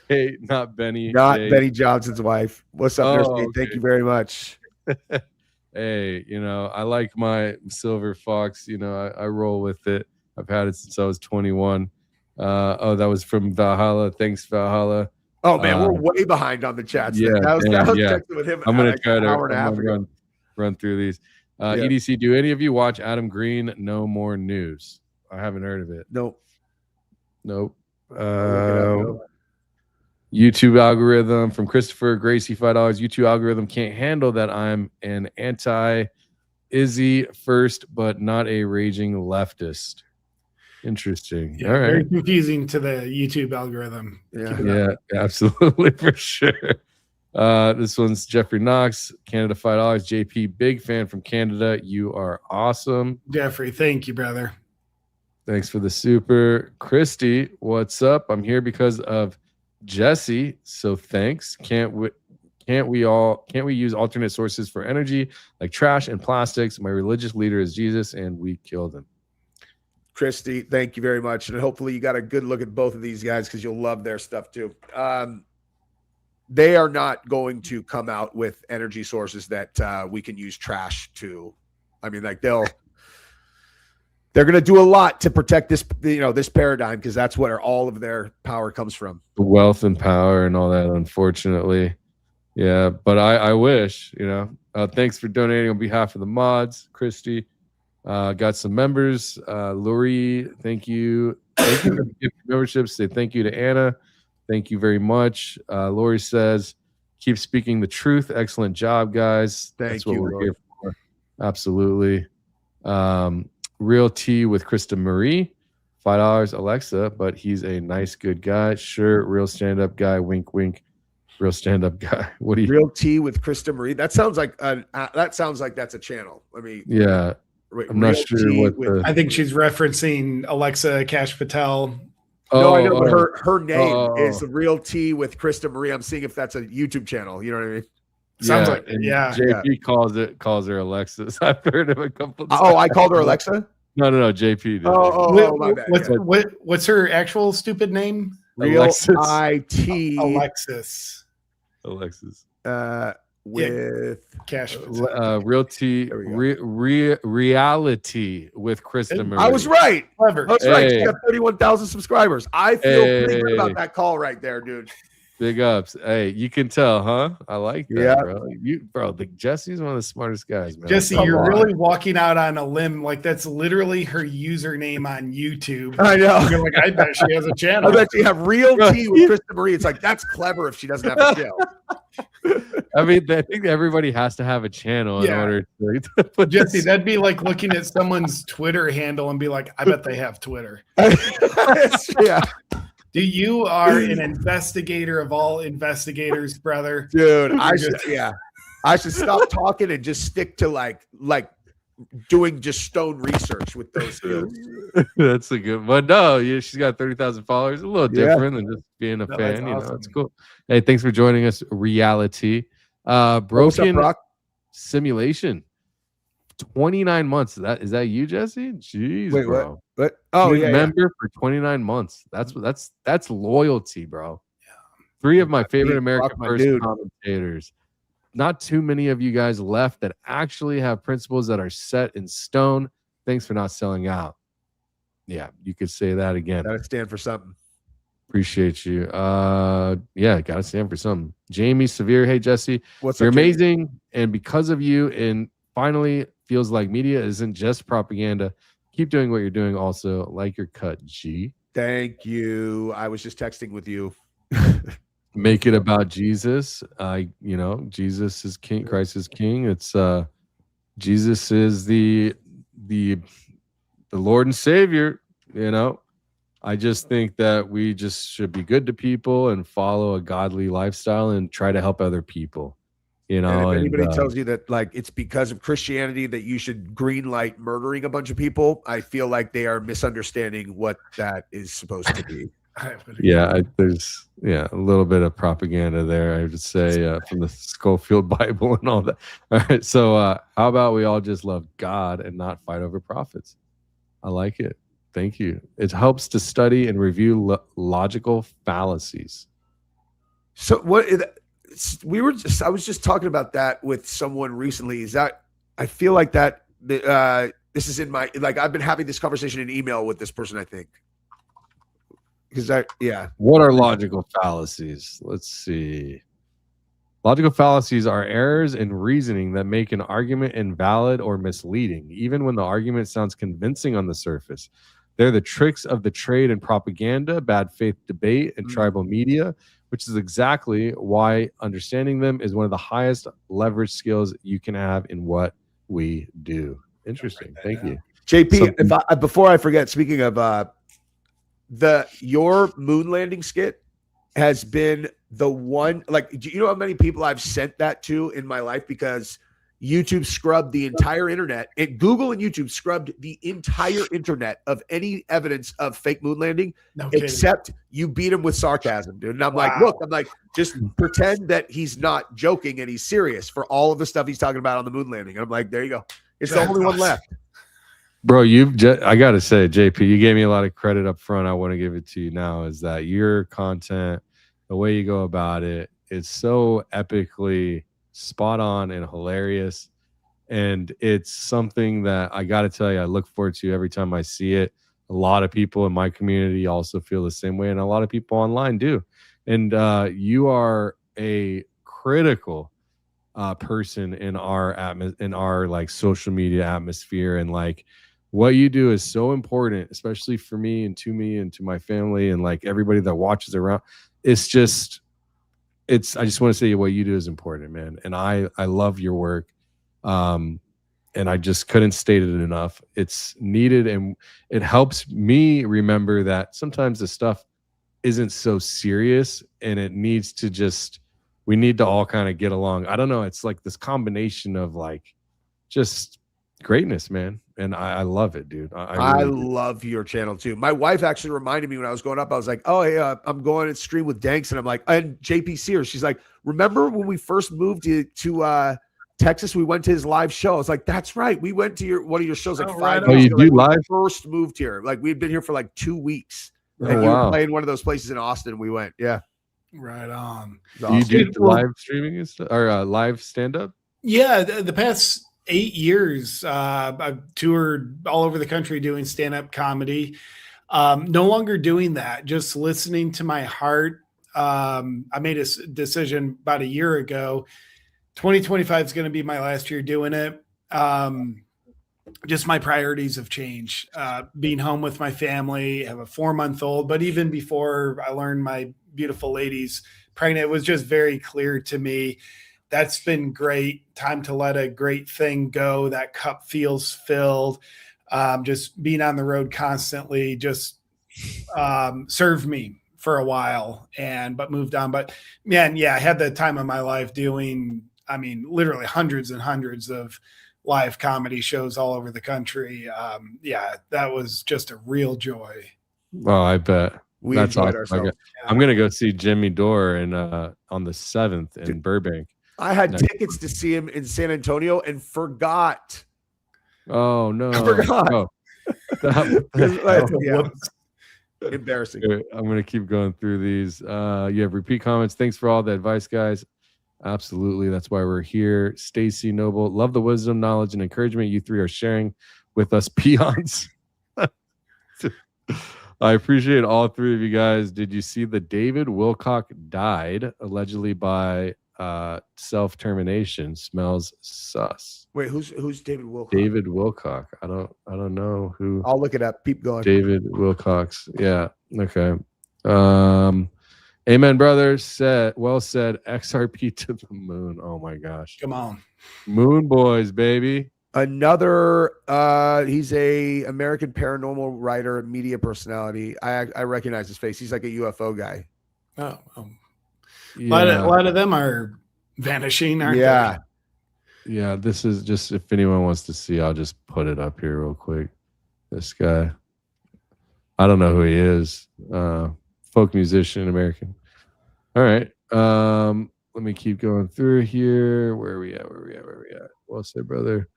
Hey, not Benny. Benny Johnson's wife. What's up, Nurse Kate? Okay. Thank you very much. Hey, you know, I like my silver fox. You know, I roll with it. I've had it since I was 21. That was from Valhalla. Thanks, Valhalla. Oh man, we're way behind on the chats. Yeah, that was yeah. texting with him. I'm gonna try to run through these. EDC, do any of you watch Adam Green? No More News. I haven't heard of it. Nope. YouTube algorithm from Christopher Gracie, $5. YouTube algorithm can't handle that I'm an anti-Izzy first, but not a raging leftist. Interesting. Yeah, all right. Very confusing to the YouTube algorithm. Yeah, absolutely, for sure. This one's Jeffrey Knox, Canada, $5. JP, big fan from Canada. You are awesome. Jeffrey, thank you, brother. Thanks for the super. Christy, what's up? I'm here because of Jesse, so thanks. Can't we use alternate sources for energy like trash and plastics? My religious leader is Jesus, and we killed him. Christy, thank you very much, and hopefully you got a good look at both of these guys because you'll love their stuff too. They are not going to come out with energy sources that we can use trash to. I mean, like they're going to do a lot to protect this, you know, this paradigm, because that's where all of their power comes from. The wealth and power and all that, unfortunately. Yeah, but I wish, you know. Thanks for donating on behalf of the mods, Christy. Got some members. Lori, thank you. Thank you for the gift memberships. Say thank you to Anna. Thank you very much. Lori says, keep speaking the truth. Excellent job, guys. That's what we're here for. Absolutely. Real tea with Krista Marie. $5, Alexa, but he's a nice, good guy. Sure, real stand-up guy. Wink, wink. Real stand-up guy. What do you? Real tea with Krista Marie. That sounds like that's a channel. Let me. Yeah, I'm not sure what. I think she's referencing Alexa Cash Patel. No, I know, but her name is the Real Tea with Krista Marie. I'm seeing if that's a YouTube channel. You know what I mean? Sounds like it. Yeah. JP calls her Alexis. I've heard of a couple. Oh, I called her Alexa. No, JP did. My bad. What's her actual stupid name? Real Alexis. IT Alexis. With Cash. Real tea. Reality with Krista Marie. I was right. Clever. I was right. She got 31,000 subscribers. I feel pretty good about that call right there, dude. Big ups. Hey, you can tell, huh? I like that, bro. Jesse's one of the smartest guys, man. Jesse, you're really walking out on a limb. Like, that's literally her username on YouTube. I know. You're like, I bet she has a channel. I bet you have Real Tea with Krista Marie. It's like, that's clever if she doesn't have a channel. I mean, I think everybody has to have a channel in order to put Jesse, this. that'd be like looking at someone's Twitter handle and be like, I bet they have Twitter. Yeah. Dude, you are an investigator of all investigators, brother. Dude, I should stop talking and just stick to like doing just stone research with those skills. That's a good one. No, she's got 30,000 followers. A little different than just being a fan. You know, it's cool. Hey, thanks for joining us. Reality. Broken Simulation. 29 months. Is that you, Jesse? Jeez, wait, bro. What? Oh, yeah. Member for 29 months. That's loyalty, bro. Yeah. 3 of my favorite American First commentators. Not too many of you guys left that actually have principles that are set in stone. Thanks for not selling out. Yeah, you could say that again. Gotta stand for something. Appreciate you. Yeah, gotta stand for something. Jamie Severe. Hey, Jesse. What's You're up, Jamie? amazing. And because of you, and finally feels like media isn't just propaganda. Keep doing what you're doing. Also, like your cut, G. Thank you. I was just texting with you. Make it about Jesus. Jesus is king. Christ is king. It's Jesus is the Lord and Savior. You know, I just think that we just should be good to people and follow a godly lifestyle and try to help other people. You know, and if anybody tells you that like it's because of Christianity that you should green light murdering a bunch of people, I feel like they are misunderstanding what that is supposed to be. There's a little bit of propaganda there, I would say, from the Schofield Bible and all that. All right, so how about we all just love God and not fight over profits? I like it. Thank you. It helps to study and review logical fallacies. So I was just talking about that with someone recently. Is that I feel like that this is in my I've been having this conversation in email with this person, I think. What are logical fallacies? Let's see. Logical fallacies are errors in reasoning that make an argument invalid or misleading, even when the argument sounds convincing on the surface. They're the tricks of the trade and propaganda, bad faith debate, and tribal media, which is exactly why understanding them is one of the highest leverage skills you can have in what we do. Interesting. Thank you. JP, before I forget, speaking of your moon landing skit has been the one, do you know how many people I've sent that to in my life? Because YouTube scrubbed the entire internet, and Google and YouTube scrubbed the entire internet of any evidence of fake moon landing, except you beat him with sarcasm, dude. And I'm like, look, just pretend that he's not joking and he's serious for all of the stuff he's talking about on the moon landing. And I'm like, there you go. It's the only one left. Bro, I got to say, JP, you gave me a lot of credit up front. I want to give it to you now, is that your content, the way you go about it, is so epically spot on and hilarious. And it's something that I got to tell you, I look forward to every time I see it. A lot of people in my community also feel the same way, and a lot of people online do. And you are a critical person in our like social media atmosphere, and like what you do is so important, especially for me and to my family and like everybody that watches around. It's just, I just want to say what you do is important, man. And I love your work. And I just couldn't state it enough. It's needed, and it helps me remember that sometimes the stuff isn't so serious, and it needs to just, we need to all kind of get along. I don't know. It's like this combination of like just greatness, man. And I love it, dude. I love your channel too. My wife actually reminded me when I was going up, I was like, oh, hey, I'm going to stream with Danks. And I'm like, and JP Sears. She's like, remember when we first moved to Texas, we went to his live show. I was like, that's right. We went to one of your shows like 5 years ago. You do live? First moved here. Like we had been here for like 2 weeks. Oh, and you wow. were playing one of those places in Austin. We went. Yeah. Right on. You do live streaming and stuff, or live stand-up? Yeah, the past 8 years, I've toured all over the country doing stand-up comedy. No longer doing that, just listening to my heart. I made a decision about a year ago. 2025 is going to be my last year doing it. Just my priorities have changed. Being home with my family, I have a 4-month-old, but even before I learned my beautiful lady's pregnant, it was just very clear to me that's been great. Time to let a great thing go. That cup feels filled. Just being on the road constantly just served me for a while, but moved on. But man, yeah, I had the time of my life doing, I mean, literally hundreds and hundreds of live comedy shows all over the country. Yeah, that was just a real joy. Oh, I bet. We That's enjoyed awesome. ourselves. I'm gonna go see Jimmy Dore on the 7th in Burbank. I had tickets to see him in San Antonio and forgot. Oh no! I forgot. Oh. Yeah. Embarrassing. I'm gonna keep going through these. You have repeat comments. Thanks for all the advice, guys. Absolutely, that's why we're here. Stacy Noble, love the wisdom, knowledge, and encouragement you three are sharing with us peons. I appreciate all three of you guys. Did you see that David Wilcock died allegedly by self-termination? Smells sus. Wait, who's David Wilcock? David Wilcock. I don't know who. I'll look it up. Keep going. David Wilcox. Yeah. Okay. Amen, brother. Well said. XRP to the moon. Oh my gosh. Come on. Moon boys, baby. Another he's a American paranormal writer, media personality. I recognize his face. He's like a UFO guy. Oh, Yeah. a lot of them are vanishing, aren't Yeah. Yeah, this is just, if anyone wants to see, I'll just put it up here real quick. This guy. I don't know who he is. Folk musician, American. All right. Let me keep going through here. Where are we at? Well said, brother.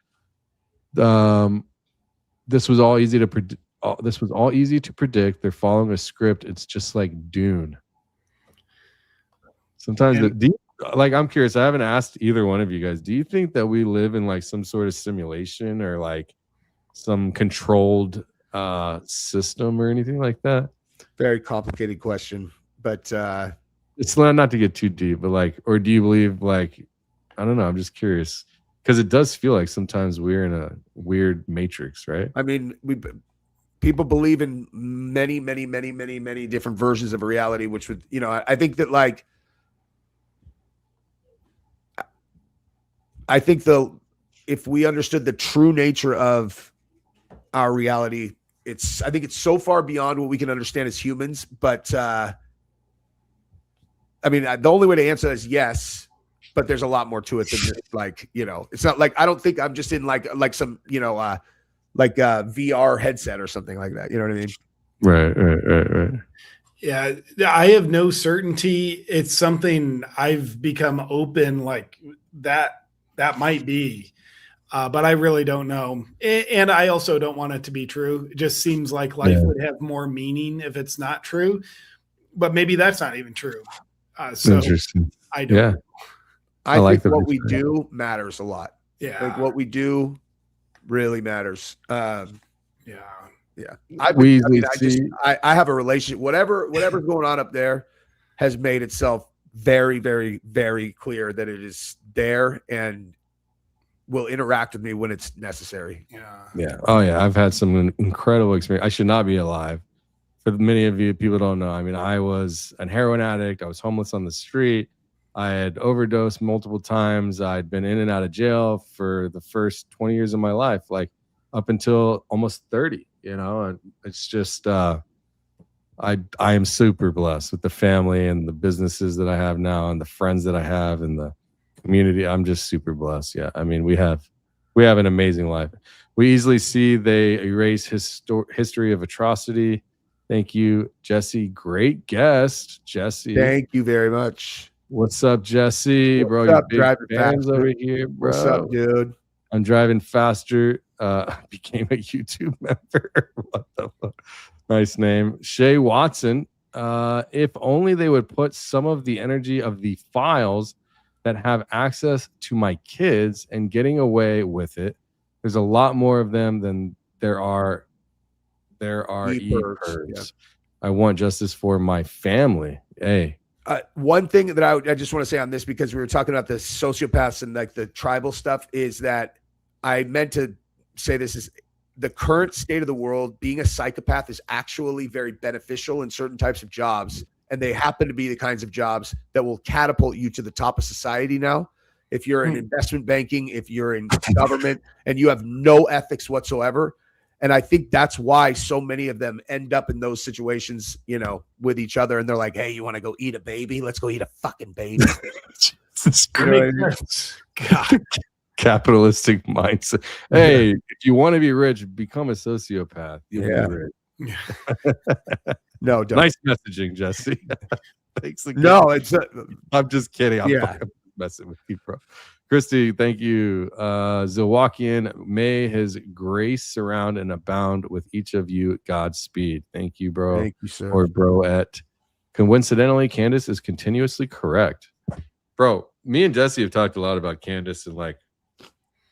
This was all easy to predict. This was all easy to predict. They're following a script. It's just like Dune. Sometimes, I'm curious. I haven't asked either one of you guys. Do you think that we live in like some sort of simulation or like some controlled system or anything like that? Very complicated question, but it's not to get too deep, but like, or do you believe like, I don't know. I'm just curious because it does feel like sometimes we're in a weird matrix, right? I mean, people believe in many, many, many, many, many different versions of reality, which would, I think that like, I think if we understood the true nature of our reality, I think it's so far beyond what we can understand as humans. But I mean, the only way to answer that is yes, but there's a lot more to it than just like, it's not like, I don't think I'm just in like some, like a VR headset or something like that. You know what I mean? Right. Yeah, I have no certainty. It's something I've become open like that might be, but I really don't know. And I also don't want it to be true. It just seems like life would have more meaning if it's not true, but maybe that's not even true. So interesting. I don't know. I like think what we do matters a lot. Yeah. Like what we do really matters. Yeah. I have a relationship. Whatever's going on up there has made itself very, very, very clear that it is there and will interact with me when it's necessary. Yeah. Oh yeah. I've had some incredible experience. I should not be alive. For many of you, people don't know. I mean, I was a heroin addict. I was homeless on the street. I had overdosed multiple times. I'd been in and out of jail for the first 20 years of my life, like up until almost 30, you know, and it's just, I am super blessed with the family and the businesses that I have now and the friends that I have and the community. I'm just super blessed. Yeah. I mean, we have an amazing life. We easily see they erase history of atrocity. Thank you, Jesse. Great guest, Jesse. Thank you very much. What's up, Jesse? What's Bro, up, you driving big fans faster? over here, bro. What's up, dude? I'm driving faster. Became a YouTube member. What the fuck? Nice name. Shay Watson. If only they would put some of the energy of the files that have access to my kids and getting away with it. There's a lot more of them than there are e-pervs. Yeah. I want justice for my family. Hey. One thing that I just want to say on this, because we were talking about the sociopaths and like the tribal stuff, is that I meant to say this is the current state of the world. Being a psychopath is actually very beneficial in certain types of jobs. And they happen to be the kinds of jobs that will catapult you to the top of society now. If you're in investment banking, if you're in government and you have no ethics whatsoever. And I think that's why so many of them end up in those situations, you know, with each other. And they're like, hey, you want to go eat a baby? Let's go eat a fucking baby. Jesus Christ. God. Capitalistic mindset. Hey, if you want to be rich, become a sociopath. You'll be rich. No, don't. Nice messaging, Jesse. Thanks again. No, I'm just kidding. I'm Yeah. fucking messing with you, bro. Christy, thank you. Zawakian, may his grace surround and abound with each of you. Godspeed. Thank you, bro. Thank you, sir. Or broette. Coincidentally, Candace is continuously correct. Bro, me and Jesse have talked a lot about Candace, and like,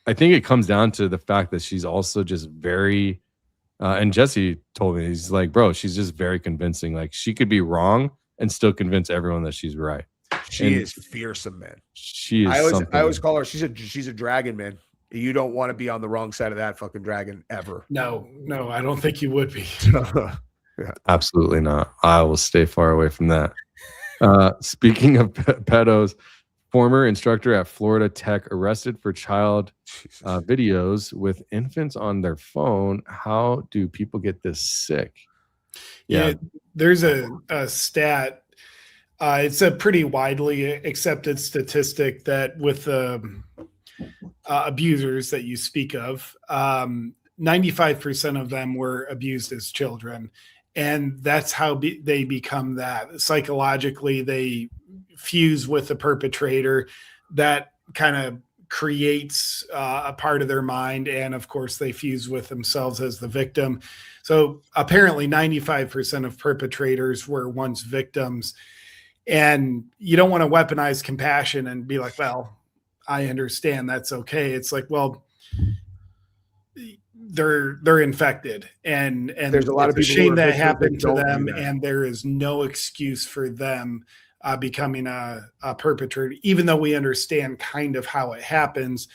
I think it comes down to the fact that she's also just very, and Jesse told me, he's like, bro, she's just very convincing. Like, she could be wrong and still convince everyone that she's right. She is fearsome, man. She is. I always call her. She's a dragon, man. You don't want to be on the wrong side of that fucking dragon ever. No, I don't think you would be. Yeah. Absolutely not. I will stay far away from that. Speaking of pedos, former instructor at Florida Tech arrested for child videos with infants on their phone. How do people get this sick? Yeah, there's a stat. It's a pretty widely accepted statistic that with the abusers that you speak of, 95% of them were abused as children. And that's how they become that. Psychologically, they fuse with the perpetrator. That kind of creates a part of their mind. And of course, they fuse with themselves as the victim. So apparently 95% of perpetrators were once victims. And you don't want to weaponize compassion and be like, well, I understand, that's okay. It's like, well, they're infected, and there's a lot of people shame that victims happened that to don't them, do that. and there is no excuse for them becoming a perpetrator. Even though we understand kind of how it happens,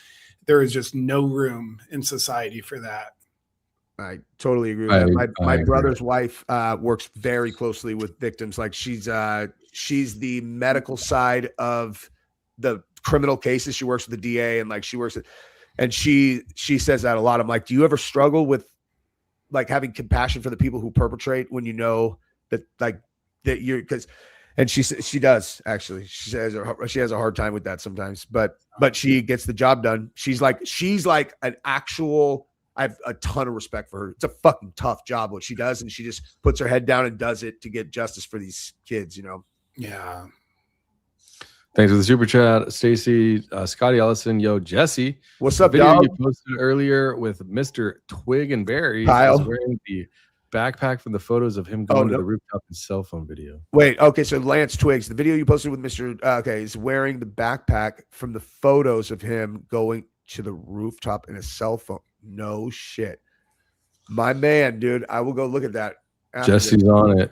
there is just no room in society for that. I totally agree with that. My brother's wife works very closely with victims. Like she's the medical side of the criminal cases. She works with the DA, and like she works at, and she says that a lot. I'm like, do you ever struggle with like having compassion for the people who perpetrate when you know that like that you're and she does actually. She says she has a hard time with that sometimes, but she gets the job done. She's like an actual. I have a ton of respect for her. It's a fucking tough job what she does, and she just puts her head down and does it to get justice for these kids, you know? Yeah. Thanks for the super chat, Stacy, Scotty Ellison. Yo, Jesse. What's up, video dog? you posted earlier with Mr. Twig and Barry. Kyle. Wearing the backpack from the photos of him going to the rooftop in cell phone video. Wait, okay, so Lance Twigs, the video you posted with Mr. Is wearing the backpack from the photos of him going to the rooftop in a cell phone. No shit. My man, dude. I will go look at that. Jesse's on it.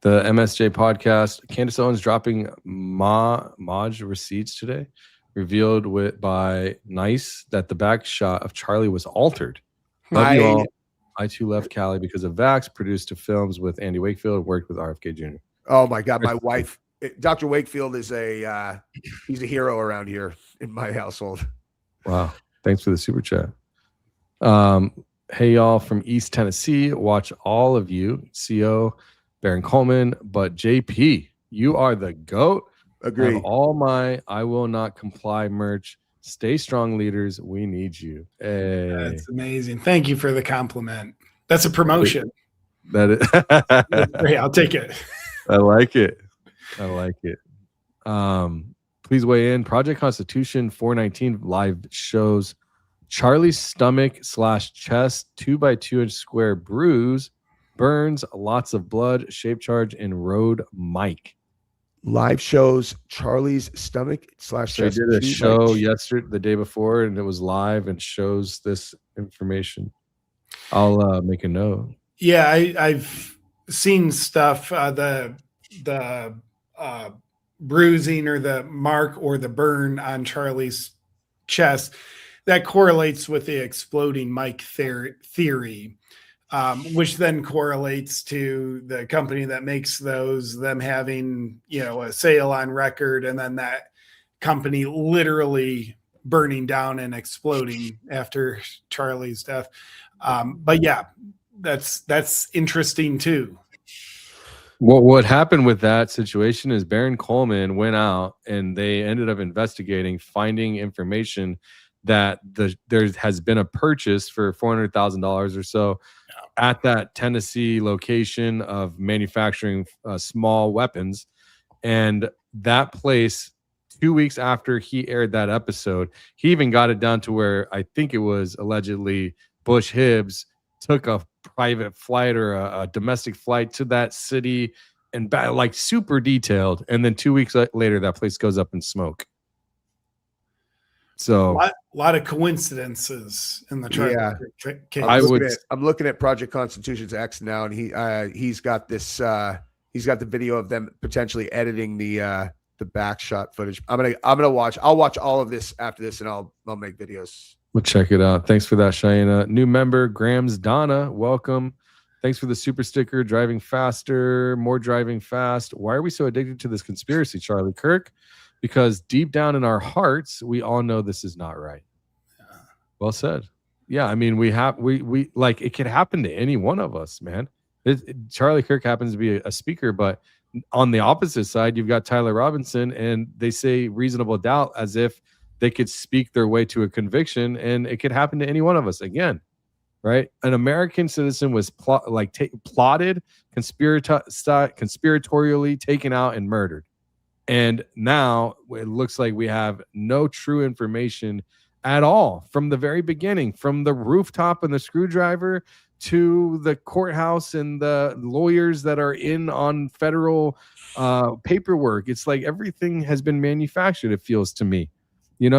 The MSJ podcast. Candace Owens dropping Maj receipts today. Revealed by Nice that the back shot of Charlie was altered. Love you all. I too left Cali because of Vax. Produced 2 films with Andy Wakefield. Worked with RFK Jr. Oh my God, my wife, Dr. Wakefield is he's a hero around here in my household. Wow. Thanks for the super chat. Hey y'all from East Tennessee. Watch all of you. CO, Baron Coleman, but JP, you are the GOAT. Agree. All my I will not comply merch. Stay strong, leaders. We need you. Hey. That's amazing. Thank you for the compliment. That's a promotion. That is Great. I'll take it. I like it. Please weigh in. Project Constitution 419 live shows Charlie's stomach / chest 2x2 inch square bruise, burns, lots of blood, shape charge, and road mic. Live shows Charlie's stomach / chest. They did a show yesterday, the day before, and it was live and shows this information. I'll make a note. Yeah, I've seen stuff. The bruising or the mark or the burn on Charlie's chest that correlates with the exploding mic theory, which then correlates to the company that makes those, them having, a sale on record, and then that company literally burning down and exploding after Charlie's death. But yeah, that's interesting too. What happened with that situation is Baron Coleman went out and they ended up investigating, finding information that there has been a purchase for $400,000 or so at that Tennessee location of manufacturing small weapons. And that place, 2 weeks after he aired that episode, he even got it down to where I think it was allegedly Bush Hibbs took a private flight or a domestic flight to that city and like super detailed. And then 2 weeks later, that place goes up in smoke. So a lot of coincidences in the case. I'm looking at Project Constitution's X now, and he's got this. He's got the video of them potentially editing the back shot footage. I'll watch all of this after this, and I'll make videos. We'll check it out. Thanks for that, Cheyenne. New member Grams Donna, welcome. Thanks for the super sticker. Driving faster, more driving fast. Why are we so addicted to this conspiracy, Charlie Kirk? Because deep down in our hearts, we all know this is not right. Well said. Yeah, I mean, we like it could happen to any one of us, man. Charlie Kirk happens to be a speaker, but on the opposite side, you've got Tyler Robinson, and they say reasonable doubt as if they could speak their way to a conviction, and it could happen to any one of us again, right? An American citizen was plotted, conspiratorially taken out and murdered. And now it looks like we have no true information at all from the very beginning, from the rooftop and the screwdriver to the courthouse and the lawyers that are in on federal paperwork. It's like everything has been manufactured, it feels to me,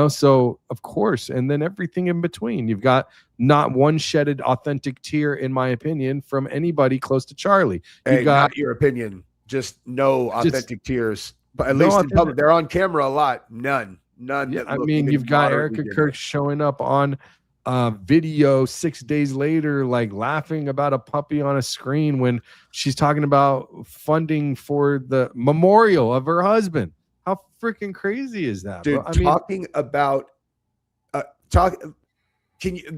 so of course, and then everything in between. You've got not one shedded authentic tear, in my opinion, from anybody close to Charlie. Not your opinion, just no authentic tears. But at least in public, they're on camera a lot. None. Yeah, I mean, you've got Erica Kirk showing up on video 6 days later, like laughing about a puppy on a screen when she's talking about funding for the memorial of her husband. How freaking crazy is that, dude? Bro? I mean, talking about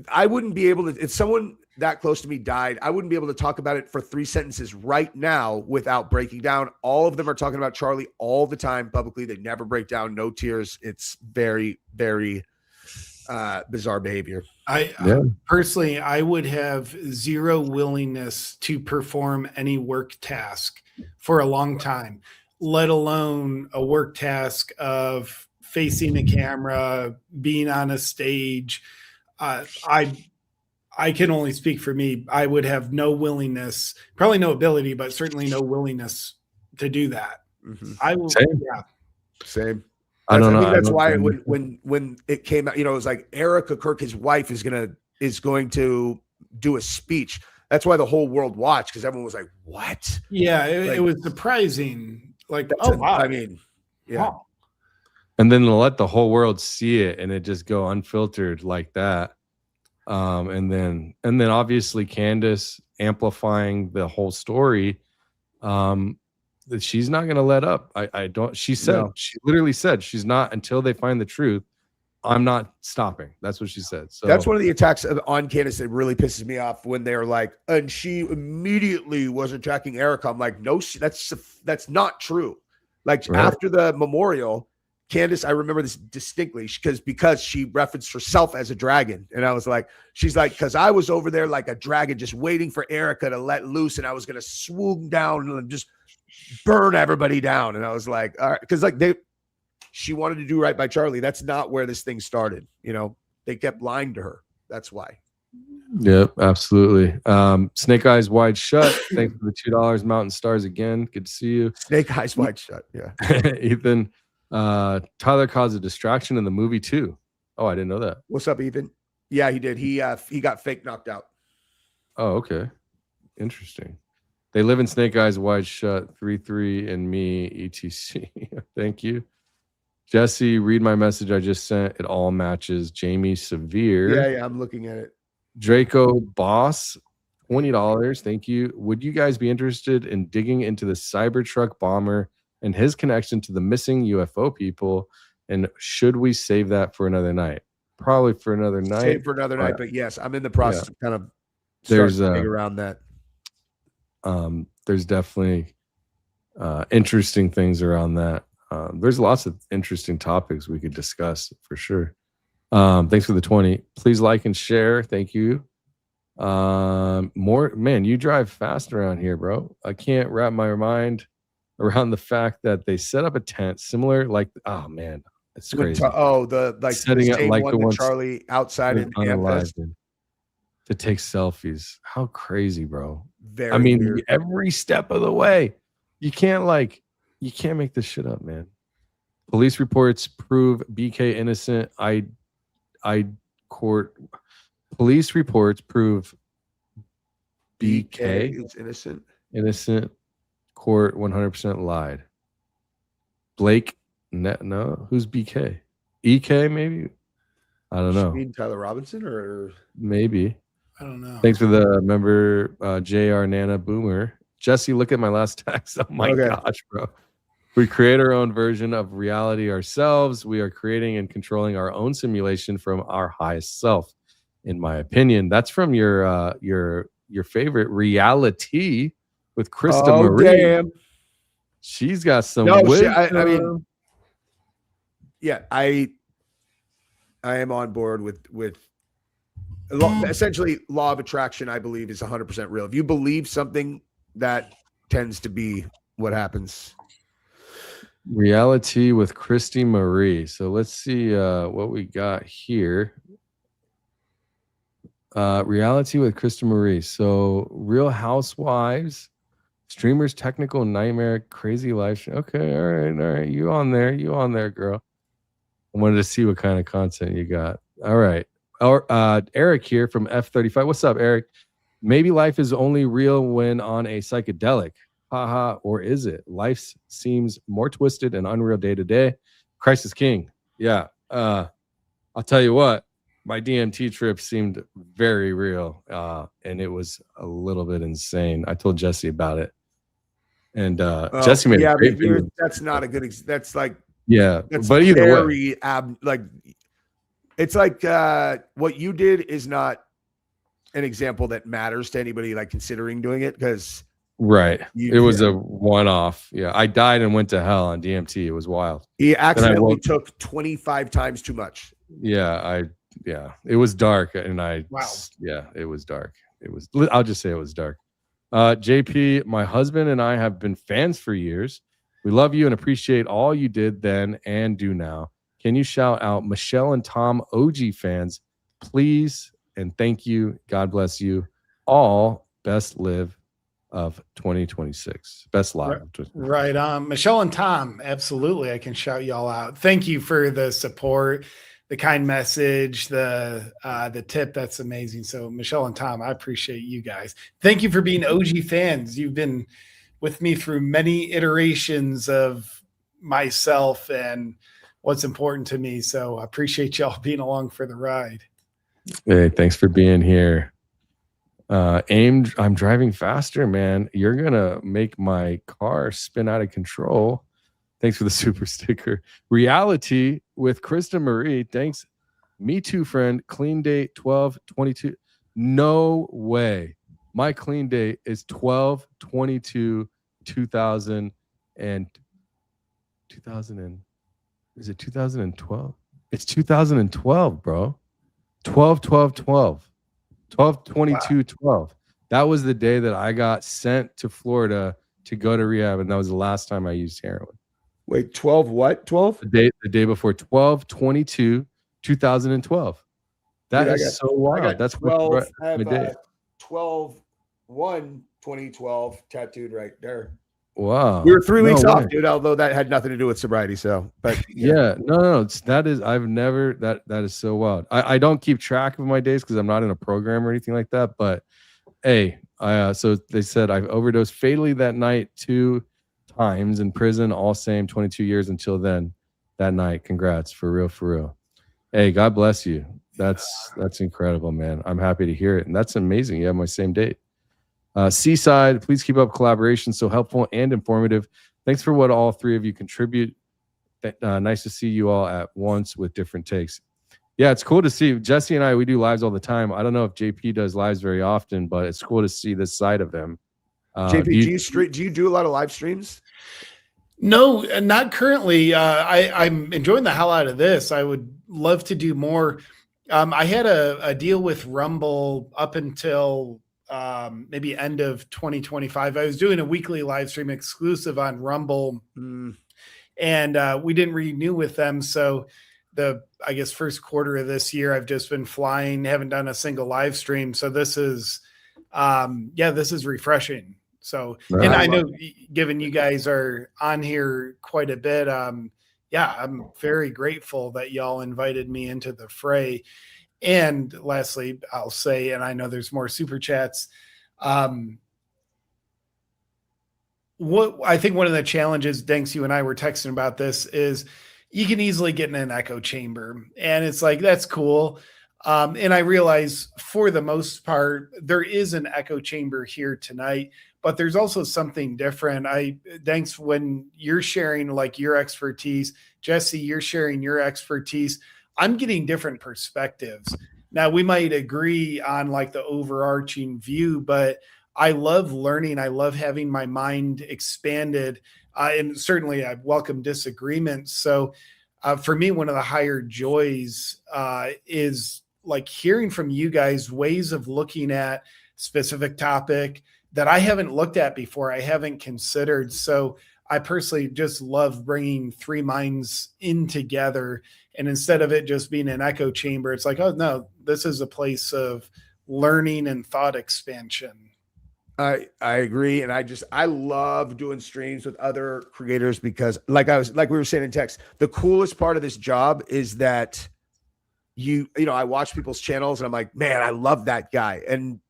I wouldn't be able to, if someone that close to me died, I wouldn't be able to talk about it for 3 sentences right now without breaking down. All of them are talking about Charlie all the time publicly. They never break down, no tears. It's very, very bizarre behavior. Personally, I would have zero willingness to perform any work task for a long time, let alone a work task of facing a camera, being on a stage. I can only speak for me. I would have no willingness, probably no ability, but certainly no willingness to do that. Mm-hmm. I will. Same. Yeah. Same. I don't know. think that's why when it came out, it was like Erica Kirk, his wife, is going to do a speech. That's why the whole world watched, because everyone was like, "What?" Yeah, Like, it was surprising. Like, that's oh a- wow, I mean, yeah. wow. And then they'll let the whole world see it and it just go unfiltered like that. And then obviously Candace amplifying the whole story. That she's not going to let up. I don't, she said, No. she literally said she's not until they find the truth. I'm not stopping. That's what she said. So That's one of the attacks on Candace that really pisses me off, when they're like, and she immediately was attacking Erica. I'm like, no, that's not true. Like, Right. after the memorial, Candace, I remember this distinctly, because she referenced herself as a dragon. And I was like, she's like, because I was over there like a dragon just waiting for Erica to let loose, and I was going to swoop down and just burn everybody down. And I was like, all right, because like she wanted to do right by Charlie. That's not where this thing started. You know, they kept lying to her. That's why. Yep, absolutely. Snake Eyes Wide Shut. Thanks for the $2 Mountain Stars again. Good to see you. Snake Eyes Wide Shut. Yeah. Ethan, Tyler caused a distraction in the movie too. Oh, I didn't know that. What's up, Ethan? Yeah, he did. He got fake knocked out. Oh, okay. Interesting. They live in Snake Eyes Wide Shut, 3-3 and me, etc. Thank you. Jesse, read my message I just sent. It all matches. Jamie Severe. Yeah, I'm looking at it. Draco Boss, $20. Thank you. Would you guys be interested in digging into the Cybertruck bomber and his connection to the missing UFO people? And should we save that for another night? Probably for another night. Save for another night, but yes, I'm in the process of kind of There's, starting to dig around that. There's definitely interesting things around that. There's lots of interesting topics we could discuss for sure. Thanks for the 20. Please like and share. Thank you. More, man, you drive fast around here, bro. I can't wrap my mind around the fact that they set up a tent similar, like, oh man, it's crazy. Setting it like the one ones Charlie outside in unalived to take selfies. How crazy, bro. Very I mean, weird. every step of the way. You can't make this shit up, man. Police reports prove BK innocent. Police reports prove BK is innocent. Innocent. Court 100% lied. Blake, no, who's BK? EK maybe? I don't know. You mean Tyler Robinson or maybe? I don't know. Thanks for the member, JR Nana Boomer. Jesse, look at my last text. Oh my gosh, bro. We create our own version of reality ourselves. We are creating and controlling our own simulation from our highest self. In my opinion, that's from your favorite Reality with Krista Marie. Damn. She's got some. I wisdom. I am on board with essentially law of attraction. I believe is 100% real. If you believe something, that tends to be what happens. Reality with Christy Marie. So let's see what we got here. Reality with Krista Marie. So Real Housewives, Streamers Technical Nightmare, Crazy Life. Okay, all right. You on there, girl. I wanted to see what kind of content you got. All right. Eric here from F35. What's up, Eric? Maybe life is only real when on a psychedelic. Haha, or is it? Life seems more twisted and unreal day to day. Christ is king. Yeah. I'll tell you what, my DMT trip seemed very real. And it was a little bit insane. I told Jesse about it. And Jesse made a great video. That's not a good that's like that's but either way. It's like what you did is not an example that matters to anybody like considering doing it, because it was a one-off. I died and went to hell on DMT. It was wild. He accidentally took 25 times too much. It was dark, and it was dark. I'll just say it was dark. JP, my husband and I have been fans for years. We love you and appreciate all you did then and do now. Can you shout out Michelle and Tom OG fans, please? And thank you. God bless you all. Best live of 2026. Best live. Right on. Michelle and Tom, absolutely. I can shout y'all out. Thank you for the support. kind message, the tip. That's amazing. So Michelle and Tom, I appreciate you guys. Thank you for being OG fans. You've been with me through many iterations of myself and what's important to me. So I appreciate y'all being along for the ride. Hey, thanks for being here. I'm driving faster, man. You're gonna make my car spin out of control. Thanks for the super sticker. Reality with Krista Marie. Thanks. Me too, friend. Clean date 12/22. No way. My clean date is 12/22/2000 and 2000 and is it 2012? It's 2012, bro. 12/12/12. 12/22/12. That was the day that I got sent to Florida to go to rehab, and that was the last time I used heroin. Wait, 12 what? 12? The day before 12/22/2012. That Dude, is so wild. That's 12. I my have day. 12/1/2012 tattooed right there. Wow. We were 3 weeks No off, way. dude, although that had nothing to do with sobriety. So, but Yeah, no. That is, I've never, that is so wild. I don't keep track of my days because I'm not in a program or anything like that. But hey, so they said I've overdosed fatally that night 2 times in prison, all same 22 years until then. That night, congrats, for real, for real. Hey, God bless you. That's incredible, man. I'm happy to hear it, and that's amazing. You have my same date. Seaside, please keep up collaboration. So helpful and informative. Thanks for what all three of you contribute. Nice to see you all at once with different takes. Yeah, it's cool to see. Jesse and I, we do lives all the time. I don't know if JP does lives very often, but it's cool to see this side of him. JP, do you do a lot of live streams? No, not currently. I'm enjoying the hell out of this. I would love to do more. I had a deal with Rumble up until maybe end of 2025. I was doing a weekly live stream exclusive on Rumble, and we didn't renew with them. So I guess first quarter of this year, I've just been flying, haven't done a single live stream. So this is refreshing. So, and I know given you guys are on here quite a bit, I'm very grateful that y'all invited me into the fray. And lastly, I'll say, and I know there's more super chats. What I think one of the challenges, Danks, you and I were texting about this, is you can easily get in an echo chamber, and it's like, that's cool. And I realize for the most part, there is an echo chamber here tonight, but there's also something different. Danks, when you're sharing like your expertise, Jesse, you're sharing your expertise, I'm getting different perspectives. Now we might agree on like the overarching view, but I love learning. I love having my mind expanded. And certainly I welcome disagreements. So for me, one of the higher joys is like hearing from you guys ways of looking at specific topic that I haven't looked at before, I haven't considered. So I personally just love bringing three minds in together. And instead of it just being an echo chamber, it's like, oh no, this is a place of learning and thought expansion. I agree. And I love doing streams with other creators because like we were saying in text, the coolest part of this job is that I watch people's channels and I'm like, man, I love that guy. And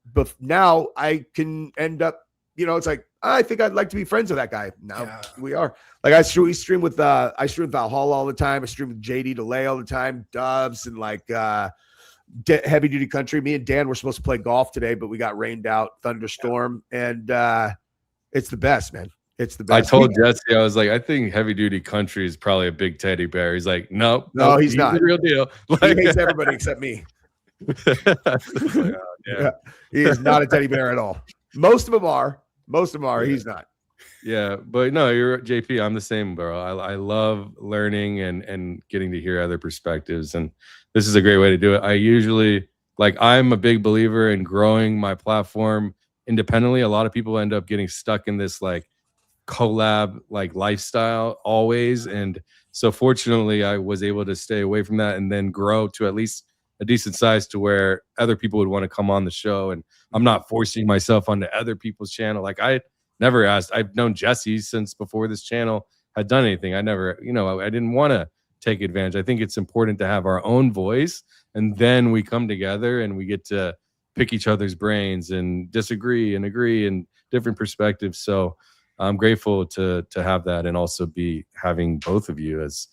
now I can end up, it's like, I think I'd like to be friends with that guy. Now we are. Like we stream with Valhalla all the time. I stream with JD Delay all the time, Dubs, and like Heavy Duty Country. Me and Dan were supposed to play golf today, but we got rained out, thunderstorm, and it's the best, man. It's the best. I told Jesse, I was like, I think Heavy Duty Country is probably a big teddy bear. He's like, no, he's not. The real deal. He hates everybody except me. Yeah. He is not a teddy bear at all. Most of them are. He's not. Yeah, but no, you're JP. I'm the same, bro. I love learning and getting to hear other perspectives, and this is a great way to do it. I usually I'm a big believer in growing my platform independently. A lot of people end up getting stuck in this collab lifestyle always, and so fortunately I was able to stay away from that and then grow to at least a decent size to where other people would want to come on the show, and I'm not forcing myself onto other people's channel. I never asked. I've known Jesse since before this channel had done anything. I never, I didn't want to take advantage. I think it's important to have our own voice, and then we come together and we get to pick each other's brains and disagree and agree and different perspectives. So I'm grateful to have that, and also be having both of you as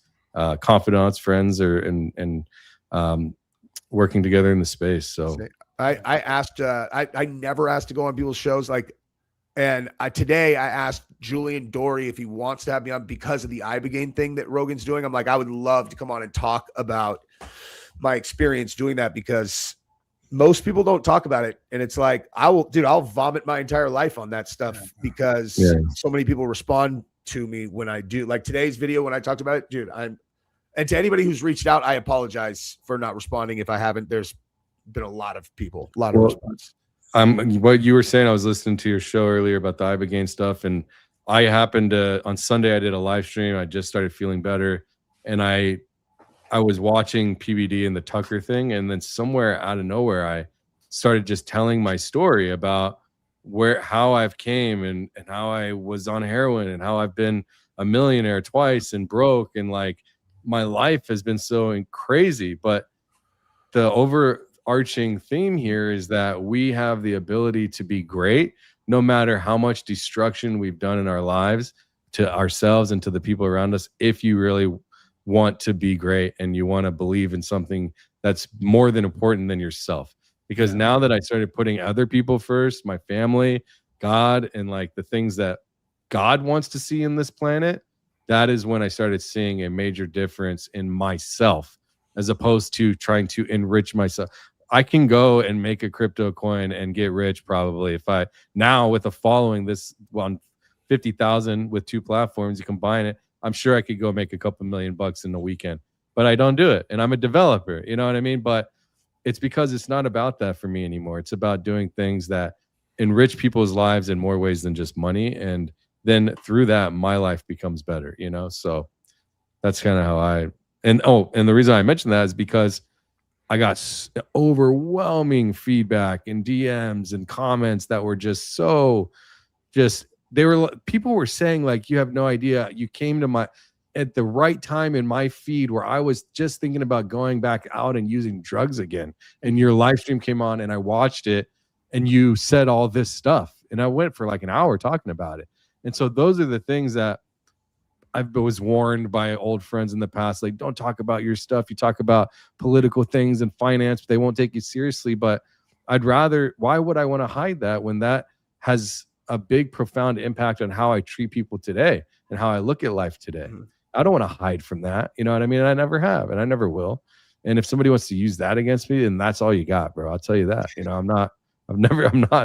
confidants, friends, and working together in the space. So I asked, I never asked to go on people's shows. And today I asked Julian Dory if he wants to have me on because of the Ibogaine thing that Rogan's doing. I'm like, I would love to come on and talk about my experience doing that, because most people don't talk about it. And it's like, I'll vomit my entire life on that stuff because so many people respond to me when I do. Like today's video, when I talked about it, dude, and to anybody who's reached out, I apologize for not responding. If I haven't, there's been a lot of response. What you were saying, I was listening to your show earlier about the Ibogaine stuff, and I happened to, on Sunday, I did a live stream. I just started feeling better, and I was watching PBD and the Tucker thing, and then somewhere out of nowhere, I started just telling my story about how I've came and how I was on heroin and how I've been a millionaire twice and broke, and like my life has been so crazy. But the overarching theme here is that we have the ability to be great no matter how much destruction we've done in our lives to ourselves and to the people around us, if you really want to be great and you want to believe in something that's more than important than yourself. Because now that I started putting other people first, my family, God, and like the things that God wants to see in this planet, that is when I started seeing a major difference in myself, as opposed to trying to enrich myself. I can go and make a crypto coin and get rich probably if I now, with a following this on 50,000 with 2 platforms, you combine it, I'm sure I could go make a couple $1,000,000 in a weekend, but I don't do it. And I'm a developer, you know what I mean? But it's because it's not about that for me anymore. It's about doing things that enrich people's lives in more ways than just money. And then through that, my life becomes better, you know? So that's kind of how and the reason I mentioned that is because I got overwhelming feedback and DMs and comments that were people were saying like, you have no idea, you came to at the right time in my feed where I was just thinking about going back out and using drugs again, and your live stream came on and I watched it and you said all this stuff, and I went for like an hour talking about it. And so those are the things that I was warned by old friends in the past, like, don't talk about your stuff. You talk about political things and finance, but they won't take you seriously. But why would I want to hide that when that has a big, profound impact on how I treat people today and how I look at life today? Mm-hmm. I don't want to hide from that. You know what I mean? I never have, and I never will. And if somebody wants to use that against me, then that's all you got, bro. I'll tell you that. You know, I'm not,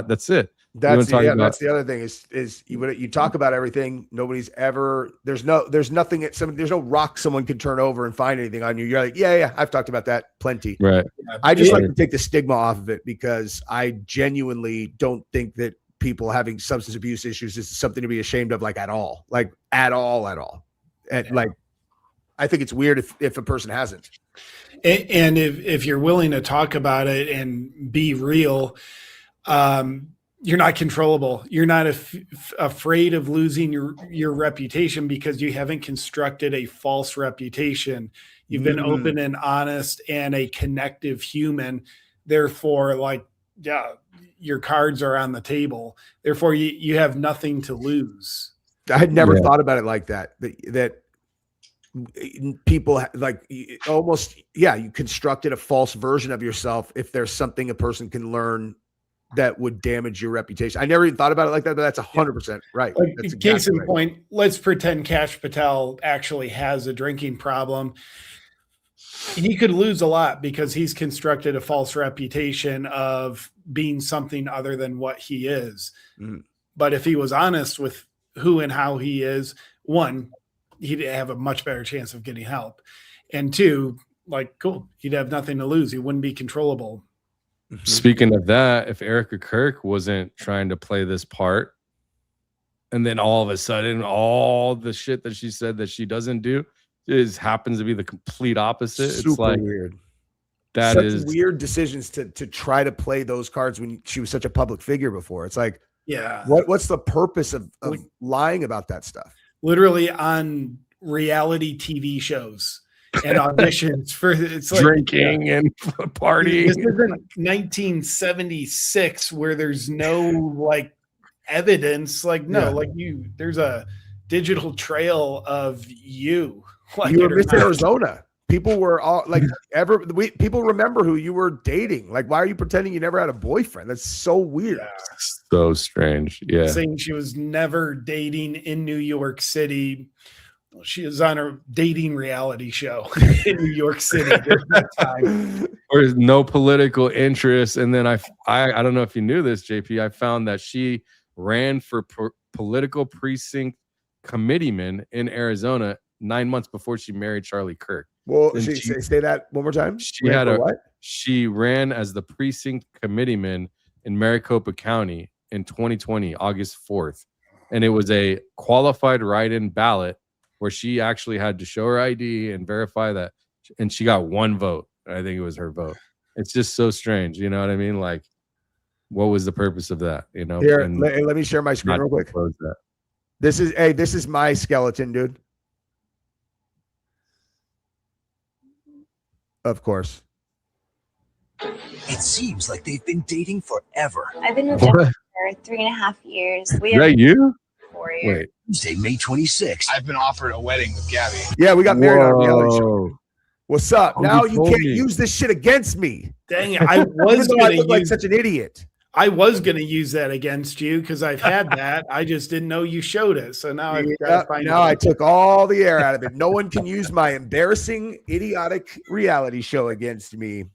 that's it. That's the other thing is you talk about everything. Nobody's ever, there's no rock someone could turn over and find anything on you. You're like, yeah, I've talked about that plenty. Right. I just like to take the stigma off of it, because I genuinely don't think that people having substance abuse issues is something to be ashamed of, at all. And I think it's weird if a person hasn't. And if you're willing to talk about it and be real, you're not controllable. You're not afraid of losing your reputation because you haven't constructed a false reputation. You've been open and honest and a connective human. Therefore, your cards are on the table. Therefore, you have nothing to lose. I had never thought about it like that. That people you constructed a false version of yourself if there's something a person can learn that would damage your reputation. I never even thought about it like that, but that's 100% right. That's case in point, let's pretend Kash Patel actually has a drinking problem. He could lose a lot because he's constructed a false reputation of being something other than what he is. Mm. But if he was honest with who and how he is, one, he'd have a much better chance of getting help. And two, cool, he'd have nothing to lose. He wouldn't be controllable. Speaking of that, if Erica Kirk wasn't trying to play this part, and then all of a sudden, all the shit that she said that she doesn't do happens to be the complete opposite. Super weird. That such is weird decisions to try to play those cards when she was such a public figure before. It's like, yeah, what's the purpose of lying about that stuff? Literally on reality TV shows. and auditions for it's like Drinking and partying. This isn't 1976 where there's no like evidence. Like no, like there's a digital trail of you. Like You were Miss Arizona. People were all like, people remember who you were dating. Like, why are you pretending you never had a boyfriend? That's so weird. So strange. Yeah. Saying she was never dating in New York City. She was on a dating reality show in New York City during that time. Or no political interest. And then I don't know if you knew this, JP. I found that she ran for political precinct committeeman in Arizona 9 months before she married Charlie Kirk. Well, say that one more time. She ran as the precinct committeeman in Maricopa County in 2020, August 4th. And it was a qualified write-in ballot where she actually had to show her ID and verify that. And she got one vote. I think it was her vote. It's just so strange. You know what I mean? Like, what was the purpose of that? You know, here, let me share my screen real quick. This is my skeleton, dude. Of course. It seems like they've been dating forever. I've been with Jeff for 3.5 years. Is that you? 4 years. Wait. Tuesday, May 26th. I've been offered a wedding with Gabby. Yeah, we got married on a reality show. What's up? Oh, now you can't use this shit against me. Dang it. I was I going to look like such an idiot. I was going to use that against you because I've had that. I just didn't know you showed it. So now I've got to find Now I took all the air out of it. No one can use my embarrassing, idiotic reality show against me.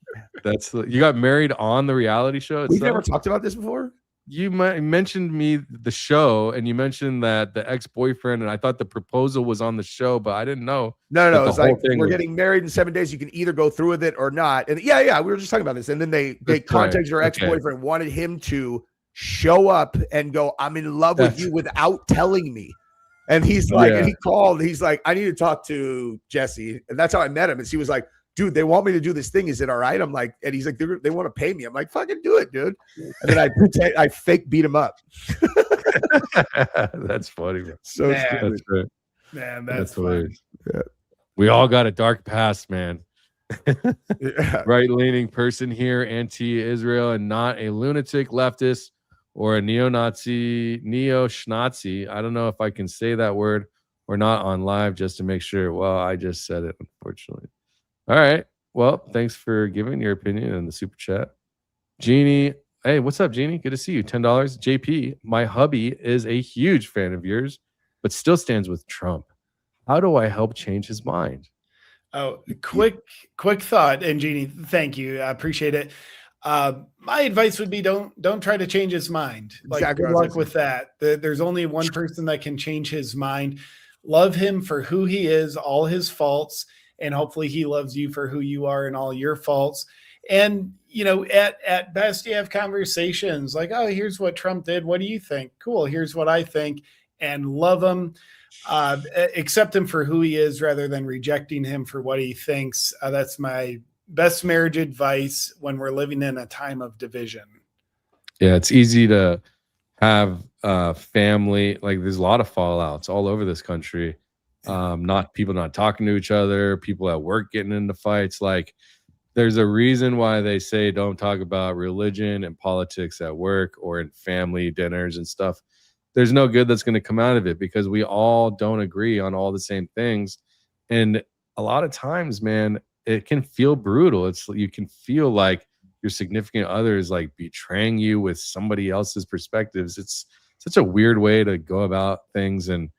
You got married on the reality show itself? We've never talked about this before. You mentioned me the show, and you mentioned that the ex-boyfriend, and I thought the proposal was on the show, but I didn't know. No, it's like we're getting married in 7 days. You can either go through with it or not. And yeah, we were just talking about this. And then they contacted her ex-boyfriend, wanted him to show up and go, "I'm in love with you," without telling me. And he's like, and he called. He's like, "I need to talk to Jesse," and that's how I met him. And she was like, "Dude, they want me to do this thing. Is it all right?" I'm like, and he's like, "They want to pay me." I'm like, "Fucking do it, dude." And then I fake beat him up. That's funny, bro. So man, stupid. Man, that's hilarious. Yeah. We all got a dark past, man. Right-leaning person here, anti-Israel, and not a lunatic leftist or a neo-Schnazi. I don't know if I can say that word or not on live just to make sure. Well, I just said it, unfortunately. All right. Well, thanks for giving your opinion in the super chat. Jeannie. Hey, what's up, Jeannie? Good to see you. $10. JP, my hubby is a huge fan of yours, but still stands with Trump. How do I help change his mind? Oh, quick thought. And Jeannie, thank you. I appreciate it. My advice would be don't try to change his mind. Like, exactly. Good luck with that. There's only one person that can change his mind. Love him for who he is, all his faults, and hopefully he loves you for who you are and all your faults. And, you know, at best, you have conversations like, "Oh, here's what Trump did. What do you think?" "Cool. Here's what I think." And love him. Accept him for who he is rather than rejecting him for what he thinks. That's my best marriage advice when we're living in a time of division. Yeah, it's easy to have family. Like, there's a lot of fallouts all over this country. People not talking to each other, people at work getting into fights. Like, there's a reason why they say don't talk about religion and politics at work or in family dinners and stuff. There's no good that's going to come out of it because we all don't agree on all the same things. And a lot of times, man, it can feel brutal. You can feel like your significant other is like betraying you with somebody else's perspectives. It's such a weird way to go about things. And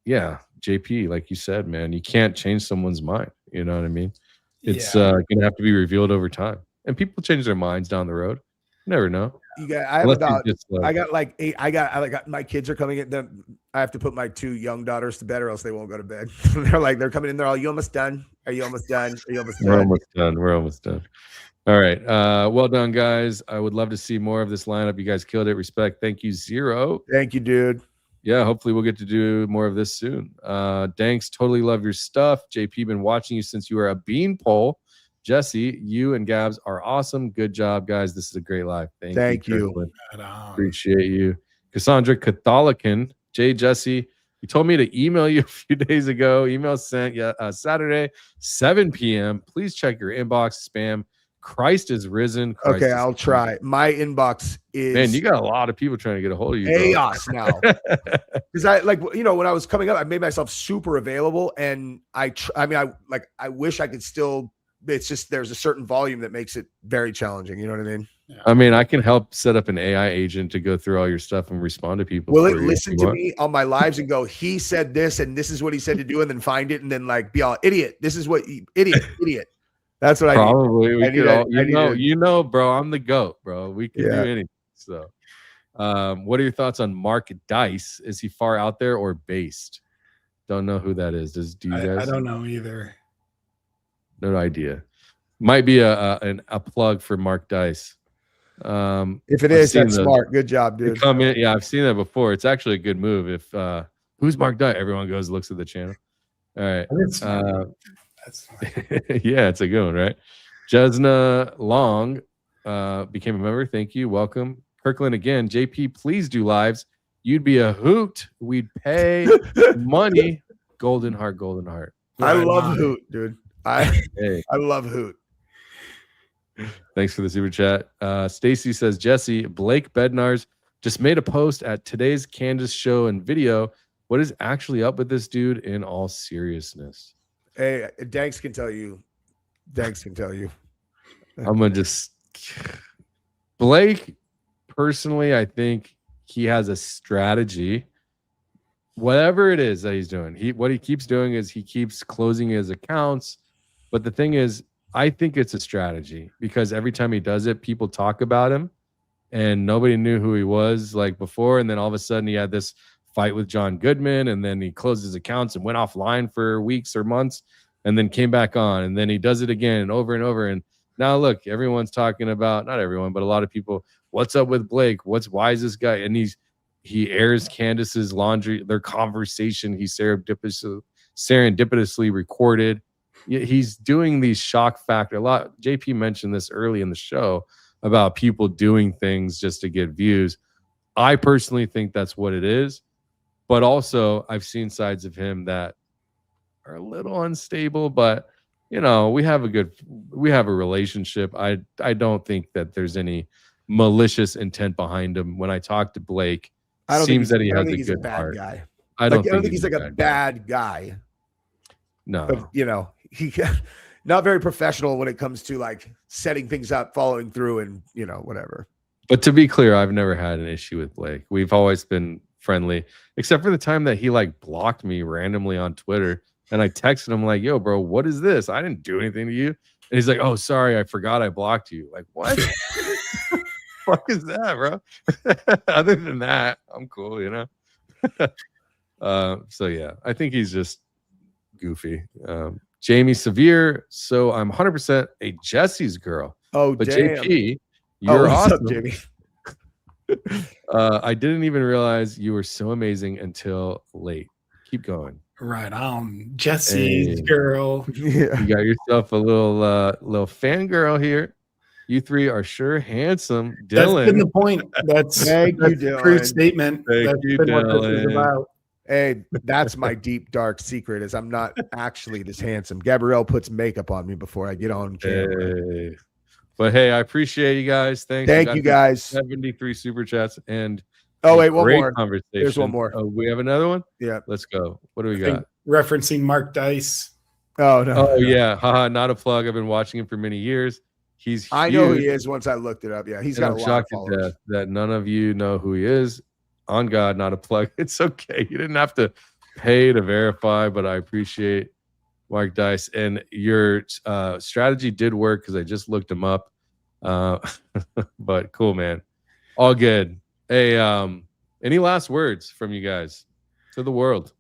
yeah, JP, like you said, man, you can't change someone's mind. You know what I mean? It's going to have to be revealed over time. And people change their minds down the road. You never know. I got like 8. I got my kids are coming in. I have to put my 2 young daughters to bed or else they won't go to bed. they're coming in. They're all, "You almost done? Are you almost done? Are you almost done?" We're almost done. All right. Well done, guys. I would love to see more of this lineup. You guys killed it. Respect. Thank you, Zero. Thank you, dude. Yeah, hopefully we'll get to do more of this soon. Danks, totally love your stuff. JP, been watching you since you were a beanpole. Jesse, you and Gabs are awesome. Good job, guys. This is a great live. Thank you. Appreciate you. Cassandra Catholican, Jay, Jesse, He told me to email you a few days ago. Email sent Saturday, 7 p.m. Please check your inbox. Spam. Christ is risen. Christ Okay, is I'll try. My inbox is Man, you got a lot of people trying to get a hold of you. chaos now. Because I when I was coming up, I made myself super available, and I wish I could still. It's just there's a certain volume that makes it very challenging. You know what I mean? I mean, I can help set up an AI agent to go through all your stuff and respond to people. Will it listen to me on my lives and go, he said this, and this is what he said to do, and then find it, and then like be all idiot. This is what idiot. That's what Probably I we need. could all, you know, bro. I'm the GOAT, bro. We can do Yeah. anything. So, what are your thoughts on Mark Dice? Is he far out there or based? Don't know who that is. Do you guys? I don't know either. No idea. Might be a plug for Mark Dice. If it is, that's smart. Good job, dude. Come in. Yeah, I've seen that before. It's actually a good move. If who's Mark Dice? Everyone goes looks at the channel. All right. That's yeah, it's a good one, right? Jesna Long became a member. Thank you. Welcome. Kirkland again. JP, please do lives. You'd be a hoot. We'd pay money. Golden heart, golden heart. I love Hoot, dude. I love Hoot. Thanks for the super chat. Stacy says, Jesse, Blake Bednar's just made a post at today's Candace show and video. What is actually up with this dude in all seriousness? Hey, Danks can tell you. Danks can tell you. I'm going to just... Blake, personally, I think he has a strategy. Whatever it is that he's doing, what he keeps doing is he keeps closing his accounts. But the thing is, I think it's a strategy because every time he does it, people talk about him and nobody knew who he was like before. And then all of a sudden he had this fight with John Goodman, and then he closed his accounts and went offline for weeks or months and then came back on, and then he does it again and over. And now look, everyone's talking about, not everyone, but a lot of people, what's up with Blake? Why is this guy? And he airs Candace's laundry, their conversation he serendipitously recorded. He's doing these shock factor. A lot. JP mentioned this early in the show about people doing things just to get views. I personally think that's what it is. But also, I've seen sides of him that are a little unstable. But you know, we have a relationship. I don't think that there's any malicious intent behind him. When I talk to Blake, it seems that he has a good heart. Guy. I don't think he's like a bad guy. No, but, you know, he not very professional when it comes to like setting things up, following through, and you know, whatever. But to be clear, I've never had an issue with Blake. We've always been friendly, except for the time that he like blocked me randomly on Twitter, and I texted him like, "Yo, bro, what is this? I didn't do anything to you." And he's like, "Oh, sorry, I forgot I blocked you." Like, what? Fuck is that, bro? Other than that, I'm cool, you know. So yeah, I think he's just goofy. Jamie Severe. So I'm 100% a Jesse's girl. Oh, but damn. JP, you're what's awesome. up, Jamie? I didn't even realize you were so amazing until late. Keep going. Right on, Jesse's girl. Yeah. You got yourself a little fangirl here. You three are sure handsome. Dylan. That's been the point. That's Thank you, the Dylan. true statement. Thank That's you, been what this is Dylan. about. Hey, that's my deep dark secret is I'm not actually this handsome. Gabrielle puts makeup on me before I get on camera. Hey. But hey, I appreciate you guys. Thanks. Thank you guys. 73 super chats and wait, one great more. Conversation. There's one more. Oh, we have another one? Yeah. Let's go. What do we I think got? referencing Mark Dice. Oh no. Oh yeah. Haha, not a plug. I've been watching him for many years. He's huge. I know who he is once I looked it up. Yeah, he's got a lot of followers. That none of you know who he is. On God, not a plug. It's okay. You didn't have to pay to verify, but I appreciate Mark Dice. And your strategy did work because I just looked him up. But cool, man. All good. Hey, any last words from you guys to the world?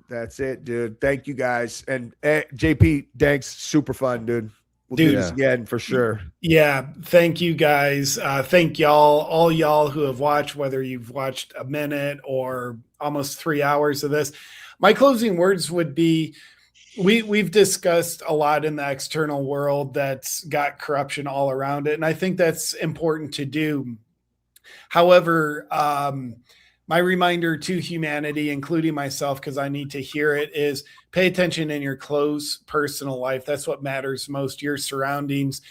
That's it, dude. Thank you guys. And JP, Danks, super fun, dude. We'll do this again for sure. Yeah. Thank you guys. Thank y'all, all y'all who have watched, whether you've watched a minute or almost 3 hours of this. My closing words would be, we've discussed a lot in the external world that's got corruption all around it. And I think that's important to do. However, my reminder to humanity, including myself, because I need to hear it, is pay attention in your close personal life. That's what matters most, your surroundings.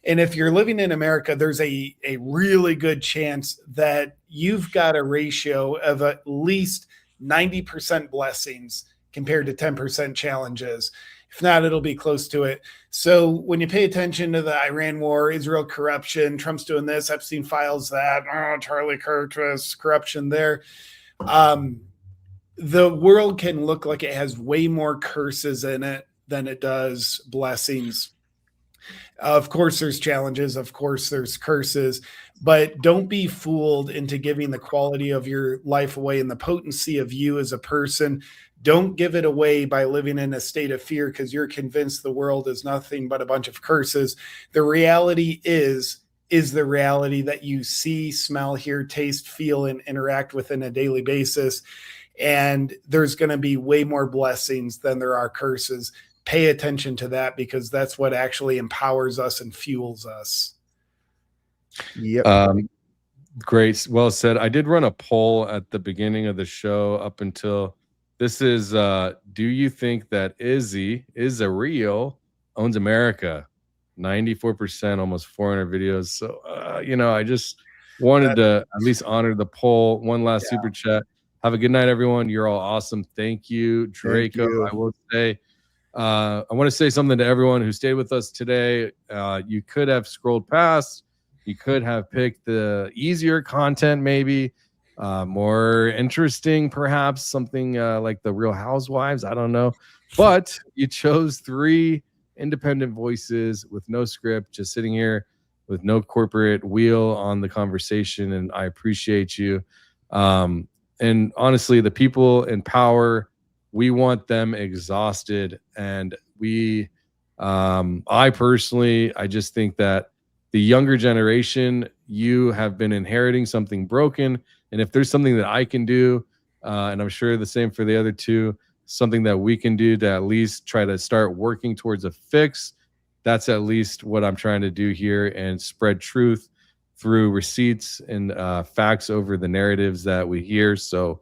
And if you're living in America, there's a really good chance that you've got a ratio of at least 90% blessings compared to 10% challenges. If not, it'll be close to it. So when you pay attention to the Iran war, Israel corruption, Trump's doing this, Epstein files that, Charlie Kirk was corruption there. The world can look like it has way more curses in it than it does blessings. Of course, there's challenges. Of course, there's curses. But don't be fooled into giving the quality of your life away and the potency of you as a person. Don't give it away by living in a state of fear because you're convinced the world is nothing but a bunch of curses. The reality is the reality that you see, smell, hear, taste, feel, and interact with on a daily basis. And there's going to be way more blessings than there are curses. Pay attention to that because that's what actually empowers us and fuels us. Yep. Great. Well said. I did run a poll at the beginning of the show up until this is, do you think that Izzy Rio owns America? 94%, almost 400 videos. So, I just wanted to at least honor the poll. One last super chat. Have a good night, everyone. You're all awesome. Thank you, Draco. Thank you. I will say, I want to say something to everyone who stayed with us today. You could have scrolled past. You could have picked the easier content, maybe more interesting, perhaps something like the Real Housewives. I don't know. But you chose 3 independent voices with no script, just sitting here with no corporate wheel on the conversation. And I appreciate you. And honestly, the people in power, we want them exhausted. And I personally, I just think that the younger generation, you have been inheriting something broken. And if there's something that I can do, and I'm sure the same for the other 2, something that we can do to at least try to start working towards a fix, that's at least what I'm trying to do here and spread truth through receipts and facts over the narratives that we hear. So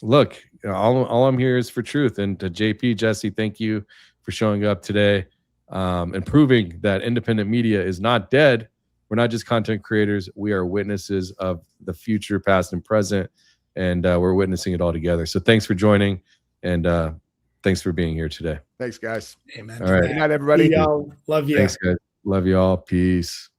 look, all I'm here is for truth. And to JP, Jesse, thank you for showing up today and proving that independent media is not dead. We're not just content creators. We are witnesses of the future, past and present, and we're witnessing it all together. So thanks for joining, and thanks for being here today. Thanks, guys. Amen. All right. Good night, everybody. Y'all. Love you. Thanks, guys. Love you all. Peace.